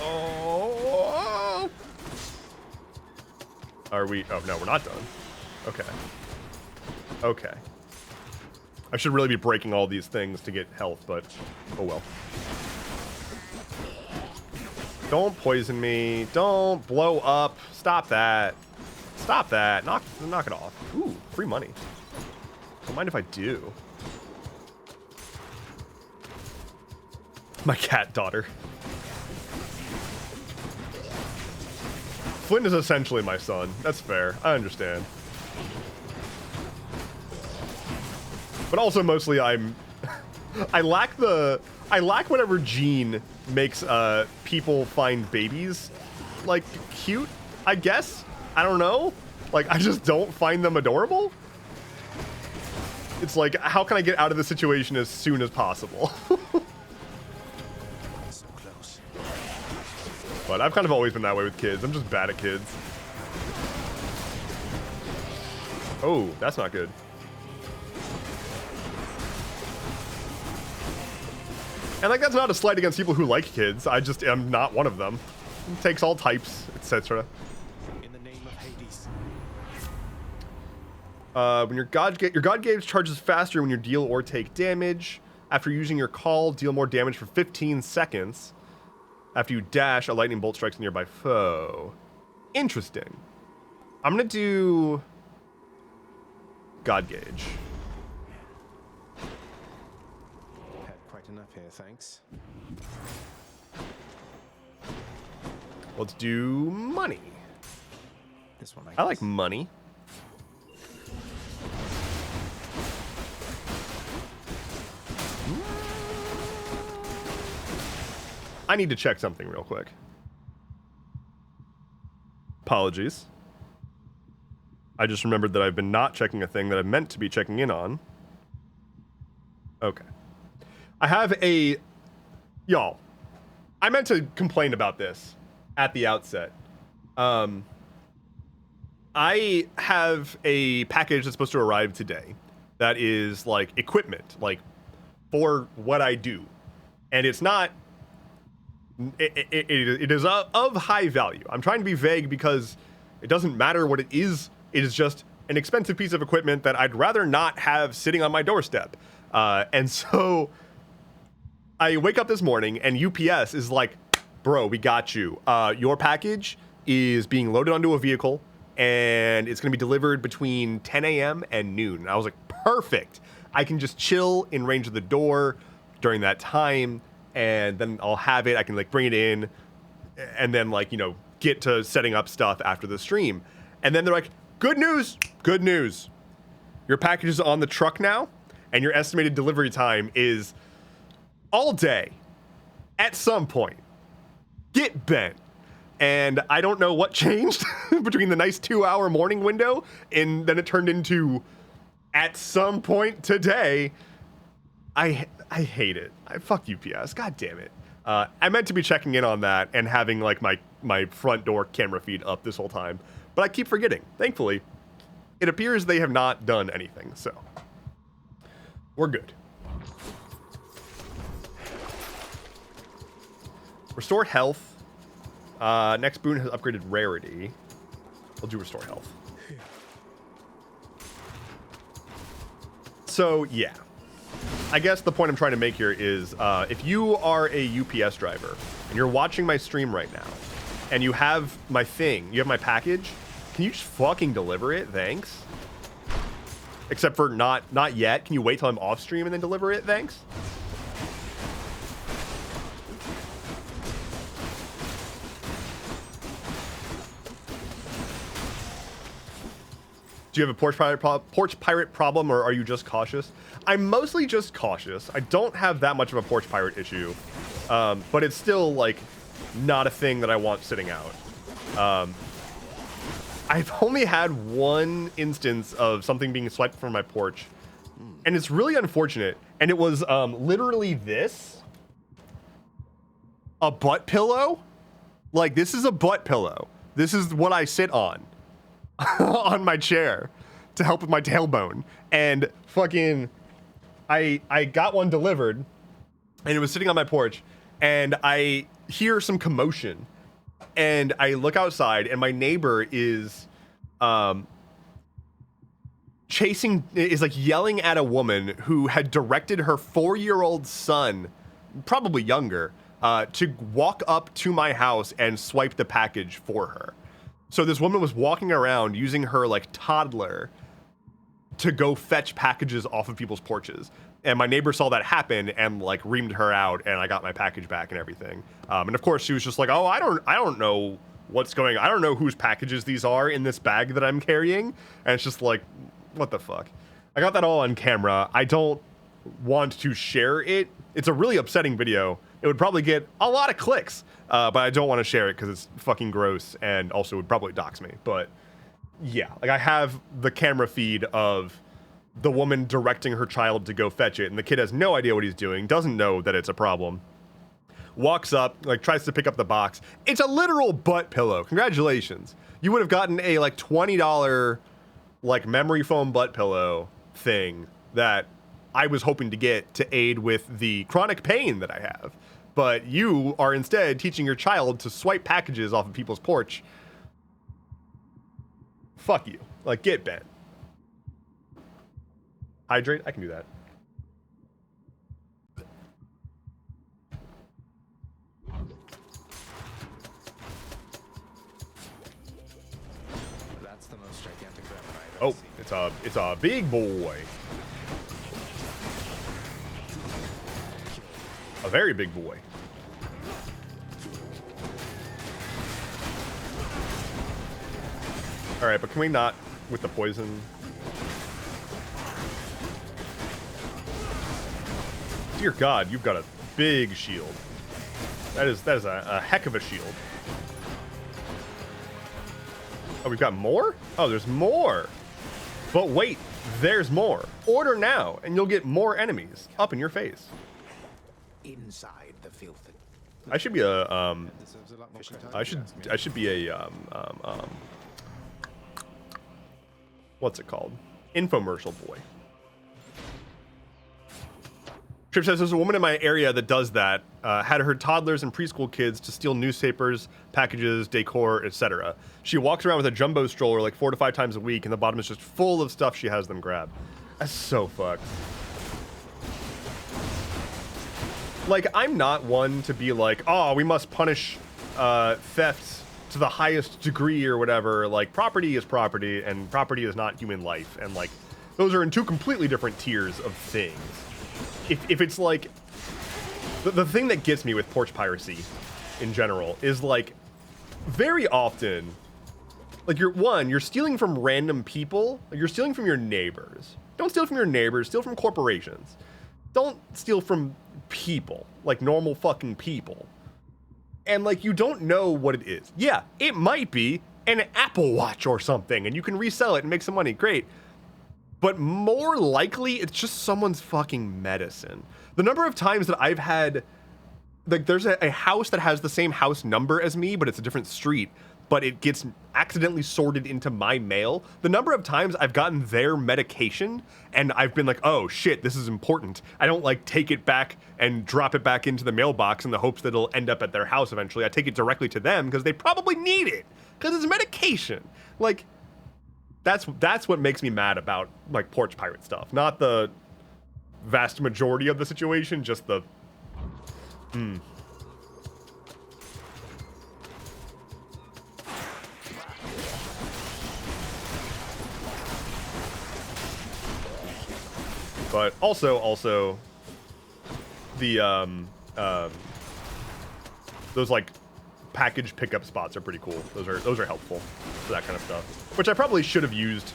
Oh. Are we? Oh, no, we're not done. Okay. Okay. I should really be breaking all these things to get health, but oh well. Don't poison me. Don't blow up. Stop that. Stop that. Knock it off. Ooh, free money. Don't mind if I do. My cat daughter. Flint is essentially my son. That's fair. I understand. But also mostly I lack whatever gene makes people find babies like cute, I guess. I don't know. Like, I just don't find them adorable. It's like, how can I get out of the situation as soon as possible? So close. But I've kind of always been that way with kids. I'm just bad at kids. Oh, that's not good. And like, that's not a slight against people who like kids. I just am not one of them. It takes all types, etc. In the name of Hades. When your god gauge charges faster when you deal or take damage. After using your call, deal more damage for 15 seconds. After you dash, a lightning bolt strikes a nearby foe. Interesting. I'm gonna do god gauge. Enough here, thanks. Let's do money. This one I like money. I need to check something real quick. Apologies. I just remembered that I've been not checking a thing that I meant to be checking in on. Okay. I have a... Y'all, I meant to complain about this at the outset. I have a package that's supposed to arrive today that is, like, equipment, like, for what I do. And it's not... It is of high value. I'm trying to be vague because it doesn't matter what it is. It is just an expensive piece of equipment that I'd rather not have sitting on my doorstep. And so... I wake up this morning and UPS is like, bro, we got you. Your package is being loaded onto a vehicle and it's going to be delivered between 10 a.m. and noon. And I was like, perfect. I can just chill in range of the door during that time and then I'll have it. I can like bring it in and then like, you know, get to setting up stuff after the stream. And then they're like, good news. Good news. Your package is on the truck now and your estimated delivery time is all day, at some point. Get bent. And I don't know what changed between the nice 2-hour morning window and then it turned into at some point today. I hate it. Fuck UPS. God damn it. I meant to be checking in on that and having like my front door camera feed up this whole time, but I keep forgetting. Thankfully, it appears they have not done anything, so we're good. Restore health. Next boon has upgraded rarity. We'll do restore health. So, yeah. I guess the point I'm trying to make here is if you are a UPS driver and you're watching my stream right now and you have my thing, you have my package, can you just fucking deliver it? Thanks. Except for not yet. Can you wait till I'm off stream and then deliver it? Thanks. Do you have a porch pirate problem, or are you just cautious? I'm mostly just cautious. I don't have that much of a porch pirate issue, but it's still like not a thing that I want sitting out. I've only had one instance of something being swiped from my porch, and it's really unfortunate. And it was literally this, a butt pillow. Like, this is a butt pillow. This is what I sit on. On my chair to help with my tailbone, and fucking I got one delivered, and it was sitting on my porch, and I hear some commotion, and I look outside, and my neighbor is like yelling at a woman who had directed her 4-year-old son, probably younger, to walk up to my house and swipe the package for her. So this woman was walking around using her like toddler to go fetch packages off of people's porches. And my neighbor saw that happen and like reamed her out, and I got my package back and everything. And of course she was just like, oh, I don't know what's going on. I don't know whose packages these are in this bag that I'm carrying. And it's just like, what the fuck? I got that all on camera. I don't want to share it. It's a really upsetting video. It would probably get a lot of clicks, but I don't want to share it because it's fucking gross, and also would probably dox me. But yeah, like I have the camera feed of the woman directing her child to go fetch it, and the kid has no idea what he's doing, doesn't know that it's a problem. Walks up, like tries to pick up the box. It's a literal butt pillow. Congratulations. You would have gotten a like $20 like memory foam butt pillow thing that I was hoping to get to aid with the chronic pain that I have. But you are instead teaching your child to swipe packages off of people's porch. Fuck you. Like, get bent. Hydrate? I can do that. That's the most gigantic gremlin I've ever Oh, seen. it's a big boy. A very big boy. All right, but can we not with the poison? Dear God, you've got a big shield. That is a heck of a shield. Oh, we've got more? Oh, there's more. But wait, there's more. Order now, and you'll get more enemies up in your face. Inside the filth. I should be a Deserves a lot more credit, I if you ask me. should be a what's it called? Infomercial boy. Trip says there's a woman in my area that does that. Had her toddlers and preschool kids to steal newspapers, packages, decor, etc. She walks around with a jumbo stroller like 4 to 5 times a week, and the bottom is just full of stuff she has them grab. That's so fucked. Like, I'm not one to be like, oh, we must punish thefts to the highest degree or whatever. Like, property is property, and property is not human life. And, like, those are in 2 completely different tiers of things. If it's like... The thing that gets me with porch piracy in general is, like, very often... Like, you're stealing from random people. Like, you're stealing from your neighbors. Don't steal from your neighbors. Steal from corporations. Don't steal from people. Like, normal fucking people. And, like, you don't know what it is. Yeah, it might be an Apple Watch or something, and you can resell it and make some money. Great. But more likely, it's just someone's fucking medicine. The number of times that I've had... Like, there's a house that has the same house number as me, but it's a different street, but it gets accidentally sorted into my mail. The number of times I've gotten their medication and I've been like, oh shit, this is important. I don't like take it back and drop it back into the mailbox in the hopes that it'll end up at their house eventually. I take it directly to them because they probably need it because it's medication. Like, that's what makes me mad about like porch pirate stuff. Not the vast majority of the situation, just the, But also the those like package pickup spots are pretty cool. Those are helpful for that kind of stuff, which I probably should have used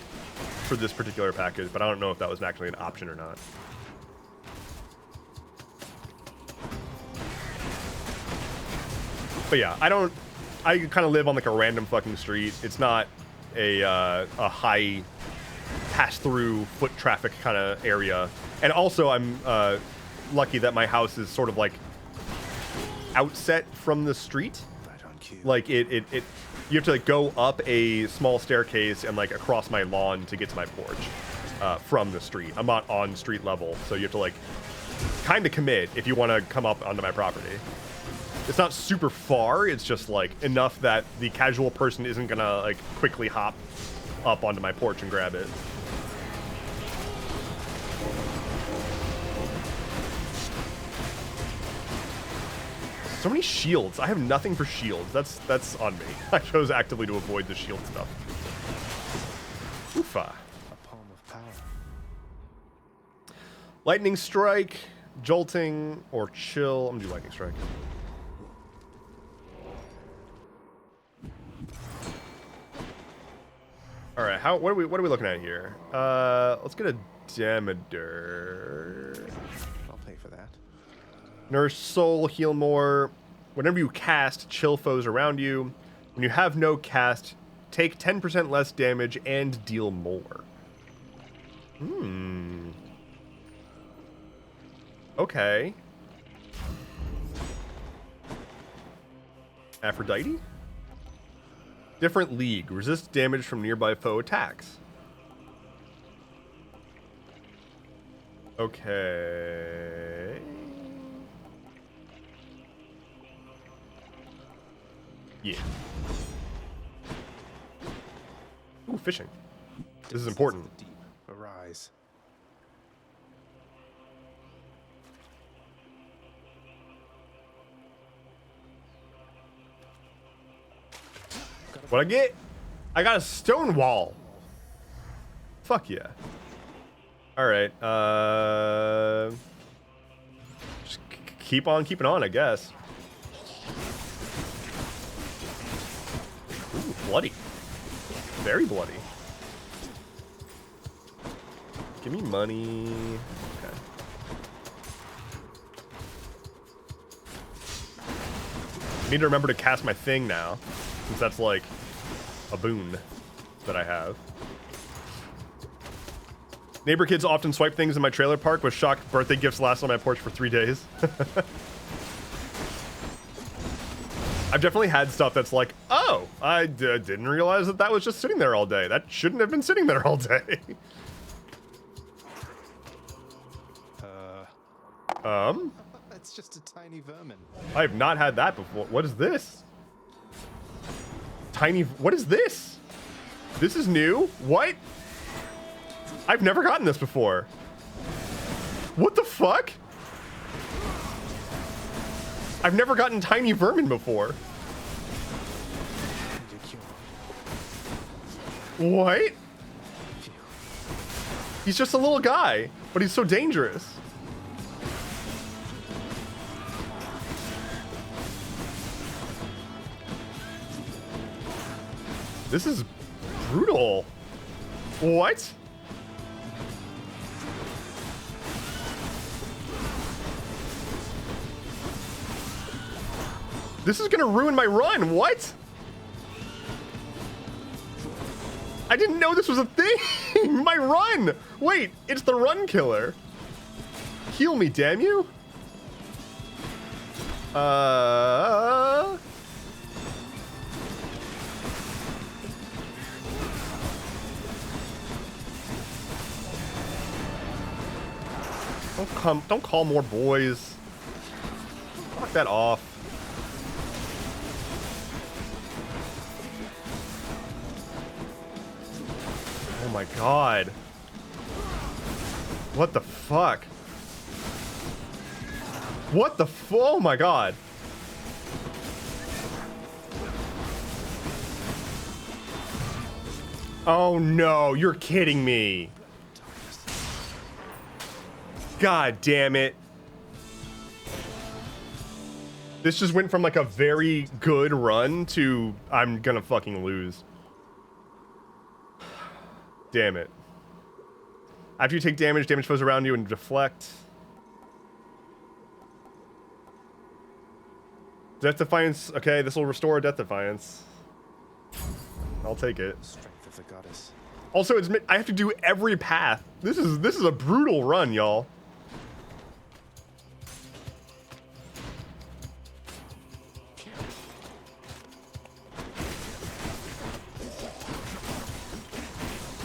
for this particular package, but I don't know if that was actually an option or not. But yeah, I kind of live on like a random fucking street. It's not a high pass-through foot traffic kind of area. And also, I'm lucky that my house is sort of like outset from the street. Like you have to like go up a small staircase and like across my lawn to get to my porch from the street. I'm not on street level, so you have to like kind of commit if you want to come up onto my property. It's not super far. It's just like enough that the casual person isn't gonna like quickly hop up onto my porch and grab it. So many shields. I have nothing for shields. That's on me. I chose actively to avoid the shield stuff. Oofa. A palm of power. Lightning strike, jolting, or chill. I'm gonna do lightning strike. All right. What are we looking at here? Let's get a Damodar. I'll pay for that. Nourish soul, heal more. Whenever you cast, chill foes around you. When you have no cast, take 10% less damage and deal more. Okay. Aphrodite? Different league. Resist damage from nearby foe attacks. Okay. Yeah. Ooh, fishing. This is important. Deep. Arise. What I get? I got a stone wall. Fuck yeah. All right. Just keep on keeping on, I guess. Ooh, bloody. Very bloody. Give me money. Okay. I need to remember to cast my thing now, since that's like a boon that I have. Neighbor kids often swipe things in my trailer park. Was shocked birthday gifts last on my porch for 3 days. I've definitely had stuff that's like, oh, I didn't realize that was just sitting there all day. That shouldn't have been sitting there all day. It's just a tiny vermin. I have not had that before. What is this? What is this? This is new? What? I've never gotten this before. What the fuck? I've never gotten tiny vermin before. What? He's just a little guy, but he's so dangerous. This is brutal. What? This is gonna ruin my run. What? I didn't know this was a thing. My run. Wait, it's the run killer. Heal me, damn you. Don't call more boys. Fuck that off. Oh my god. What the fuck? What the oh my god. Oh no, you're kidding me. God damn it. This just went from like a very good run to I'm gonna fucking lose. Damn it. After you take damage, damage foes around you and deflect. Death Defiance. Okay, this will restore Death Defiance. I'll take it. Strength of the goddess. Also, I have to do every path. This is a brutal run, y'all.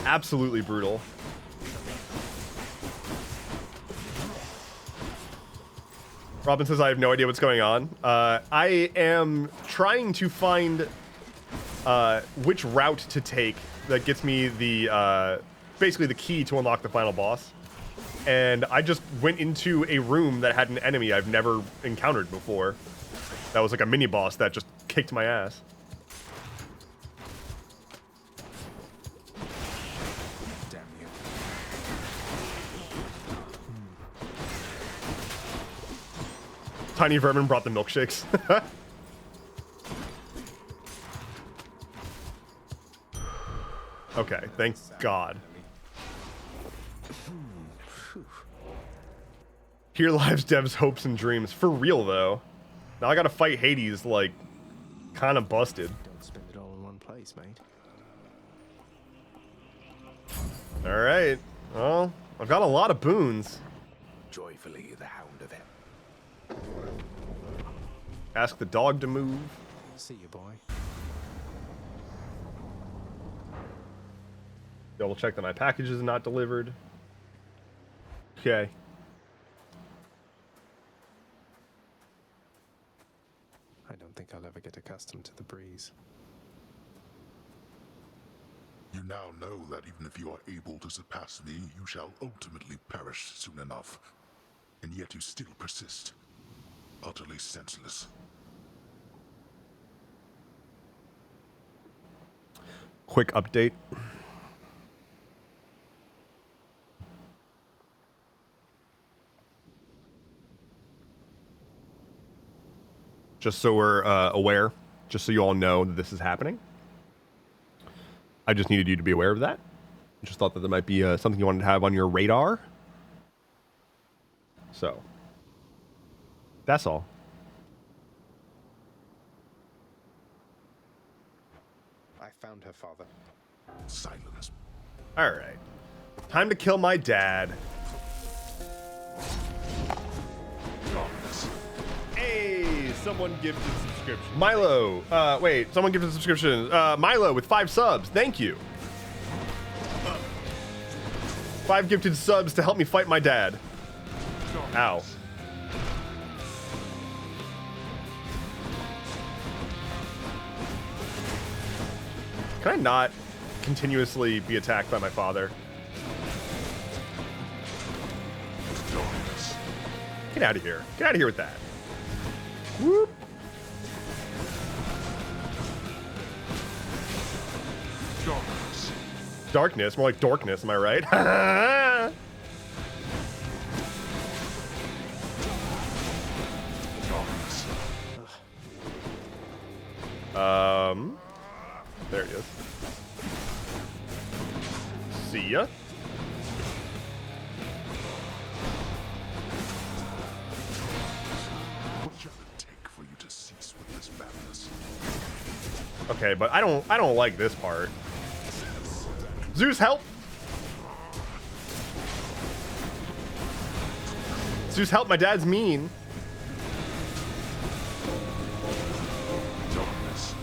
Absolutely brutal. Robin says, I have no idea what's going on. I am trying to find which route to take that gets me the basically the key to unlock the final boss. And I just went into a room that had an enemy I've never encountered before. That was like a mini boss that just kicked my ass. Damn you. Tiny Vermin brought the milkshakes. Okay, thank God. Here lives devs' hopes and dreams. For real, though. Now I gotta fight Hades, like, kind of busted. Don't spend it all in one place, mate. Alright. Well, I've got a lot of boons. Joyfully, the hound of it. Ask the dog to move. See you, boy. Double check that my package is not delivered. Okay. I don't think I'll ever get accustomed to the breeze. You now know that even if you are able to surpass me, you shall ultimately perish soon enough. And yet you still persist. Utterly senseless. Quick update. Just so we're aware, just so you all know that this is happening. I just needed you to be aware of that. Just thought that there might be something you wanted to have on your radar. So, that's all. I found her father. Silence. All right. Time to kill my dad. Hey, someone gifted subscription. Milo. Wait, someone gifted subscription. Milo with 5 subs. Thank you. 5 gifted subs to help me fight my dad. Ow. Can I not continuously be attacked by my father? Get out of here. Get out of here with that. Whoop. Darkness. Darkness, more like dorkness, am I right? Darkness. There it is. See ya. What shall it take for you to cease with this madness? Okay, but I don't like this part. Zeus, help! Zeus, help! My dad's mean. Darkness.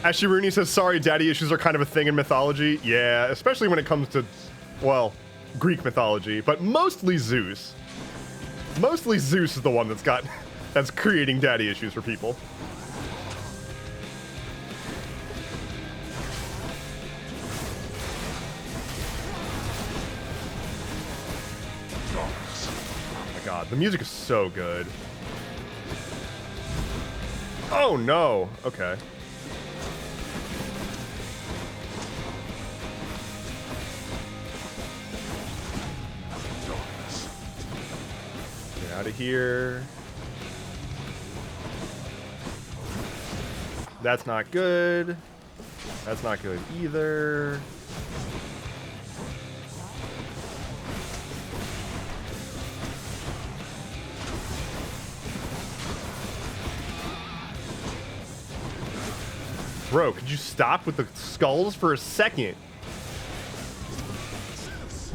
Ashiruni says, sorry, daddy issues are kind of a thing in mythology. Yeah, especially when it comes to, well, Greek mythology, but mostly Zeus. Mostly Zeus is the one that's creating daddy issues for people. Oh my god, the music is so good. Oh no, okay. Get out of here. That's not good. That's not good either. Bro, could you stop with the skulls for a second?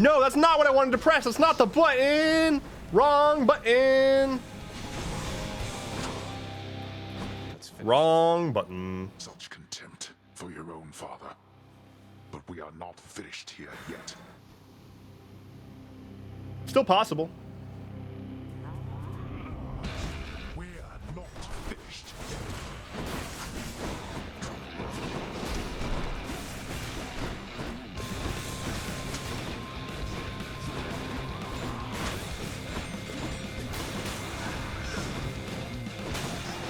No, that's not what I wanted to press. That's not the button. Wrong button. Wrong button. Such contempt for your own father. But we are not finished here yet. Still possible. We are not finished yet.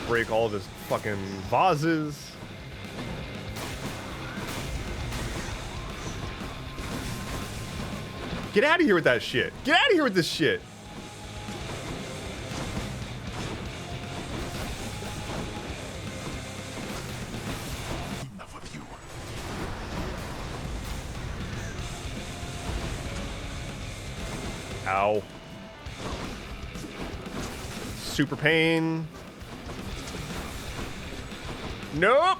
Break all of his fucking vases. Get out of here with that shit. Get out of here with this shit. Enough of you. Ow. Super pain. Nope.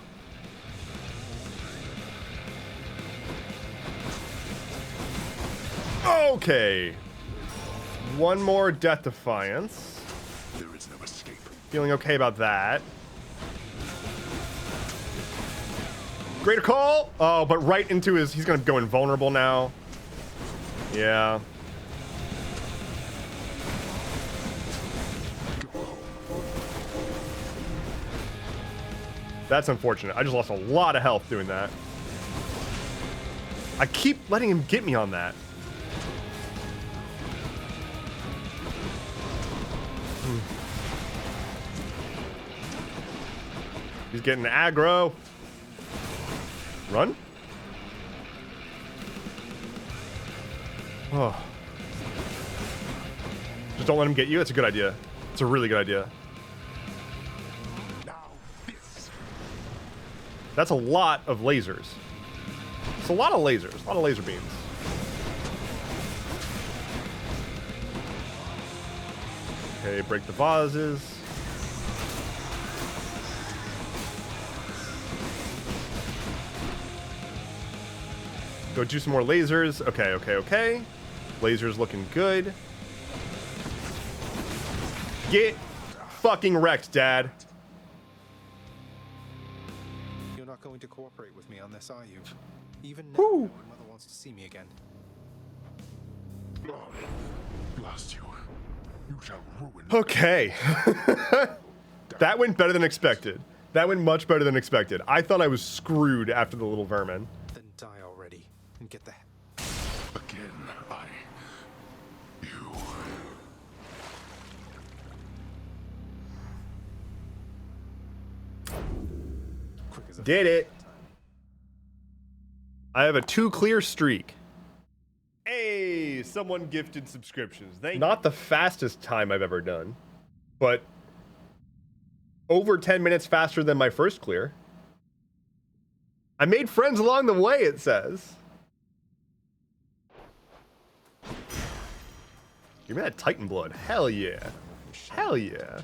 Okay. One more Death Defiance. There is no escape. Feeling okay about that. Greater Call! Oh, but right into his... He's gonna go invulnerable now. Yeah. That's unfortunate. I just lost a lot of health doing that. I keep letting him get me on that. He's getting aggro. Run. Oh. Just don't let him get you. It's a good idea. It's a really good idea. Now this. That's a lot of lasers. It's a lot of lasers. A lot of laser beams. Okay, break the vases. Go do some more lasers. Okay, okay, okay. Lasers looking good. Get fucking wrecked, Dad. You're not going to cooperate with me on this, are you? Even now, Whew. my mother wants to see me again. Blast you. You shall ruin. Okay. That went better than expected. That went much better than expected. I thought I was screwed after the little vermin. Then die already and get the Again, you. quick as a Did it. I have a 2 clear streak. Hey, someone gifted subscriptions. Not the fastest time I've ever done, but over 10 minutes faster than my first clear. I made friends along the way, it says. Give me that Titan blood. Hell yeah. Hell yeah.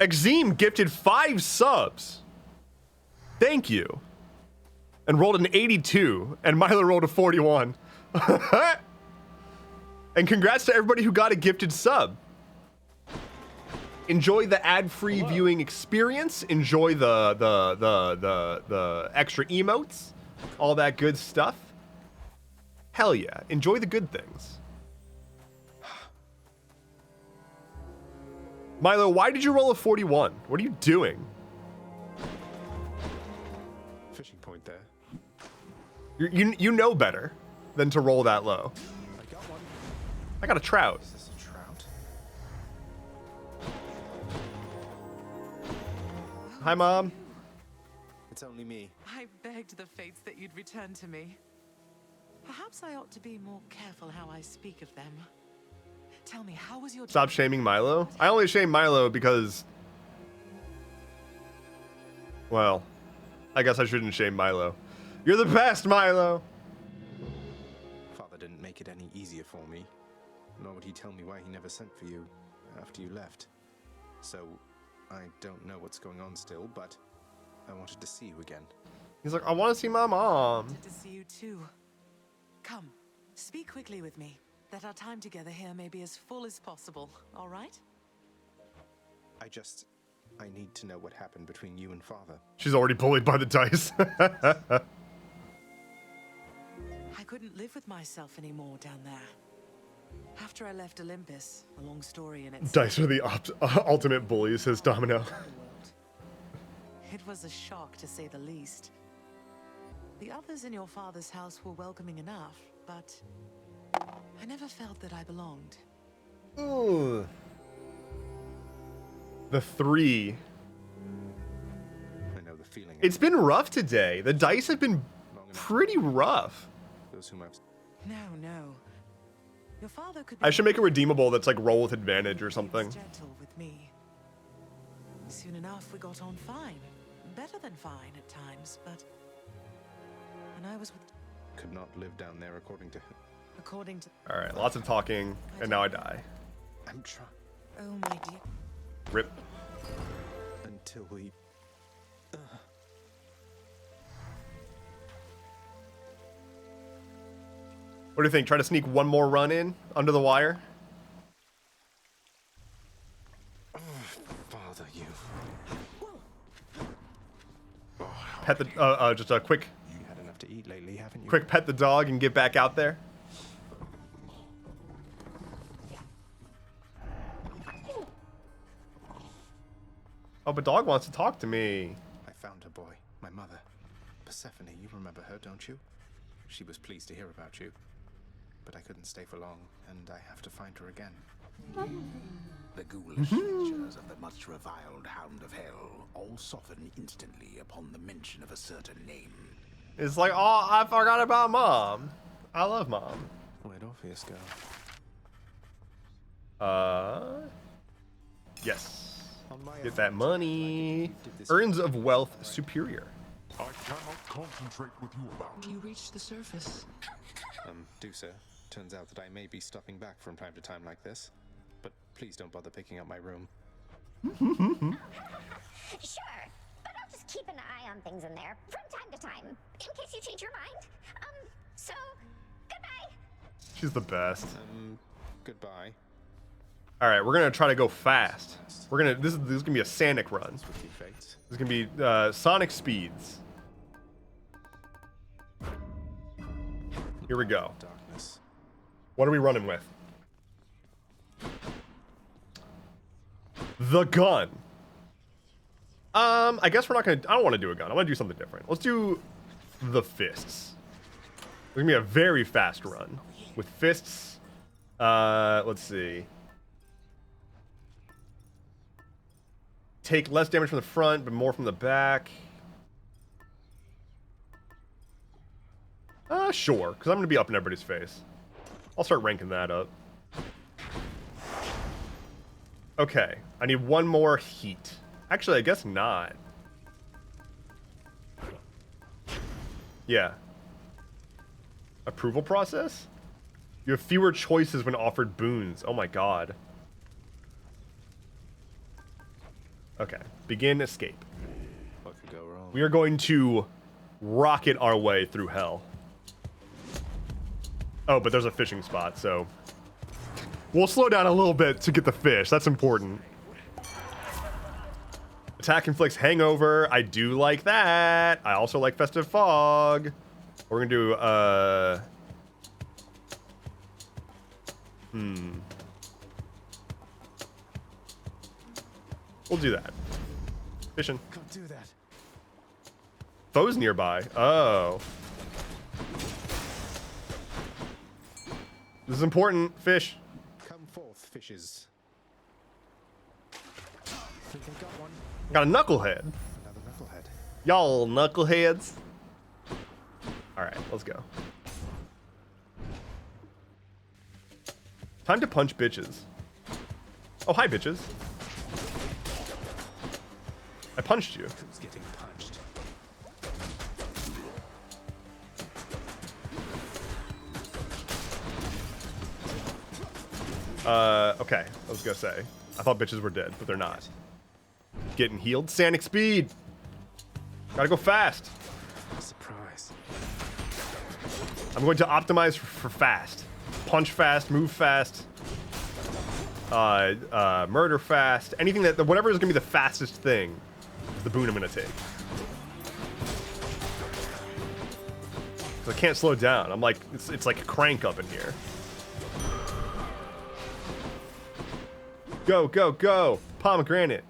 Exeem gifted 5 subs. Thank you. And rolled an 82. And Milo rolled a 41. And congrats to everybody who got a gifted sub. Enjoy the ad-free viewing experience. Enjoy the extra emotes. All that good stuff. Hell yeah. Enjoy the good things. Milo, why did you roll a 41? What are you doing? fishing point there. You know better than to roll that low. I got one. I got a trout. Is this a trout? Hi, Mom. It's only me. I begged the fates that you'd return to me. Perhaps I ought to be more careful how I speak of them. Tell me, how was your Stop shaming Milo. I only shame Milo because, well, I guess I shouldn't shame Milo. You're the best, Milo. Father didn't make it any easier for me, nor would he tell me why he never sent for you after you left. So, I don't know what's going on still, but I wanted to see you again. He's like, I want to see my mom. to see you too. Come, speak quickly with me, that our time together here may be as full as possible, all right? I need to know what happened between you and Father. She's already bullied by the dice. I couldn't live with myself anymore down there. After I left Olympus, a long story in itself. Dice are the ultimate bullies, says Domino. It was a shock, to say the least. The others in your father's house were welcoming enough, but I never felt that I belonged. Ooh. The 3. I know the feeling. It's been rough today. The dice have been pretty rough. Those whom I've... No. Your father could be I should make a redeemable that's like roll with advantage or something. gentle with me. Soon enough, we got on fine. Better than fine at times, but when I was with... Could not live down there according to... According to... All right, lots of talking, and now I die. I'm trying... Oh, my dear. Rip. Until we... What do you think? Try to sneak one more run in under the wire? Father, you... Pet the, just a quick, You had enough to eat lately, haven't you? quick pet the dog and get back out there. Oh, but dog wants to talk to me. I found her boy, my mother. Persephone, you remember her, don't you? She was pleased to hear about you. But I couldn't stay for long, and I have to find her again. The ghoulish features of the much reviled Hound of Hell all soften instantly upon the mention of a certain name. It's like, oh, I forgot about Mom. I love Mom. Where'd Orpheus go? Yes. On my Get that money. Did this- Earns of wealth superior. I cannot concentrate with you about it. You reached the surface. Do so. Turns out that I may be stopping back from time to time like this. But please don't bother picking up my room. Sure, but I'll just keep an eye on things in there from time to time, in case you change your mind. So, goodbye. She's the best. Goodbye. All right, we're gonna try to go fast. We're gonna. This is gonna be a Sonic run. Swiftly fates. This is gonna be Sonic speeds. Here we go. Darkness. What are we running with? The gun. I guess we're not gonna. I don't want to do a gun. I want to do something different. Let's do the fists. It's gonna be a very fast run with fists. Let's see. Take less damage from the front, but more from the back. Sure, because I'm gonna be up in everybody's face. I'll start ranking that up. Okay, I need one more heat. Actually, I guess not. Yeah. Approval process? You have fewer choices when offered boons. Oh my god. Okay, begin escape. What could go wrong? We are going to rocket our way through hell. Oh, but there's a fishing spot, so we'll slow down a little bit to get the fish. That's important. Attack inflicts hangover. I do like that. I also like festive fog. We're gonna do we'll do that. Fishing. Can't do that. Foes nearby. Oh. This is important. Fish. Come forth, fishes. Think I got one. Got a knucklehead. Another knucklehead. Y'all knuckleheads. All right, let's go. Time to punch bitches. Oh, hi, bitches. I punched you. Who's getting punched? Okay. I was gonna say. I thought bitches were dead, but they're not. Getting healed. Sanic speed. Gotta go fast. Surprise. I'm going to optimize for fast. Punch fast, move fast. Murder fast. Anything that, whatever is gonna be the fastest thing is the boon I'm gonna take. 'Cause I can't slow down. I'm like, it's like a crank up in here. Go, go, go. Pomegranate.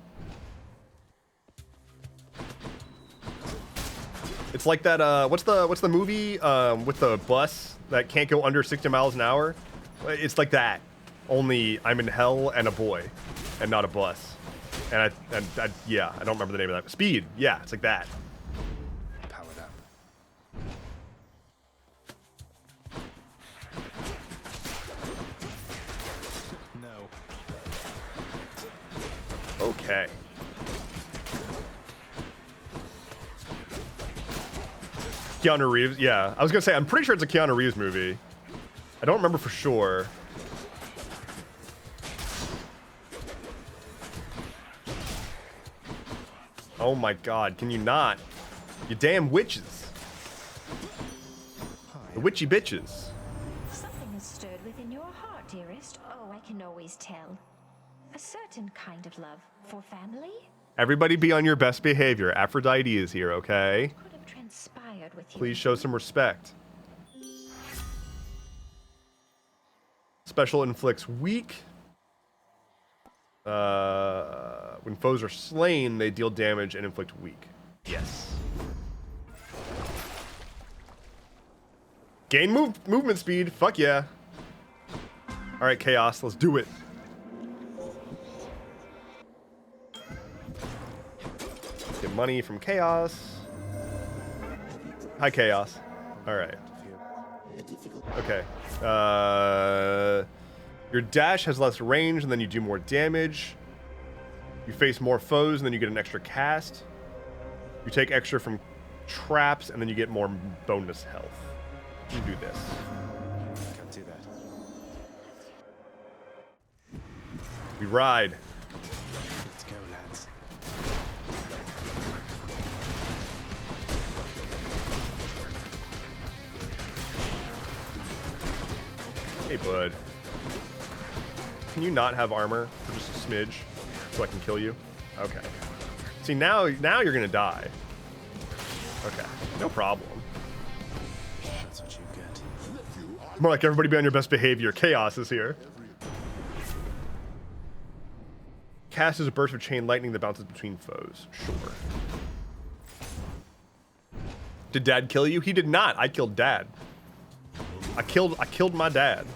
It's like that, what's the movie with the bus that can't go under 60 miles an hour? It's like that. Only I'm in hell and a boy and not a bus. And I yeah, I don't remember the name of that. Speed. Yeah, it's like that. Powered up. No. Okay. Keanu Reeves. Yeah, I was gonna say, I'm pretty sure it's a Keanu Reeves movie. I don't remember for sure. Oh my god, can you not? You damn witches. The witchy bitches. Something has stirred within your heart, dearest. Oh, I can always tell. A certain kind of love for family Everybody be on your best behavior. Aphrodite is here, okay? could have transpired with you. Please show some respect. Special inflicts weak. When foes are slain, they deal damage and inflict weak. Yes. Gain movement speed. Fuck yeah. All right, Chaos, let's do it. Get money from Chaos. Hi, Chaos. All right. Okay. Your dash has less range, and then you do more damage. You face more foes, and then you get an extra cast. You take extra from traps, and then you get more bonus health. You do this. Can't do that. We ride. Let's go, lads. Hey, bud. Can you not have armor for just a smidge so I can kill you? Okay. See, now you're gonna die. Okay, no problem. That's what you get. More like everybody be on your best behavior. Chaos is here. Cast is a burst of chain lightning that bounces between foes. Sure. Did Dad kill you? He did not. I killed Dad. I killed my dad.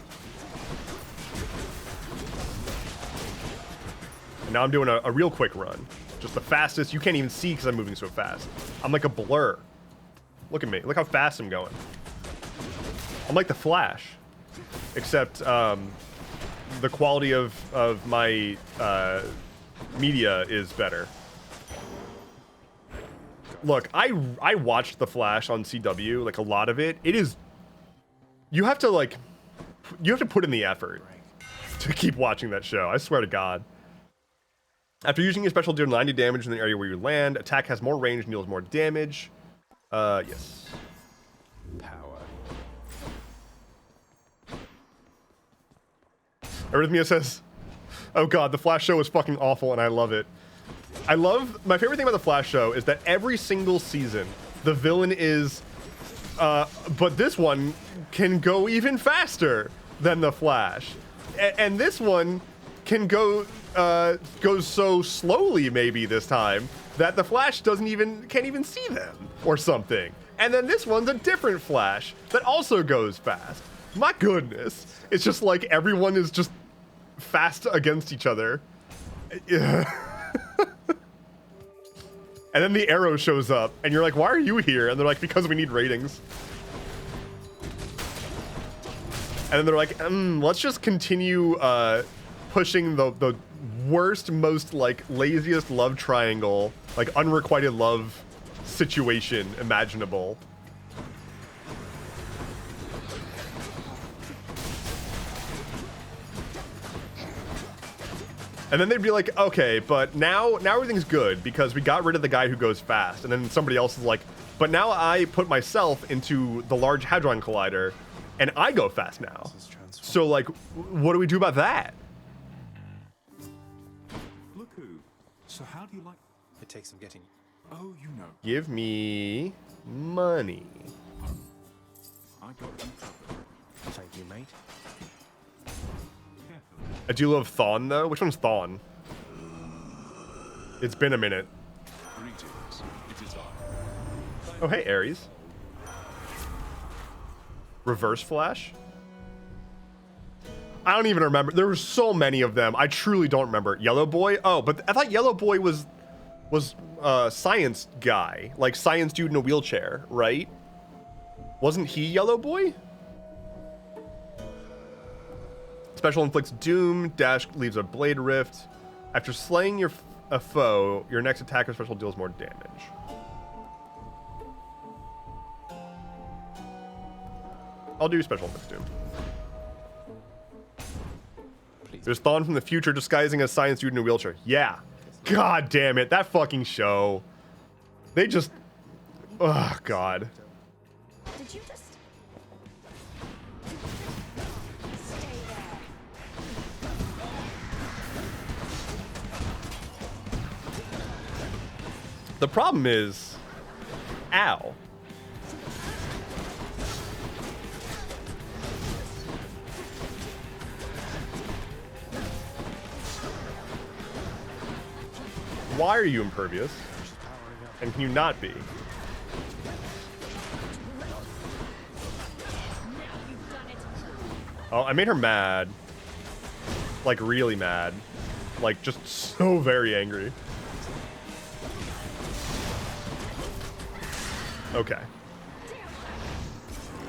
And now I'm doing a real quick run. Just the fastest. You can't even see because I'm moving so fast. I'm like a blur. Look at me. Look how fast I'm going. I'm like the Flash. Except the quality of my media is better. Look, I watched The Flash on CW, like a lot of it. It is... You have to put in the effort to keep watching that show. I swear to God. After using your special, deal 90 damage in the area where you land. Attack has more range and deals more damage. Yes. Power. Arrhythmia says, oh god, the Flash show is fucking awful and I love it. My favorite thing about the Flash show is that every single season, the villain is, but this one can go even faster than the Flash. And this one can go, goes so slowly maybe this time that the Flash can't even see them or something. And then this one's a different Flash that also goes fast. My goodness. It's just like everyone is just fast against each other. And then the Arrow shows up and you're like, why are you here? And they're like, because we need ratings. And then they're like, let's just continue pushing the worst, most like laziest love triangle, like unrequited love situation imaginable. And then they'd be like, okay, but now everything's good because we got rid of the guy who goes fast. And then somebody else is like, but now I put myself into the Large Hadron Collider and I go fast now. So like, what do we do about that? Look who. So how do you like... It takes some getting... Oh, you know. Give me money. I got you covered. Thank you, mate. I do love Thawne, though. Which one's Thawne? It's been a minute. Greetings. It is I. Oh, hey, Ares. Reverse Flash? I don't even remember. There were so many of them. I truly don't remember. Yellow Boy? Oh, but I thought Yellow Boy was science guy. Like, science dude in a wheelchair, right? Wasn't he Yellow Boy? Special inflicts doom. Dash leaves a blade rift. After slaying a foe, your next attack or special deals more damage. I'll do special inflicts doom. Please. There's Thawne from the future disguising as science dude in a wheelchair. Yeah. God damn it. That fucking show. They just... Oh, God. Did you just... The problem is... Ow. Why are you impervious? And can you not be? Oh, I made her mad. Like, really mad. Like, just so very angry. Okay.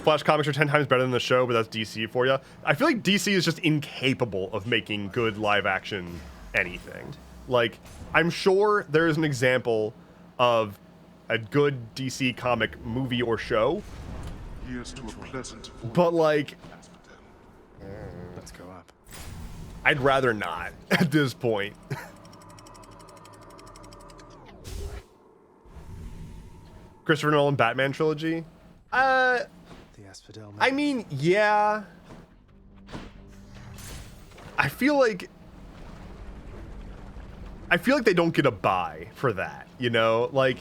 Flash comics are 10 times better than the show, but that's DC for you. I feel like DC is just incapable of making good live action anything. Like, I'm sure there is an example of a good DC comic movie or show. Here's to a pleasant voyage. But like, Let's go up. I'd rather not at this point. Christopher Nolan Batman trilogy? The Asphodel. I mean, yeah. I feel like they don't get a buy for that, you know? Like,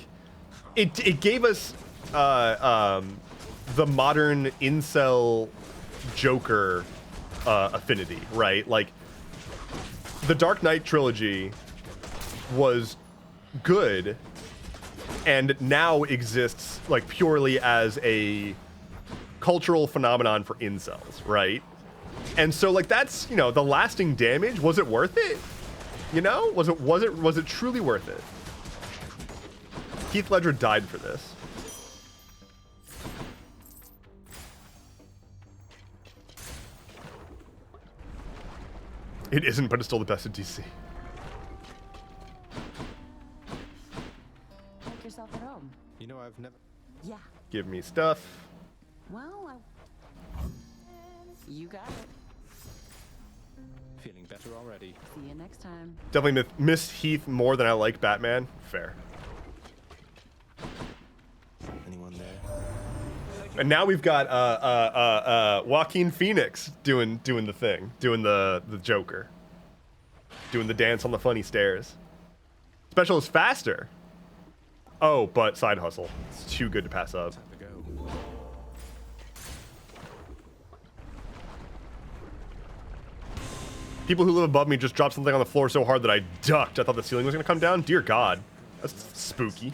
it gave us the modern incel Joker affinity, right? Like, the Dark Knight trilogy was good and now exists like purely as a cultural phenomenon for incels, right? And so like that's, you know, the lasting damage, was it worth it? You know, was it truly worth it? Heath Ledger died for this. It isn't, but it's still the best of DC. Make yourself at home. You know, I've never... Yeah. Give me stuff. Well, you got it. Feeling better already. See you next time. Definitely miss Heath more than I like Batman. Fair. Anyone there? And now we've got Joaquin Phoenix doing the thing, doing the Joker, doing the dance on the funny stairs. Special is faster. Oh, but side hustle. It's too good to pass up. Time to go. People who live above me just dropped something on the floor so hard that I ducked. I thought the ceiling was gonna come down. Dear God, that's spooky.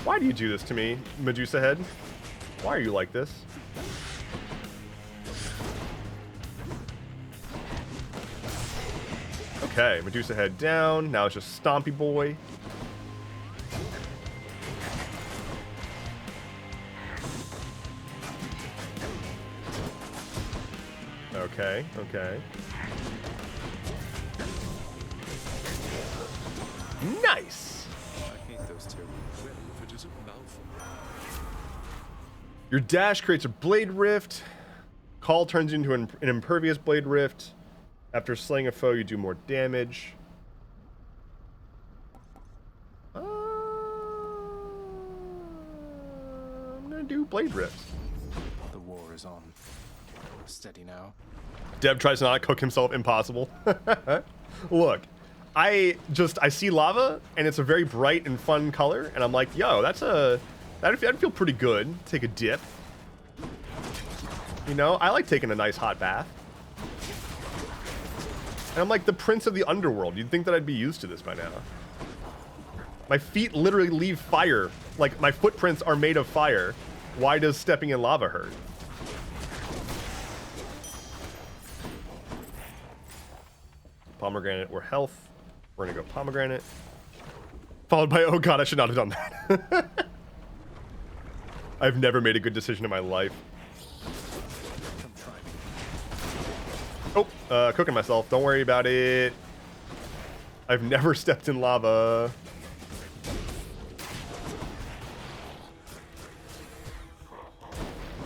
Why do you do this to me, Medusa Head? Why are you like this? Okay, Medusa head down. Now it's just Stompy Boy. Okay, okay. Nice! I hate those two. Well, if it isn't Malfoy. Your dash creates a blade rift. Call turns into an impervious blade rift. After slaying a foe, you do more damage. I'm gonna do blade rift. The war is on. Steady now. Deb tries to not cook himself. Impossible. Look, I see lava and it's a very bright and fun color, and I'm like, yo, that'd feel pretty good. Take a dip. You know, I like taking a nice hot bath. And I'm like the prince of the underworld. You'd think that I'd be used to this by now. My feet literally leave fire. Like, my footprints are made of fire. Why does stepping in lava hurt? Pomegranate or health. We're gonna go pomegranate. Followed by, oh god, I should not have done that. I've never made a good decision in my life. Oh, cooking myself. Don't worry about it. I've never stepped in lava.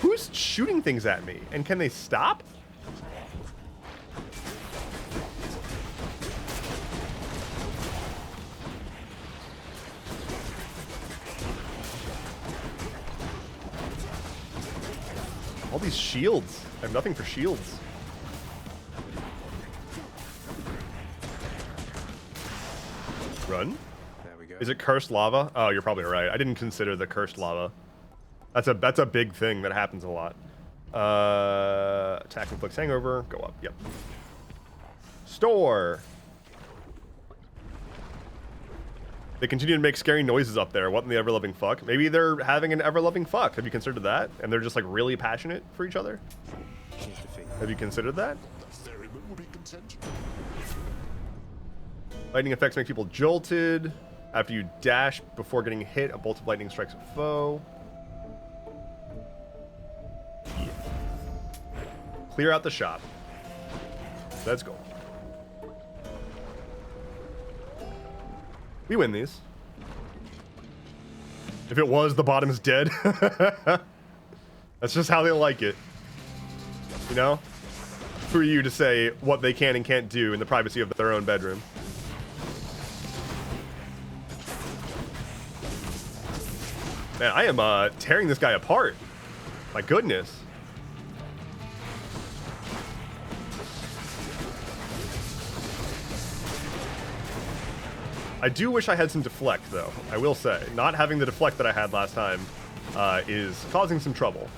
Who's shooting things at me? And can they stop? All these shields. I have nothing for shields. Run? There we go. Is it cursed lava? Oh, you're probably right. I didn't consider the cursed lava. That's a big thing that happens a lot. Attack inflicts hangover. Go up. Yep. Store. They continue to make scary noises up there. What in the ever-loving fuck? Maybe they're having an ever-loving fuck. Have you considered that? And they're just like really passionate for each other? Have you considered that? Lightning effects make people jolted. After you dash before getting hit, a bolt of lightning strikes a foe. Yeah. Clear out the shop. Let's go. We win these. If it was, the bottom is dead. That's just how they like it. You know? Who are you to say what they can and can't do in the privacy of their own bedroom? Man, I am tearing this guy apart. My goodness. I do wish I had some deflect, though. I will say. Not having the deflect that I had last time is causing some trouble.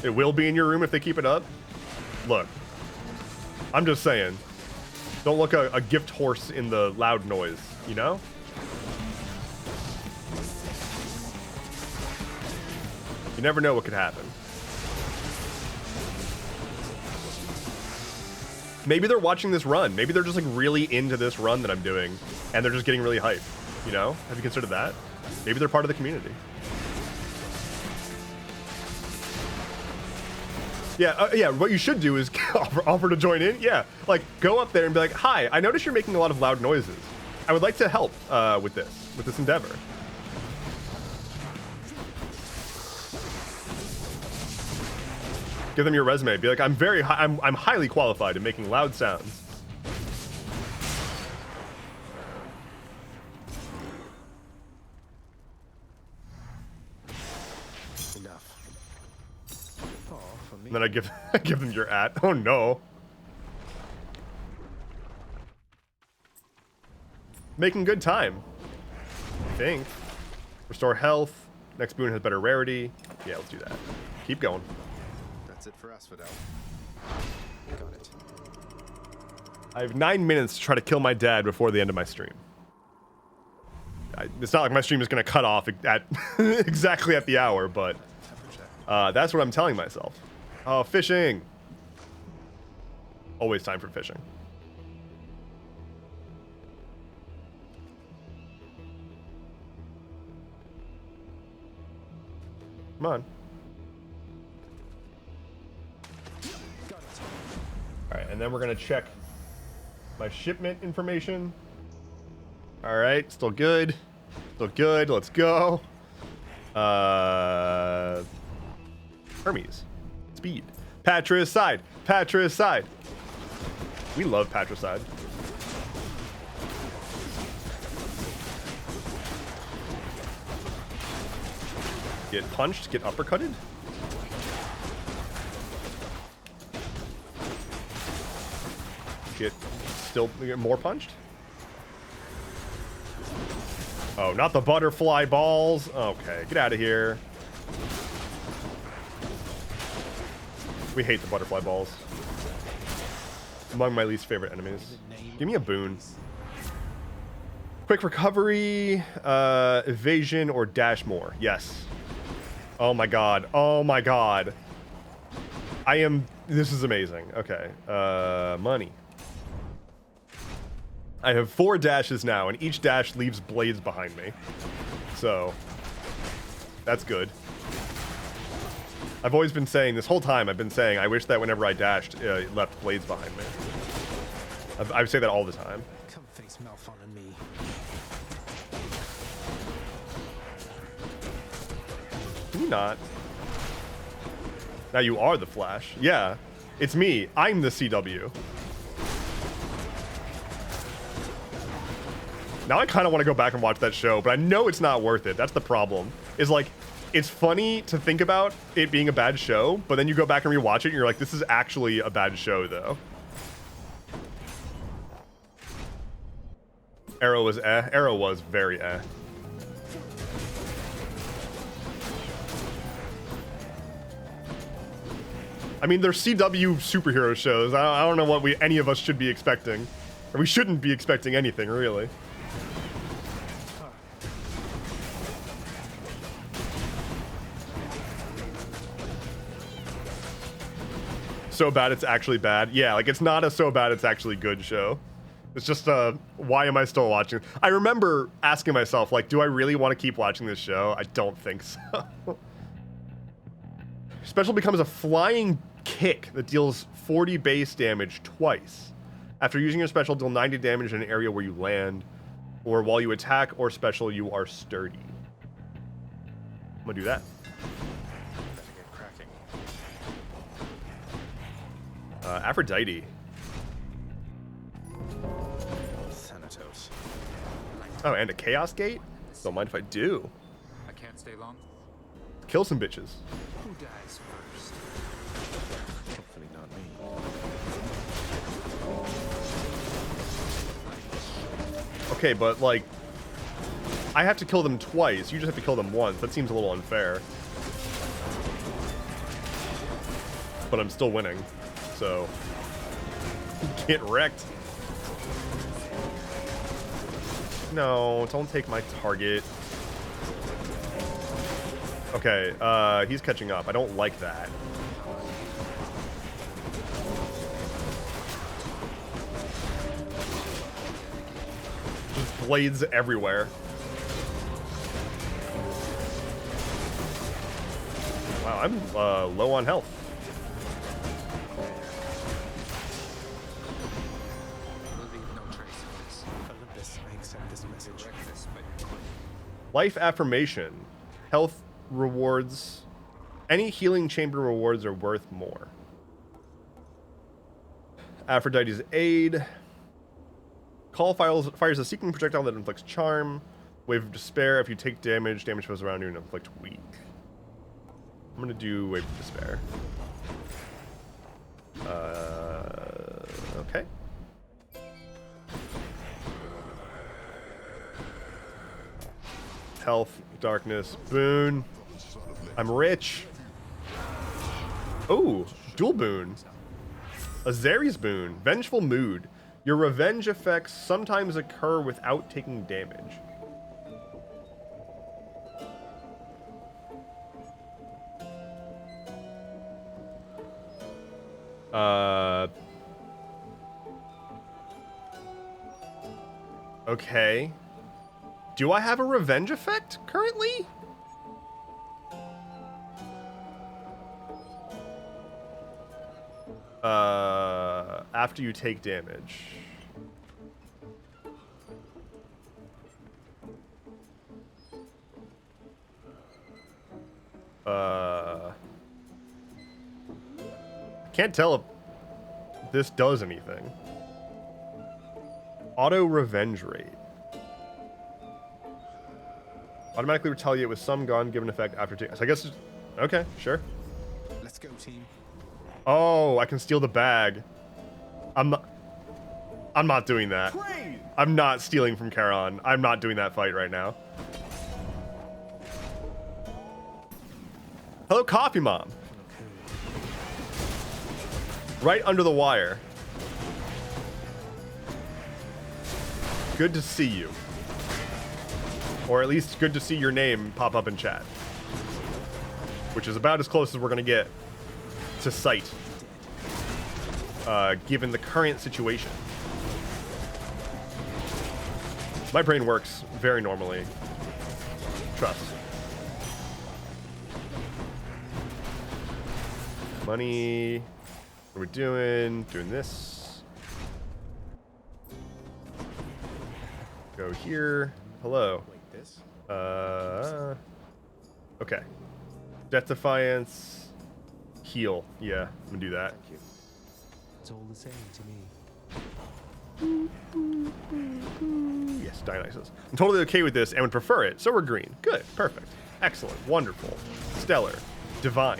It will be in your room if they keep it up. Look. I'm just saying. Don't look a gift horse in the loud noise, you know? You never know what could happen. Maybe they're watching this run. Maybe they're just like really into this run that I'm doing, and they're just getting really hyped. You know? Have you considered that? Maybe they're part of the community. Yeah, yeah. What you should do is offer to join in. Yeah, like go up there and be like, "Hi, I notice you're making a lot of loud noises. I would like to help with this endeavor." Give them your resume. Be like, I'm highly qualified in making loud sounds. Enough. Oh, for me. And then I give them your at. Oh no. Making good time. I think. Restore health. Next boon has better rarity. Yeah, let's do that. Keep going. That's it for Asphodel. Got it. I have 9 minutes to try to kill my dad before the end of my stream. it's not like my stream is going to cut off at exactly at the hour, but that's what I'm telling myself. Oh, fishing. Always time for fishing. Come on. All right, and then we're going to check my shipment information. All right, still good. Still good. Let's go. Hermes. Speed. Patricide. Patricide. We love patricide. Get punched, get uppercutted. Get more punched. Oh, not the butterfly balls. Okay, get out of here. We hate the butterfly balls. Among my least favorite enemies. Give me a boon. Quick recovery, evasion, or dash more. Yes. Oh my god. Oh my god. This is amazing. Okay. Money. I have 4 dashes now, and each dash leaves blades behind me. So, that's good. I've always been saying, this whole time I've been saying, I wish that whenever I dashed, it left blades behind me. I say that all the time. Come face Malphon and me. Can you not? Now you are the Flash. Yeah, it's me. I'm the CW. Now I kind of want to go back and watch that show, but I know it's not worth it. That's the problem. Is like, it's funny to think about it being a bad show, but then you go back and rewatch it and you're like, this is actually a bad show though. Arrow was eh. Arrow was very eh. I mean, they're CW superhero shows. I don't know what any of us should be expecting. Or we shouldn't be expecting anything, really. So bad it's actually bad. Yeah, like it's not a so bad it's actually good show. It's just why am I still watching? I remember asking myself, like, do I really want to keep watching this show? I don't think so. Special becomes a flying kick that deals 40 base damage twice. After using your special, deal 90 damage in an area where you land, or while you attack or special, you are sturdy. I'm gonna do that. Aphrodite. Thanatos. Oh, and a Chaos Gate? Don't mind if I do. I can't stay long. Kill some bitches. Who dies first? Hopefully not me. Okay, but like, I have to kill them twice. You just have to kill them once. That seems a little unfair. But I'm still winning, so get wrecked. No, don't take my target. Okay, he's catching up. I don't like that. Just blades everywhere. Wow, I'm low on health. Life affirmation. Health rewards. Any healing chamber rewards are worth more. Aphrodite's aid. Call fires a seeking projectile that inflicts charm. Wave of despair. If you take damage, damage goes around you and inflict weak. I'm gonna do wave of despair. Okay. Health, darkness, boon. I'm rich. Oh, dual boon. Azari's boon. Vengeful mood. Your revenge effects sometimes occur without taking damage. Okay. Do I have a revenge effect currently? After you take damage. Can't tell if this does anything. Auto revenge rate. Automatically retaliate with some gun given effect after taking. So I guess. Okay, sure. Let's go, team. Oh, I can steal the bag. I'm not doing that. I'm not stealing from Charon. I'm not doing that fight right now. Hello, Coffee Mom. Right under the wire. Good to see you. Or at least good to see your name pop up in chat. Which is about as close as we're going to get to sight. Given the current situation. My brain works very normally. Trust. Money. What are we doing? Doing this. Go here. Hello. Okay. Death Defiance. Heal. Yeah, I'm gonna do that. Thank you. It's all the same to me. Yes, Dionysus. I'm totally okay with this and would prefer it, so we're green. Good. Perfect. Excellent. Wonderful. Stellar. Divine.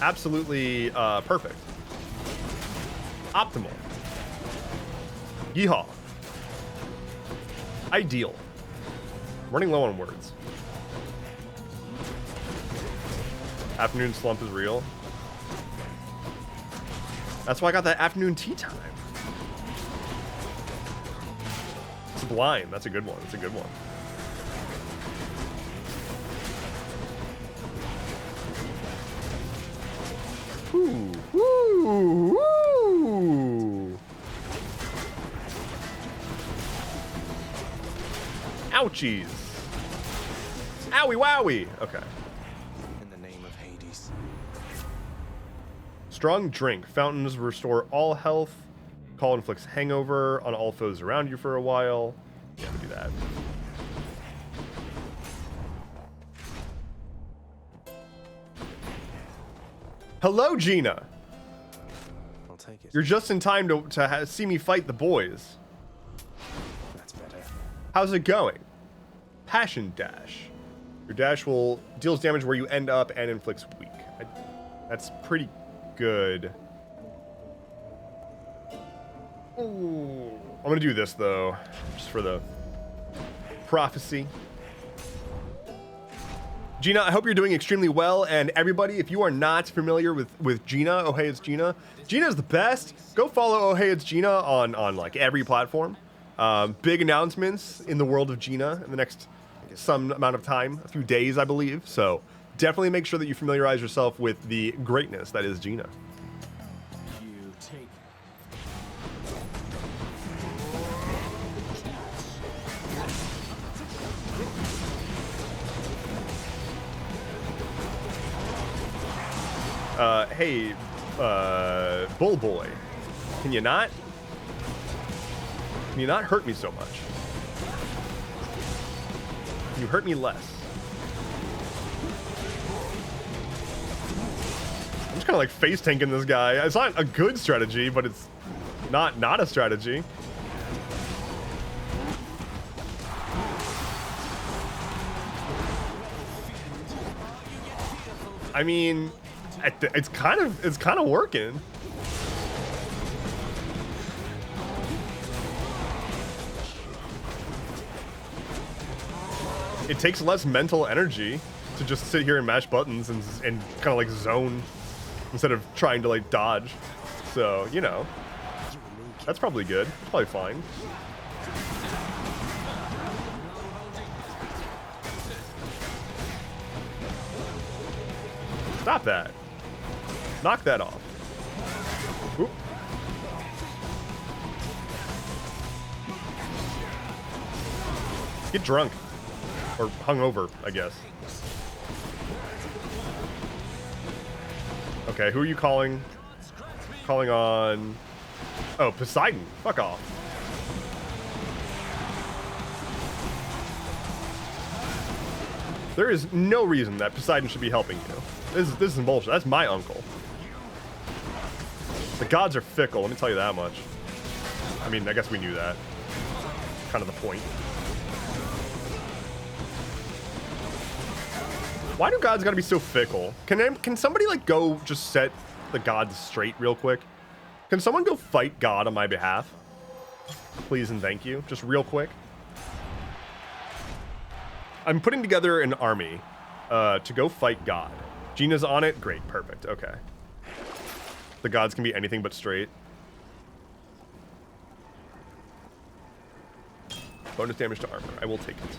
Absolutely perfect. Optimal. Yeehaw. Ideal. Running low on words. Afternoon slump is real. That's why I got that afternoon tea time. Sublime. That's a good one. That's a good one. Ooh. Ooh. Ooh. Ouchies. Owie wowie. Okay. In the name of Hades. Strong drink. Fountains restore all health. Call inflicts hangover on all foes around you for a while. Yeah, we do that. Hello, Gina. I'll take it. You're just in time to see me fight the boys. That's better. How's it going? Passion dash. Your dash deals damage where you end up and inflicts weak. That's pretty good. Ooh. I'm gonna do this though, just for the prophecy. Gina, I hope you're doing extremely well, and everybody, if you are not familiar with Gina, oh hey, it's Gina. Gina is the best. Go follow oh hey, it's Gina on like every platform. Big announcements in the world of Gina in the next some amount of time, a few days, I believe. So definitely make sure that you familiarize yourself with the greatness that is Gina. You take. Hey, Bull Boy, can you not hurt me so much? Can you hurt me less? I'm just kind of like face tanking this guy. It's not a good strategy, but it's not a strategy. I mean, it's kind of working. It takes less mental energy to just sit here and mash buttons and kind of like zone instead of trying to like dodge. So, you know, that's probably good. It's probably fine. Stop that. Knock that off. Get drunk. Or hungover, I guess. Okay, who are you calling? Calling on... Oh, Poseidon. Fuck off. There is no reason that Poseidon should be helping you. This is bullshit. That's my uncle. The gods are fickle, let me tell you that much. I mean, I guess we knew that. Kind of the point. Why do gods gotta be so fickle? Can somebody like go just set the gods straight real quick? Can someone go fight God on my behalf? Please and thank you. Just real quick. I'm putting together an army to go fight God. Gina's on it? Great, perfect, okay. The gods can be anything but straight. Bonus damage to armor. I will take it.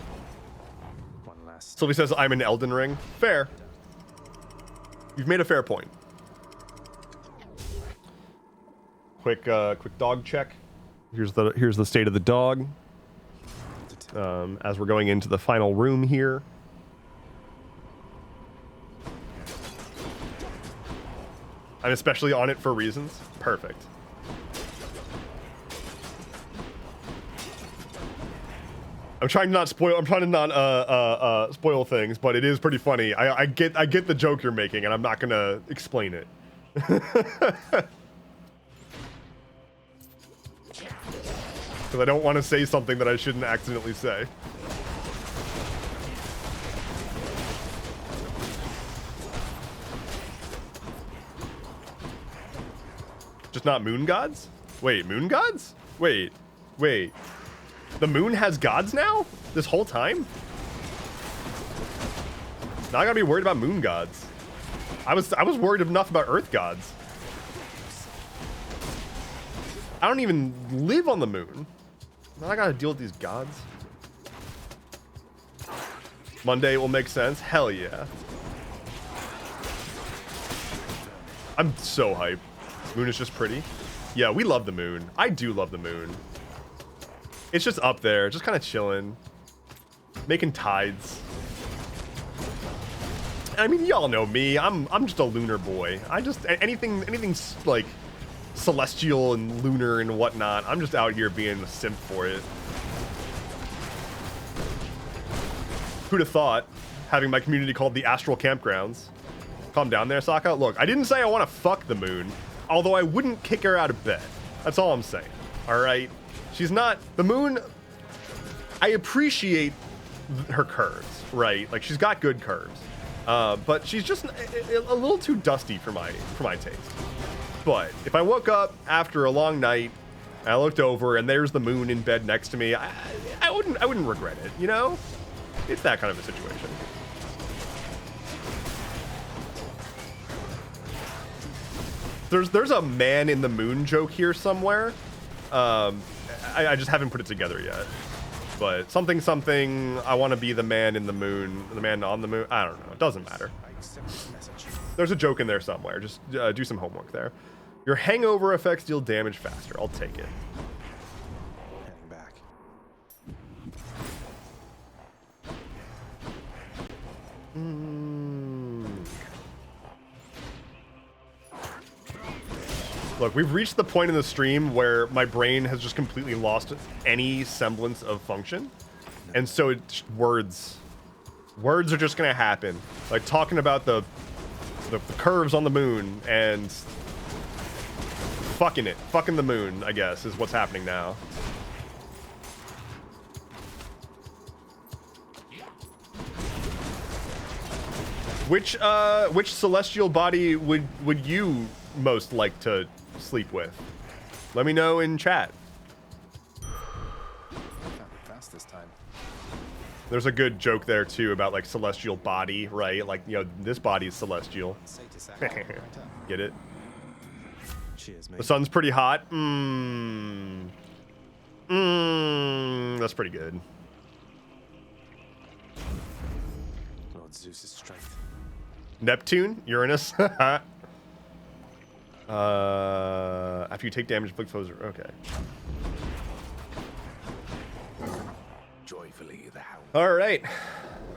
One last. Sylvie says, I'm in Elden Ring. Fair. You've made a fair point. Quick dog check. Here's the state of the dog. As we're going into the final room here. I'm especially on it for reasons. Perfect. I'm trying to not spoil things, but it is pretty funny. I get the joke you're making, and I'm not gonna explain it. Because I don't want to say something that I shouldn't accidentally say. Just not moon gods? Wait, moon gods? Wait. The moon has gods now? This whole time? Now I gotta be worried about moon gods. I was worried enough about earth gods. I don't even live on the moon. Now I gotta deal with these gods. Monday will make sense. Hell yeah. I'm so hyped. Moon is just pretty. Yeah, we love the moon. I do love the moon. It's just up there, just kind of chilling, making tides. I mean, y'all know me. I'm just a lunar boy. I just anything like celestial and lunar and whatnot. I'm just out here being a simp for it. Who'd have thought, having my community called the Astral Campgrounds. Calm down there, Sokka. Look, I didn't say I want to fuck the moon, although I wouldn't kick her out of bed. That's all I'm saying. All right. She's not the moon. I appreciate her curves, right? Like she's got good curves, but she's just a little too dusty for my taste. But if I woke up after a long night, and I looked over and there's the moon in bed next to me, I wouldn't regret it. You know, it's that kind of a situation. There's a man in the moon joke here somewhere. I just haven't put it together yet. But something, I want to be the man in the moon, the man on the moon. I don't know. It doesn't matter. There's a joke in there somewhere. Just do some homework there. Your hangover effects deal damage faster. I'll take it. Heading back. Look, we've reached the point in the stream where my brain has just completely lost any semblance of function. And so words are just going to happen. Like talking about the curves on the moon and fucking the moon, I guess, is what's happening now. Which celestial body would you most like to sleep with? Let me know in chat. Fast this time. There's a good joke there too about like celestial body, right? Like, you know, this body is celestial. Get it? Cheers, mate. The sun's pretty hot. That's pretty good. Lord Zeus's strength. Neptune, Uranus. After you take damage, inflict foes. Okay. Joyful skillfully the hound. All right,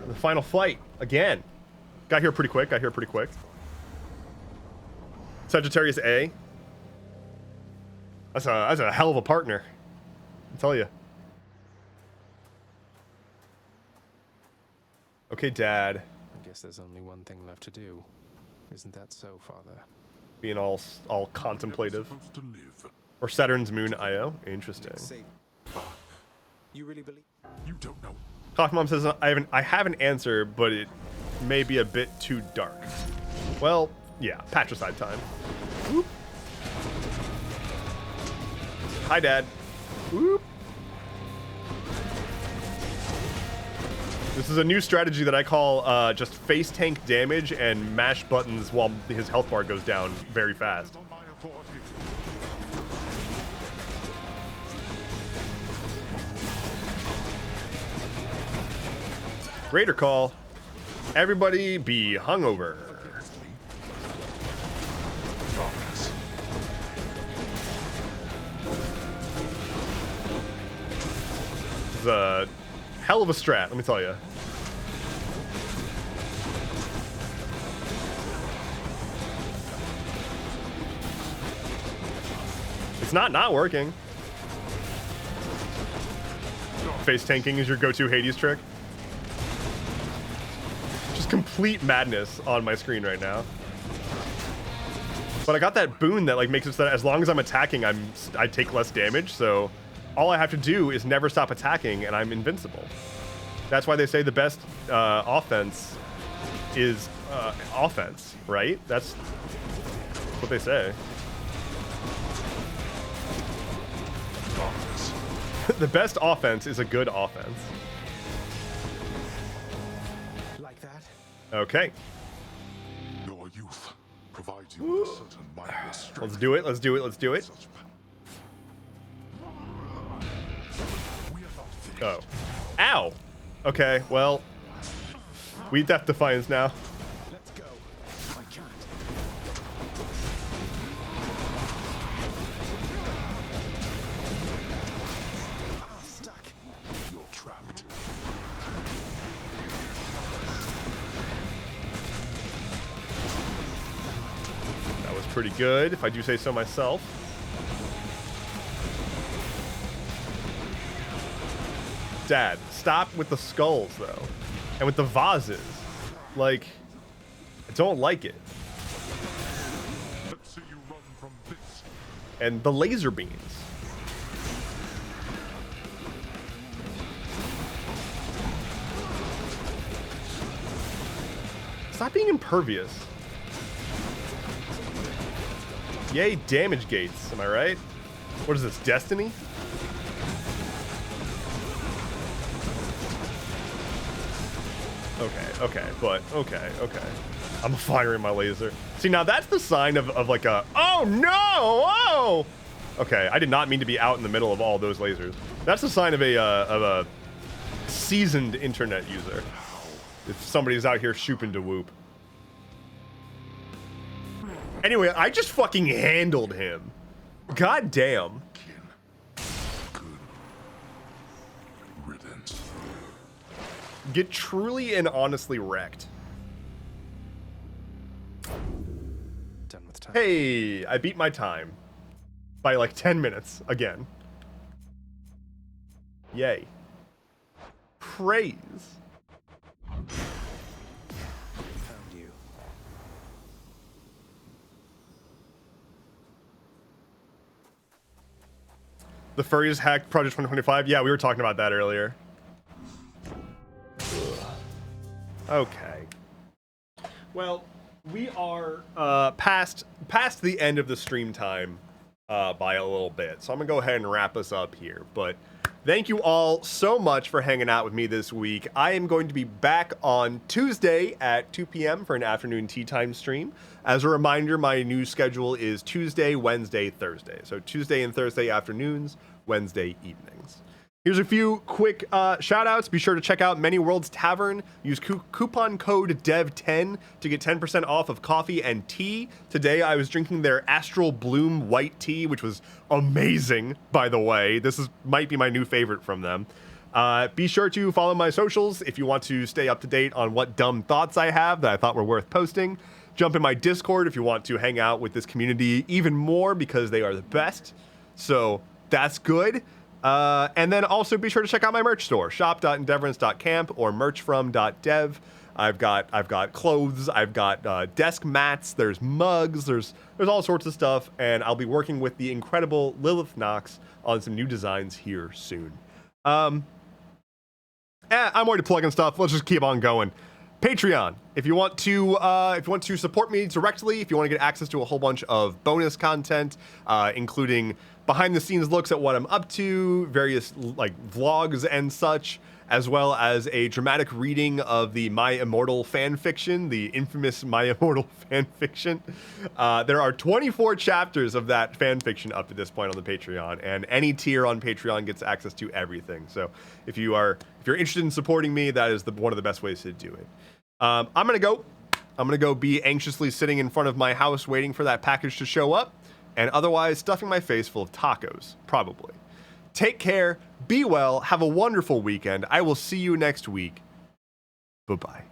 the final fight again. Got here pretty quick. Sagittarius A. That's a hell of a partner, I tell you. Okay, Dad. I guess there's only one thing left to do. Isn't that so, Father? Being all contemplative. Supposed to live. Or Saturn's moon Io. Interesting. You really believe? You don't know. Coffee Mom says I have an answer, but it may be a bit too dark. Well, yeah, patricide time. Whoop. Hi, Dad. Whoop. This is a new strategy that I call just face tank damage and mash buttons while his health bar goes down very fast. On my authority. Raider call. Everybody be hungover. This is a hell of a strat, let me tell you. It's not working. Face tanking is your go-to Hades trick. Just complete madness on my screen right now. But I got that boon that like makes it so that as long as I'm attacking, I take less damage. So all I have to do is never stop attacking, and I'm invincible. That's why they say the best offense is offense, right? That's what they say. The best offense is a good offense. Like that? Okay. Your youth provides you with a certain mindless strength. Let's do it. Let's do it. Let's do it. Such we are not finished. Oh. Ow. Okay, well. We Death Defiance now. Let's go. I can't. Stuck. You're trapped. That was pretty good, if I do say so myself. Dad, stop with the skulls, though. And with the vases. Like, I don't like it. Let's see you run from this. And the laser beams. Stop being impervious. Yay, damage gates, am I right? What is this, Destiny? Okay, but okay. I'm firing my laser. See, now that's the sign of like a, oh no, oh! Okay, I did not mean to be out in the middle of all those lasers. That's the sign of a seasoned internet user. If somebody's out here shooping to whoop. Anyway, I just fucking handled him. God damn. Good riddance. Get truly and honestly wrecked. Done with time. Hey, I beat my time. By like 10 minutes, again. Yay. Praise. Found you. The furries hacked Project 2025. Yeah, we were talking about that earlier. Okay. Well, we are past the end of the stream time by a little bit. So I'm going to go ahead and wrap us up here. But thank you all so much for hanging out with me this week. I am going to be back on Tuesday at 2 p.m. for an afternoon tea time stream. As a reminder, my new schedule is Tuesday, Wednesday, Thursday. So Tuesday and Thursday afternoons, Wednesday evenings. Here's a few quick shout outs. Be sure to check out Many Worlds Tavern. Use coupon code DEV10 to get 10% off of coffee and tea. Today I was drinking their Astral Bloom white tea, which was amazing, by the way. This might be my new favorite from them. Be sure to follow my socials if you want to stay up to date on what dumb thoughts I have that I thought were worth posting. Jump in my Discord if you want to hang out with this community even more because they are the best. So that's good. And then also be sure to check out my merch store, shop.endeavorance.camp or merchfrom.dev. I've got clothes, I've got desk mats, there's mugs, there's all sorts of stuff, and I'll be working with the incredible Lilith Knox on some new designs here soon. I'm already plugging stuff. Let's just keep on going. Patreon. If you want to support me directly, if you want to get access to a whole bunch of bonus content, including behind the scenes looks at what I'm up to, various like vlogs and such, as well as a dramatic reading of the My Immortal fan fiction, the infamous My Immortal fan fiction. There are 24 chapters of that fan fiction up to this point on the Patreon, and any tier on Patreon gets access to everything. So if you're interested in supporting me, that is one of the best ways to do it. I'm gonna go be anxiously sitting in front of my house waiting for that package to show up, and otherwise stuffing my face full of tacos, probably. Take care, be well, have a wonderful weekend. I will see you next week. Bye-bye.